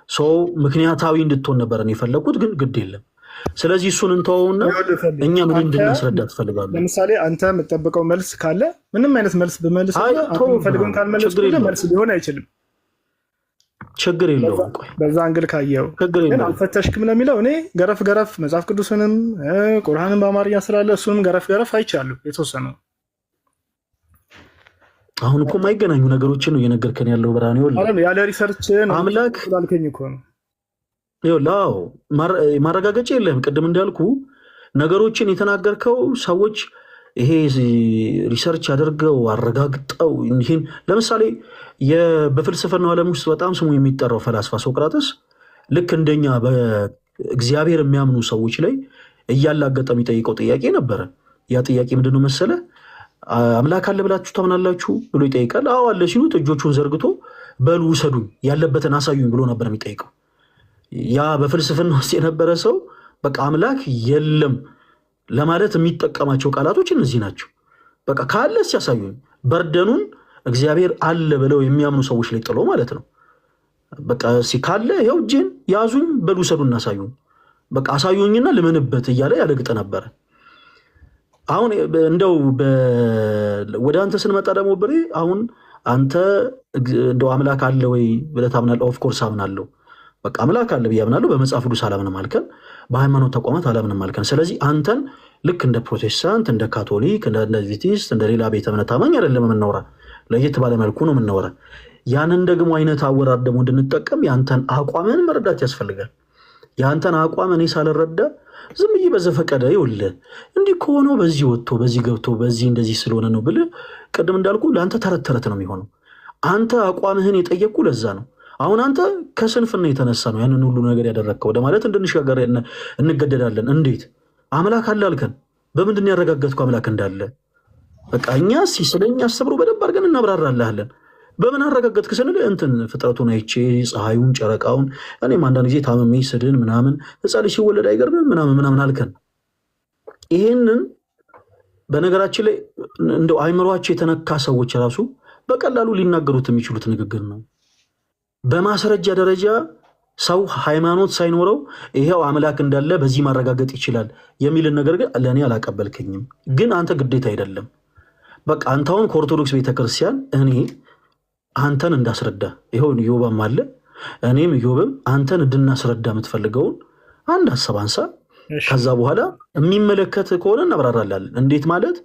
E: ሰው ምክንያታዊ እንድትሆን ነበረን የፈለግኩት፣ ግን ግድ የለም። ስለዚህ እሱን እንተወውና እኛ ምን እንድናስረዳ ትፈልጋለህ?
I: ለምሳሌ አንተ የምትጠብቀው መልስ ካለ ምንም አይነት መልስ ብመልስ ፈልገውን ካልመለስ መልስ ሊሆን አይችልም።
E: ችግር የለውም። ቆይ
I: በዛ አንግል ካየው ግን አልፈተሽክም ነው የሚለው። እኔ ገረፍ ገረፍ መጽሐፍ ቅዱስንም ቁርአንን በአማርኛ ስላለ እሱንም ገረፍ ገረፍ አይቻለሁ የተወሰነ።
E: አሁን እኮ የማይገናኙ ነገሮችን ነው እየነገርከን ያለው ብርሃን። ይኸውልህ
I: ያለ ሪሰርች
E: አምላክ
I: ላልከኝ እኮ ነው።
E: ይኸውልህ ማረጋገጫ የለህም። ቅድም እንዳልኩ ነገሮችን የተናገርከው ሰዎች ይሄ ሪሰርች አድርገው አረጋግጠው ይሄን ለምሳሌ በፍልስፍናው ዓለም ውስጥ በጣም ስሙ የሚጠራው ፈላስፋ ሶቅራጥስ ልክ እንደኛ በእግዚአብሔር የሚያምኑ ሰዎች ላይ እያላገጠ የሚጠይቀው ጥያቄ ነበረ። ያ ጥያቄ ምንድነው መሰለ? አምላክ አለ ብላችሁ ታምናላችሁ ብሎ ይጠይቃል። አዎ አለ ሲሉት እጆቹን ዘርግቶ በሉ ውሰዱኝ ያለበትን አሳዩኝ ብሎ ነበር የሚጠይቀው። ያ በፍልስፍና ውስጥ የነበረ ሰው በቃ አምላክ የለም ለማለት የሚጠቀማቸው ቃላቶች እነዚህ ናቸው። በቃ ካለ ሲያሳዩኝ፣ በርደኑን እግዚአብሔር አለ ብለው የሚያምኑ ሰዎች ላይ ጥሎ ማለት ነው። በቃ ካለ ያው እጄን ያዙኝ በሉ ውሰዱና አሳዩኝ፣ በቃ አሳዩኝና ልመንበት እያለ ያለግጠ ነበረ። አሁን እንደው ወደ አንተ ስንመጣ ደግሞ ብሬ አሁን አንተ እንደው አምላክ አለ ወይ ብለህ ታምናለህ? ኦፍኮርስ አምናለሁ። በቃ አምላክ አለ ብዬ አምናለሁ። በመጽሐፍ ቅዱስ አላምንም አልከን፣ በሃይማኖት ተቋማት አላምንም አልከን። ስለዚህ አንተን ልክ እንደ ፕሮቴስታንት፣ እንደ ካቶሊክ፣ እንደ አድቬንቲስት፣ እንደ ሌላ ቤተ እምነት አማኝ አይደለም የምናወራ፣ ለየት ባለ መልኩ ነው የምናወራ። ያንን ደግሞ አይነት አወራር ደግሞ እንድንጠቀም የአንተን አቋምን መረዳት ያስፈልጋል። የአንተን አቋም እኔ ሳልረዳ ዝም ብዬ በዘፈቀደ ይኸውልህ እንዲህ ከሆነው በዚህ ወጥቶ በዚህ ገብቶ በዚህ እንደዚህ ስለሆነ ነው ብልህ ቅድም እንዳልኩ ለአንተ ተረት ተረት ነው የሚሆነው። አንተ አቋምህን የጠየቅኩ ለዛ ነው። አሁን አንተ ከስንፍና የተነሳ ነው ያንን ሁሉ ነገር ያደረግከው ወደ ማለት እንድንሻገር እንገደዳለን። እንዴት አምላክ አለ አልከን? በምንድን ያረጋገጥኩ አምላክ እንዳለ? በቃ እኛ ስለኛ አስተምሮ በደንብ አድርገን እናብራራልሃለን። በምን አረጋገጥክ ስንል እንትን ፍጥረቱን አይቼ ፀሐዩን፣ ጨረቃውን እኔም አንዳንድ ጊዜ ታመሜ ስድን ምናምን ሕፃን ልጅ ሲወለድ አይገርምም ምናምን አልከን። ይሄንን በነገራችን ላይ እንደው አይምሯቸው የተነካ ሰዎች ራሱ በቀላሉ ሊናገሩት የሚችሉት ንግግር ነው። በማስረጃ ደረጃ ሰው ሃይማኖት ሳይኖረው ይሄው አምላክ እንዳለ በዚህ ማረጋገጥ ይችላል የሚልን ነገር ግን ለእኔ አላቀበልከኝም። ግን አንተ ግዴታ አይደለም። በቃ አንተ አሁን ከኦርቶዶክስ ቤተክርስቲያን እኔ አንተን እንዳስረዳ ይኸው ኢዮብም አለ እኔም ኢዮብም አንተን እንድናስረዳ የምትፈልገውን አንድ ሀሳብ አንሳ። ከዛ በኋላ የሚመለከት ከሆነ እናብራራላለን። እንዴት ማለት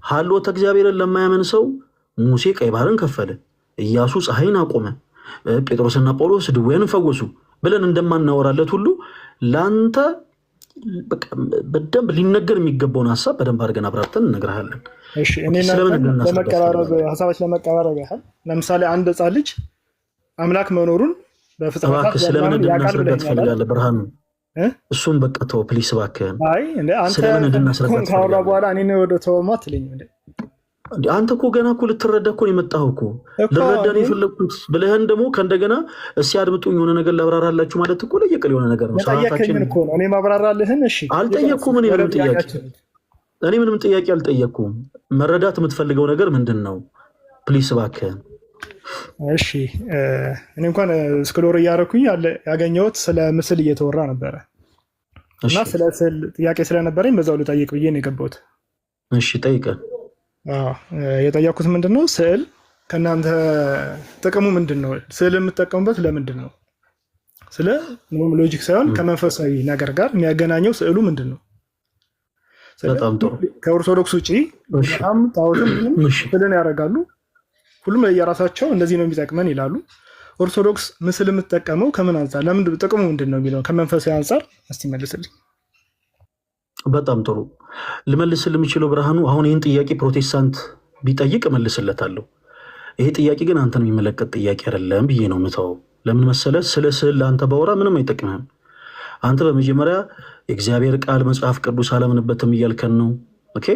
E: ሀልዎተ እግዚአብሔርን ለማያመን ሰው ሙሴ ቀይ ባህርን ከፈለ፣ ኢያሱ ፀሐይን አቆመ፣ ጴጥሮስና ጳውሎስ ድውያንን ፈወሱ ብለን እንደማናወራለት ሁሉ ለአንተ በደንብ ሊነገር የሚገባውን ሀሳብ በደንብ አድርገን አብራርተን እነግርሃለን።
I: ሀሳቦች ለመቀራረብ ያህል ለምሳሌ አንድ ሕፃን ልጅ አምላክ መኖሩን በፍጥረታት
E: ስለምን እንድናስረዳ ትፈልጋለህ? ብርሃኑ እሱን በቃ ተው ፕሊስ እባክህን። ስለምን እንድናስረዳ
I: ካወራ በኋላ እኔ ወደ ተወማ ትለኝ
E: አንተ እኮ ገና እኮ ልትረዳ እኮ ነው የመጣኸው እኮ ልረዳ ነው የፈለግኩት ብለህን ደግሞ ከእንደገና እስኪ አድምጡኝ የሆነ ነገር ላብራራላችሁ ማለት እኮ ለየቅል የሆነ ነገር ነው።
I: ሰዓታችን እኮ ነው። እኔ ማብራራልህን እሺ
E: አልጠየቅኩም። እኔ ምንም ጥያቄ አልጠየቅኩም። መረዳት የምትፈልገው ነገር ምንድን ነው? ፕሊስ እባክህን።
I: እሺ እኔ እንኳን ስክሎር እያደረኩኝ ያገኘሁት ስለ ምስል እየተወራ ነበረ እና ስለ ስዕል ጥያቄ ስለነበረኝ በዛው ልጠይቅ ብዬ ነው የገባሁት።
E: እሺ ጠይቀን።
I: የጠየኩት ምንድን ነው ስዕል ከእናንተ ጥቅሙ ምንድን ነው? ስዕል የምትጠቀሙበት ለምንድን ነው? ስለ ምንም ሎጂክ ሳይሆን ከመንፈሳዊ ነገር ጋር የሚያገናኘው ስዕሉ ምንድን ነው?
E: በጣም ጥሩ።
I: ከኦርቶዶክስ ውጭ በጣም ጣዖትም ስዕልን ያደርጋሉ። ሁሉም የራሳቸው እንደዚህ ነው የሚጠቅመን ይላሉ። ኦርቶዶክስ ምስል የምትጠቀመው ከምን አንጻር ጥቅሙ ምንድን ነው የሚለውን ከመንፈሳዊ አንጻር እስቲ መልስልኝ።
E: በጣም ጥሩ ልመልስል የሚችለው ብርሃኑ፣ አሁን ይህን ጥያቄ ፕሮቴስታንት ቢጠይቅ እመልስለታለሁ። ይሄ ጥያቄ ግን አንተን የሚመለከት ጥያቄ አይደለም ብዬ ነው የምተወው። ለምን መሰለህ? ስለ ስዕል ለአንተ ባወራ ምንም አይጠቅምህም። አንተ በመጀመሪያ የእግዚአብሔር ቃል መጽሐፍ ቅዱስ አላምንበትም እያልከን ነው። ኦኬ፣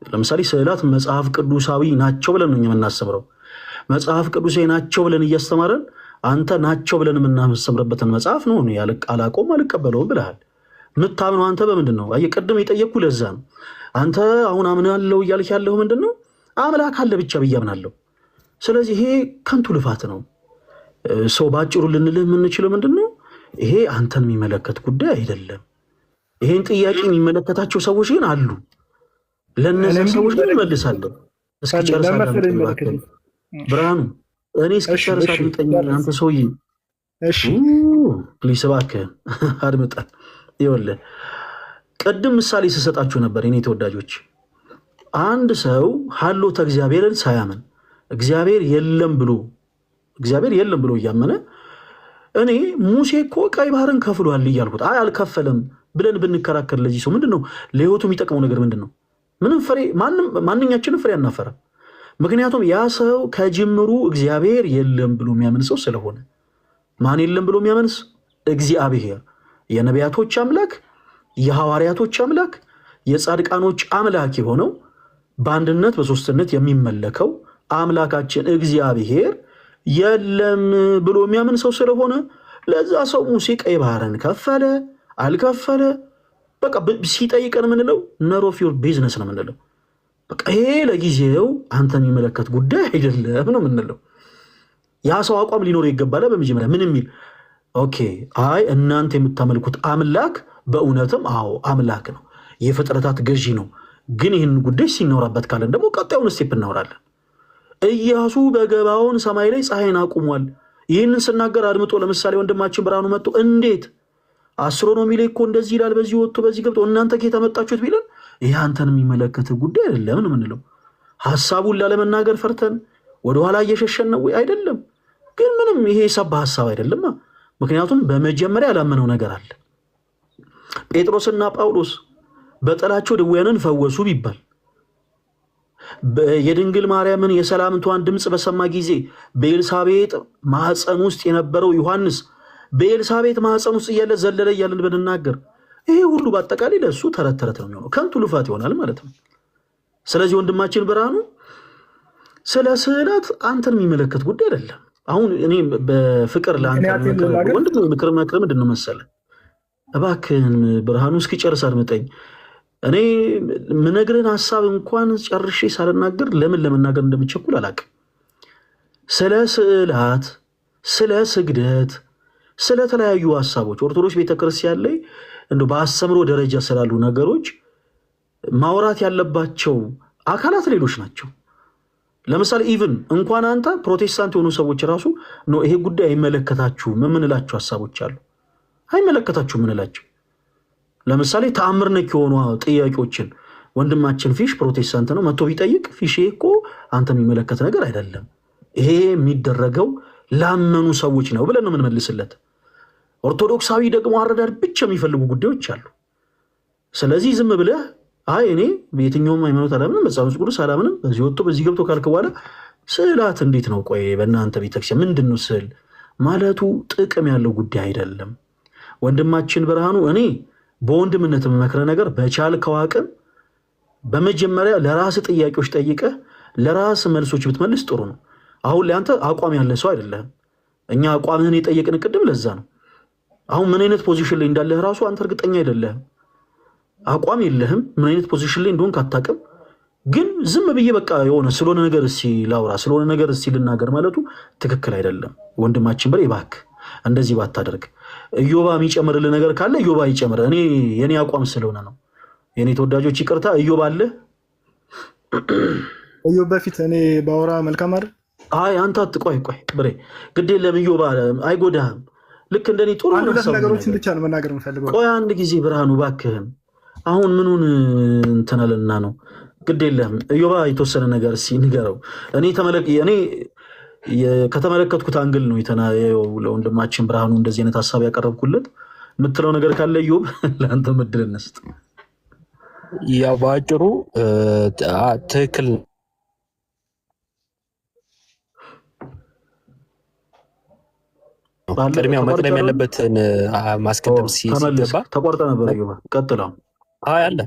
E: ለምሳሌ ስዕላት መጽሐፍ ቅዱሳዊ ናቸው ብለን ነው የምናስተምረው። መጽሐፍ ቅዱሳዊ ናቸው ብለን እያስተማረን አንተ ናቸው ብለን የምናስተምርበትን መጽሐፍ ነው አላቆም አልቀበለውም ብለሃል። ምታምነው አንተ በምንድን ነው? ቅድም የጠየቅኩ ለዛ ነው። አንተ አሁን አምናለሁ እያልክ ያለው ምንድን ነው? አምላክ አለ ብቻ ብዬ አምናለሁ። ስለዚህ ይሄ ከንቱ ልፋት ነው። ሰው በአጭሩ ልንልህ የምንችለው ምንድን ነው? ይሄ አንተን የሚመለከት ጉዳይ አይደለም። ይሄን ጥያቄ የሚመለከታቸው ሰዎች ግን አሉ። ለእነዚህ ሰዎች ግን እመልሳለሁ። እስኪጨርስ ብርሃኑ፣ እኔ እስኪጨርስ አድምጠኝ። አንተ ሰውዬ ፕሊስ እባክህን አድምጠን። ይኸውልህ ቅድም ምሳሌ ስሰጣችሁ ነበር የኔ ተወዳጆች። አንድ ሰው ሀልዎተ እግዚአብሔርን ሳያምን እግዚአብሔር የለም ብሎ እያመነ እኔ ሙሴ እኮ ቀይ ባህርን ከፍሏል እያልኩት አይ አልከፈለም ብለን ብንከራከር ለዚህ ሰው ምንድን ነው ለህይወቱ የሚጠቅመው ነገር ምንድን ነው? ምንም ፍሬ ማንኛችንም ፍሬ አናፈራም። ምክንያቱም ያ ሰው ከጅምሩ እግዚአብሔር የለም ብሎ የሚያምን ሰው ስለሆነ። ማን የለም ብሎ የሚያምንስ? እግዚአብሔር፣ የነቢያቶች አምላክ፣ የሐዋርያቶች አምላክ፣ የጻድቃኖች አምላክ የሆነው በአንድነት በሶስትነት የሚመለከው አምላካችን እግዚአብሔር የለም ብሎ የሚያምን ሰው ስለሆነ ለዛ ሰው ሙሴ ቀይ ባህርን ከፈለ አልከፈለ በቃ ሲጠይቀን የምንለው ነር ኦፍ ዮር ቢዝነስ ነው የምንለው። በቃ ይሄ ለጊዜው አንተን የሚመለከት ጉዳይ አይደለም ነው የምንለው። ያ ሰው አቋም ሊኖር ይገባል። በመጀመሪያ ምን የሚል ኦኬ፣ አይ እናንተ የምታመልኩት አምላክ በእውነትም አዎ አምላክ ነው፣ የፍጥረታት ገዢ ነው። ግን ይህን ጉዳይ ሲናወራበት ካለን ደግሞ ቀጣዩን ስቴፕ እናወራለን። ኢያሱ በገባዖን ሰማይ ላይ ፀሐይን አቁሟል። ይህንን ስናገር አድምጦ ለምሳሌ ወንድማችን ብርሃኑ መጥቶ እንዴት አስትሮኖሚ ላይ እኮ እንደዚህ ይላል፣ በዚህ ወጥቶ በዚህ ገብቶ እናንተ ከየት መጣችሁት ቢለን ይህ አንተን የሚመለከት ጉዳይ አይደለም ነው የምንለው። ሐሳቡን ላለመናገር ፈርተን ወደኋላ እየሸሸን ነው ወይ? አይደለም። ግን ምንም ይሄ የሰባ ሐሳብ አይደለም። ምክንያቱም በመጀመሪያ ያላመነው ነገር አለ። ጴጥሮስና ጳውሎስ በጥላቸው ድውያንን ፈወሱ ቢባል የድንግል ማርያምን የሰላምቷን ድምፅ በሰማ ጊዜ በኤልሳቤጥ ማህፀን ውስጥ የነበረው ዮሐንስ በኤልሳቤጥ ማህፀን ውስጥ እያለ ዘለለ እያለን ብንናገር ይሄ ሁሉ በአጠቃላይ ለእሱ ተረት ተረት ነው የሚሆነው፣ ከንቱ ልፋት ይሆናል ማለት ነው። ስለዚህ ወንድማችን ብርሃኑ ስለ ስዕላት አንተን የሚመለከት ጉዳይ አይደለም። አሁን እኔ በፍቅር ለአንተ ወንድም ምክር ምንድን ነው መሰለህ፣ እባክህን ብርሃኑ እስኪጨርስ አድምጠኝ። እኔ ምነግርህን ሐሳብ እንኳን ጨርሼ ሳልናገር ለምን ለመናገር እንደምቸኩል አላውቅም። ስለ ስዕላት፣ ስለ ስግደት፣ ስለተለያዩ ሐሳቦች ኦርቶዶክስ ቤተክርስቲያን ላይ እንደው በአስተምሮ ደረጃ ስላሉ ነገሮች ማውራት ያለባቸው አካላት ሌሎች ናቸው። ለምሳሌ ኢቭን እንኳን አንተ ፕሮቴስታንት የሆኑ ሰዎች ራሱ ነው ይሄ ጉዳይ አይመለከታችሁም የምንላቸው ሐሳቦች አሉ። አይመለከታችሁም የምንላቸው ለምሳሌ ተአምር ነክ የሆኑ ጥያቄዎችን ወንድማችን ፊሽ ፕሮቴስታንት ነው መጥቶ ቢጠይቅ ፊሽ እኮ አንተ የሚመለከት ነገር አይደለም፣ ይሄ የሚደረገው ላመኑ ሰዎች ነው ብለን ነው የምንመልስለት። ኦርቶዶክሳዊ ደግሞ አረዳድ ብቻ የሚፈልጉ ጉዳዮች አሉ። ስለዚህ ዝም ብለህ አይ እኔ በየትኛውም ሃይማኖት አላምንም፣ መጽሐፍ ቅዱስ አላምንም፣ በዚህ ወጥቶ በዚህ ገብቶ ካልክ በኋላ ስዕላት እንዴት ነው ቆይ በእናንተ ቤተክርስቲያን ምንድን ነው ስዕል ማለቱ ጥቅም ያለው ጉዳይ አይደለም። ወንድማችን ብርሃኑ እኔ በወንድምነት የምመክረ ነገር በቻልከው አቅም በመጀመሪያ ለራስ ጥያቄዎች ጠይቀህ ለራስ መልሶች ብትመልስ ጥሩ ነው። አሁን ላይ አንተ አቋም ያለ ሰው አይደለህም። እኛ አቋምህን የጠየቅን ቅድም ለዛ ነው። አሁን ምን አይነት ፖዚሽን ላይ እንዳለህ ራሱ አንተ እርግጠኛ አይደለህም። አቋም የለህም። ምን አይነት ፖዚሽን ላይ እንደሆንክ አታውቅም። ግን ዝም ብዬ በቃ የሆነ ስለሆነ ነገር እስኪ ላውራ ስለሆነ ነገር እስኪ ልናገር ማለቱ ትክክል አይደለም። ወንድማችን በላይ እባክህ እንደዚህ ባታደርግ። እዮባ የሚጨምርልህ ነገር ካለ እዮባ ይጨምር። እኔ የኔ አቋም ስለሆነ ነው። የኔ ተወዳጆች ይቅርታ። እዮባ አለ
I: እዮብ በፊት እኔ ባወራ መልካም አይደል?
E: አይ አንተ አትቆይ ብሬ ግድ የለም እዮባ አይጎዳህም። ልክ እንደኔ ጥሩ
I: ነገሮችን ብቻ ነው መናገር የምፈልገው።
E: ቆይ አንድ ጊዜ ብርሃኑ እባክህን አሁን ምኑን እንትናልና ነው? ግድ የለም እዮባ የተወሰነ ነገር እስኪ ንገረው። እኔ ከተመለከትኩት አንግል ነው ለወንድማችን ብርሃኑ እንደዚህ አይነት ሀሳብ ያቀረብኩለት። የምትለው ነገር ካለ እዮብ ለአንተ ምድል እንስጥ።
C: ያው በአጭሩ ትክክል ቅድሚያ መቅደም ያለበትን ማስቀደም ሲገባ
E: ተቋርጠ ነበር። እዮብ ቀጥለው።
C: አለ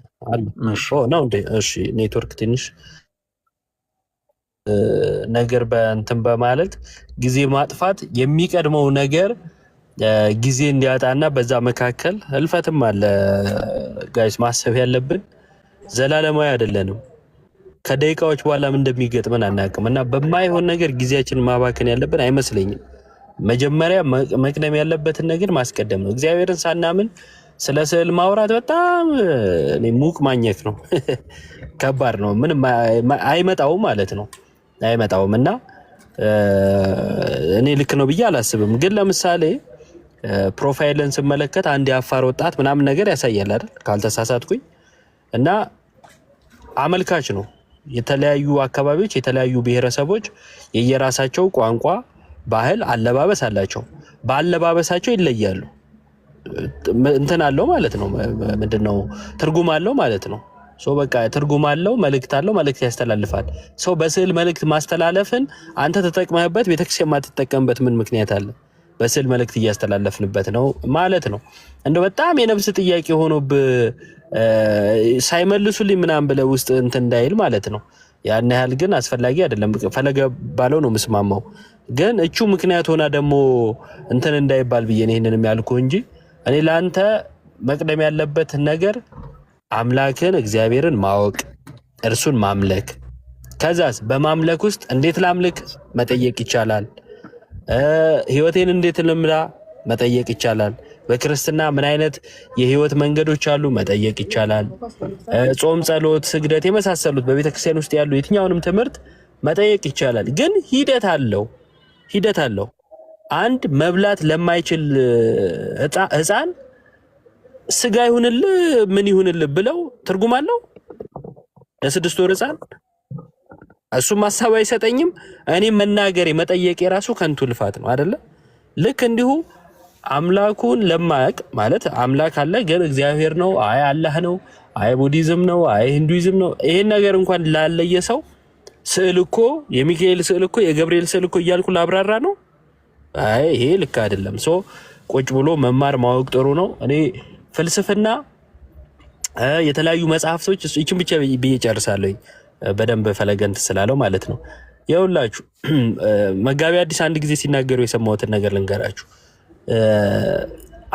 C: ነው እንዴ? እሺ ኔትወርክ ትንሽ ነገር በእንትን በማለት ጊዜ ማጥፋት የሚቀድመው ነገር ጊዜ እንዲያጣና በዛ መካከል ህልፈትም አለ። ጋይስ ማሰብ ያለብን ዘላለማዊ አይደለንም። ከደቂቃዎች በኋላም እንደሚገጥመን አናውቅም እና በማይሆን ነገር ጊዜያችንን ማባከን ያለብን አይመስለኝም። መጀመሪያ መቅደም ያለበትን ነገር ማስቀደም ነው። እግዚአብሔርን ሳናምን ስለ ስዕል ማውራት በጣም ሙቅ ማኘክ ነው። ከባድ ነው። ምንም አይመጣውም ማለት ነው። አይመጣውም እና እኔ ልክ ነው ብዬ አላስብም። ግን ለምሳሌ ፕሮፋይልን ስመለከት አንድ የአፋር ወጣት ምናምን ነገር ያሳያል አይደል? ካልተሳሳትኩኝ እና አመልካች ነው። የተለያዩ አካባቢዎች የተለያዩ ብሔረሰቦች የየራሳቸው ቋንቋ፣ ባህል፣ አለባበስ አላቸው። በአለባበሳቸው ይለያሉ። እንትን አለው ማለት ነው። ምንድነው ትርጉም አለው ማለት ነው። በቃ ትርጉም አለው፣ መልእክት አለው፣ መልእክት ያስተላልፋል። በስዕል መልእክት ማስተላለፍን አንተ ተጠቅመህበት ቤተክርስቲያን ማትጠቀምበት ምን ምክንያት አለ? በስዕል መልእክት እያስተላለፍንበት ነው ማለት ነው። እንደው በጣም የነፍስ ጥያቄ ሆኖብ ሳይመልሱልኝ ምናምን ብለህ ውስጥ እንትን እንዳይል ማለት ነው። ያን ያህል ግን አስፈላጊ አይደለም። ፈለገ ባለው ነው የምስማማው። ግን እቹ ምክንያት ሆና ደግሞ እንትን እንዳይባል ብዬ ነው ይሄንንም ያልኩህ እንጂ እኔ ለአንተ መቅደም ያለበት ነገር አምላክን እግዚአብሔርን ማወቅ፣ እርሱን ማምለክ። ከዛስ በማምለክ ውስጥ እንዴት ላምልክ መጠየቅ ይቻላል። ህይወቴን እንዴት ልምራ መጠየቅ ይቻላል። በክርስትና ምን አይነት የህይወት መንገዶች አሉ መጠየቅ ይቻላል። ጾም፣ ጸሎት፣ ስግደት የመሳሰሉት በቤተክርስቲያን ውስጥ ያሉ የትኛውንም ትምህርት መጠየቅ ይቻላል። ግን ሂደት አለው። አንድ መብላት ለማይችል ሕፃን ስጋ ይሁንል ምን ይሁንል ብለው ትርጉም አለው ለ6 ወር ሕፃን እሱም ሐሳብ አይሰጠኝም። እኔ መናገር መጠየቅ የራሱ ከንቱ ልፋት ነው አይደለ? ልክ እንዲሁ አምላኩን ለማያውቅ ማለት አምላክ አለ ግን እግዚአብሔር ነው፣ አይ አላህ ነው፣ አይ ቡዲዝም ነው፣ አይ ሂንዱይዝም ነው፣ ይሄን ነገር እንኳን ላለየ ሰው ስዕል እኮ የሚካኤል ስዕል እኮ የገብርኤል ስዕል እኮ እያልኩ ላብራራ ነው? አይ ይሄ ልክ አይደለም። ሶ ቁጭ ብሎ መማር ማወቅ ጥሩ ነው። እኔ ፍልስፍና የተለያዩ መጽሐፍቶች እቺን ብቻ ብዬ ጨርሳለሁ በደንብ ፈለገንት ስላለው ማለት ነው። ይኸውላችሁ መጋቢ አዲስ አንድ ጊዜ ሲናገሩ የሰማሁትን ነገር ልንገራችሁ።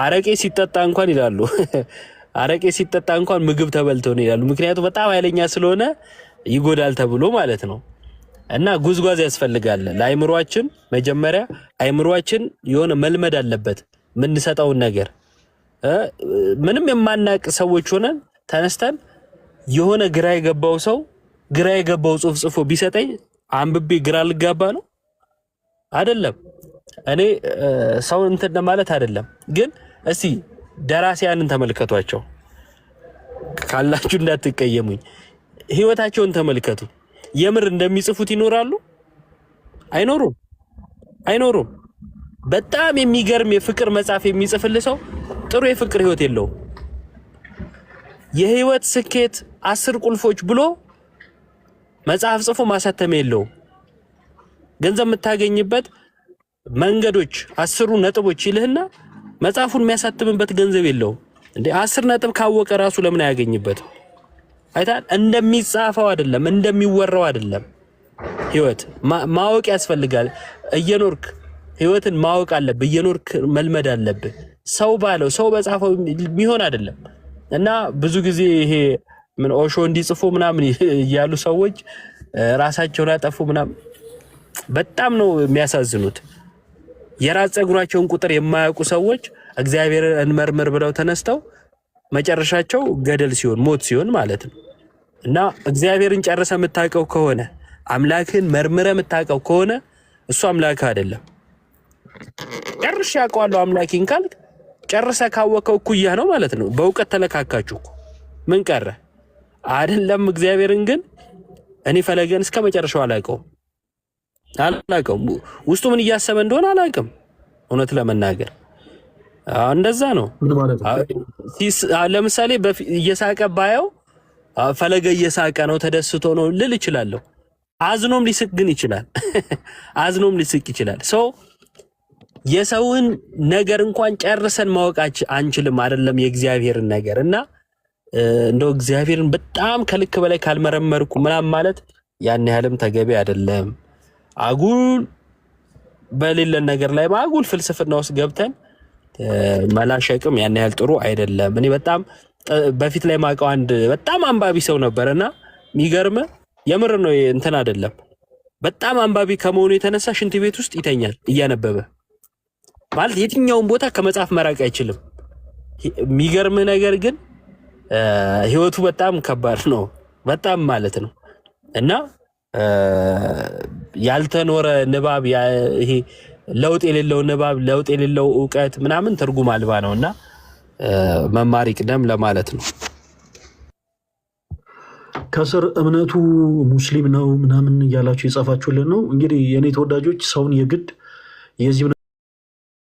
C: አረቄ ሲጠጣ እንኳን ይላሉ አረቄ ሲጠጣ እንኳን ምግብ ተበልቶ ነው ይላሉ። ምክንያቱም በጣም ኃይለኛ ስለሆነ ይጎዳል ተብሎ ማለት ነው። እና ጉዝጓዝ ያስፈልጋል ለአይምሮአችን። መጀመሪያ አይምሮአችን የሆነ መልመድ አለበት የምንሰጠውን ነገር። ምንም የማናቅ ሰዎች ሆነን ተነስተን የሆነ ግራ የገባው ሰው ግራ የገባው ጽሁፍ ጽፎ ቢሰጠኝ አንብቤ ግራ ልጋባ ነው አይደለም። እኔ ሰው እንትን ማለት አይደለም። ግን እስቲ ደራሲያንን ተመልከቷቸው ካላችሁ እንዳትቀየሙኝ። ህይወታቸውን ተመልከቱ። የምር እንደሚጽፉት ይኖራሉ? አይኖሩም። በጣም የሚገርም የፍቅር መጽሐፍ የሚጽፍልህ ሰው ጥሩ የፍቅር ህይወት የለውም። የህይወት ስኬት 10 ቁልፎች ብሎ መጽሐፍ ጽፎ ማሳተም የለውም። ገንዘብ የምታገኝበት መንገዶች 10 ነጥቦች ይልህና መጽሐፉን የሚያሳትምበት ገንዘብ የለውም። እንዴ 10 ነጥብ ካወቀ ራሱ ለምን አያገኝበት? አይታል እንደሚጻፈው አይደለም እንደሚወራው አይደለም። ህይወት ማወቅ ያስፈልጋል። እየኖርክ ህይወትን ማወቅ አለብህ። እየኖርክ መልመድ አለብህ። ሰው ባለው ሰው በጻፈው የሚሆን አይደለም። እና ብዙ ጊዜ ይሄ ምን ኦሾ እንዲጽፉ ምናምን ያሉ ሰዎች ራሳቸውን ያጠፉ ምናምን በጣም ነው የሚያሳዝኑት። የራስ ጸጉራቸውን ቁጥር የማያውቁ ሰዎች እግዚአብሔርን እንመርምር ብለው ተነስተው መጨረሻቸው ገደል ሲሆን ሞት ሲሆን ማለት ነው። እና እግዚአብሔርን ጨርሰ የምታውቀው ከሆነ አምላክን መርምረ የምታውቀው ከሆነ እሱ አምላክ አይደለም። ጨርሼ ያውቀዋለሁ አምላኬን ካልክ ጨርሰ ካወቀው እኩያ ነው ማለት ነው። በእውቀት ተለካካችሁ ምን ቀረ አይደለም። እግዚአብሔርን ግን እኔ ፈለገን እስከ መጨረሻው አላውቀውም። ውስጡ ምን እያሰበ እንደሆነ አላውቅም። እውነት ለመናገር እንደዛ ነው። ለምሳሌ እየሳቀ ባየው ፈለገ እየሳቀ ነው ተደስቶ ነው ልል እችላለሁ። አዝኖም ሊስቅ ግን ይችላል። አዝኖም ሊስቅ ይችላል። ሰው የሰውን ነገር እንኳን ጨርሰን ማወቅ አንችልም አይደለም የእግዚአብሔርን ነገር። እና እንደው እግዚአብሔርን በጣም ከልክ በላይ ካልመረመርኩ ምናምን ማለት ያን ያህልም ተገቢ አይደለም። አጉል በሌለን ነገር ላይ አጉል ፍልስፍና ውስጥ ገብተን መላሸቅም ያን ያህል ጥሩ አይደለም። እኔ በጣም በፊት ላይ ማውቀው አንድ በጣም አንባቢ ሰው ነበርና የሚገርም የምር ነው እንትን አይደለም። በጣም አንባቢ ከመሆኑ የተነሳ ሽንት ቤት ውስጥ ይተኛል እያነበበ ማለት የትኛውን ቦታ ከመጽሐፍ መራቅ አይችልም። የሚገርም ነገር ግን ህይወቱ በጣም ከባድ ነው በጣም ማለት ነው። እና ያልተኖረ ንባብ ይሄ ለውጥ የሌለው ንባብ ለውጥ የሌለው ዕውቀት ምናምን ትርጉም አልባ ነውና መማር ይቅደም ለማለት ነው።
E: ከስር እምነቱ ሙስሊም ነው ምናምን እያላችሁ የጻፋችሁልን ነው። እንግዲህ የኔ ተወዳጆች ሰውን የግድ የዚህ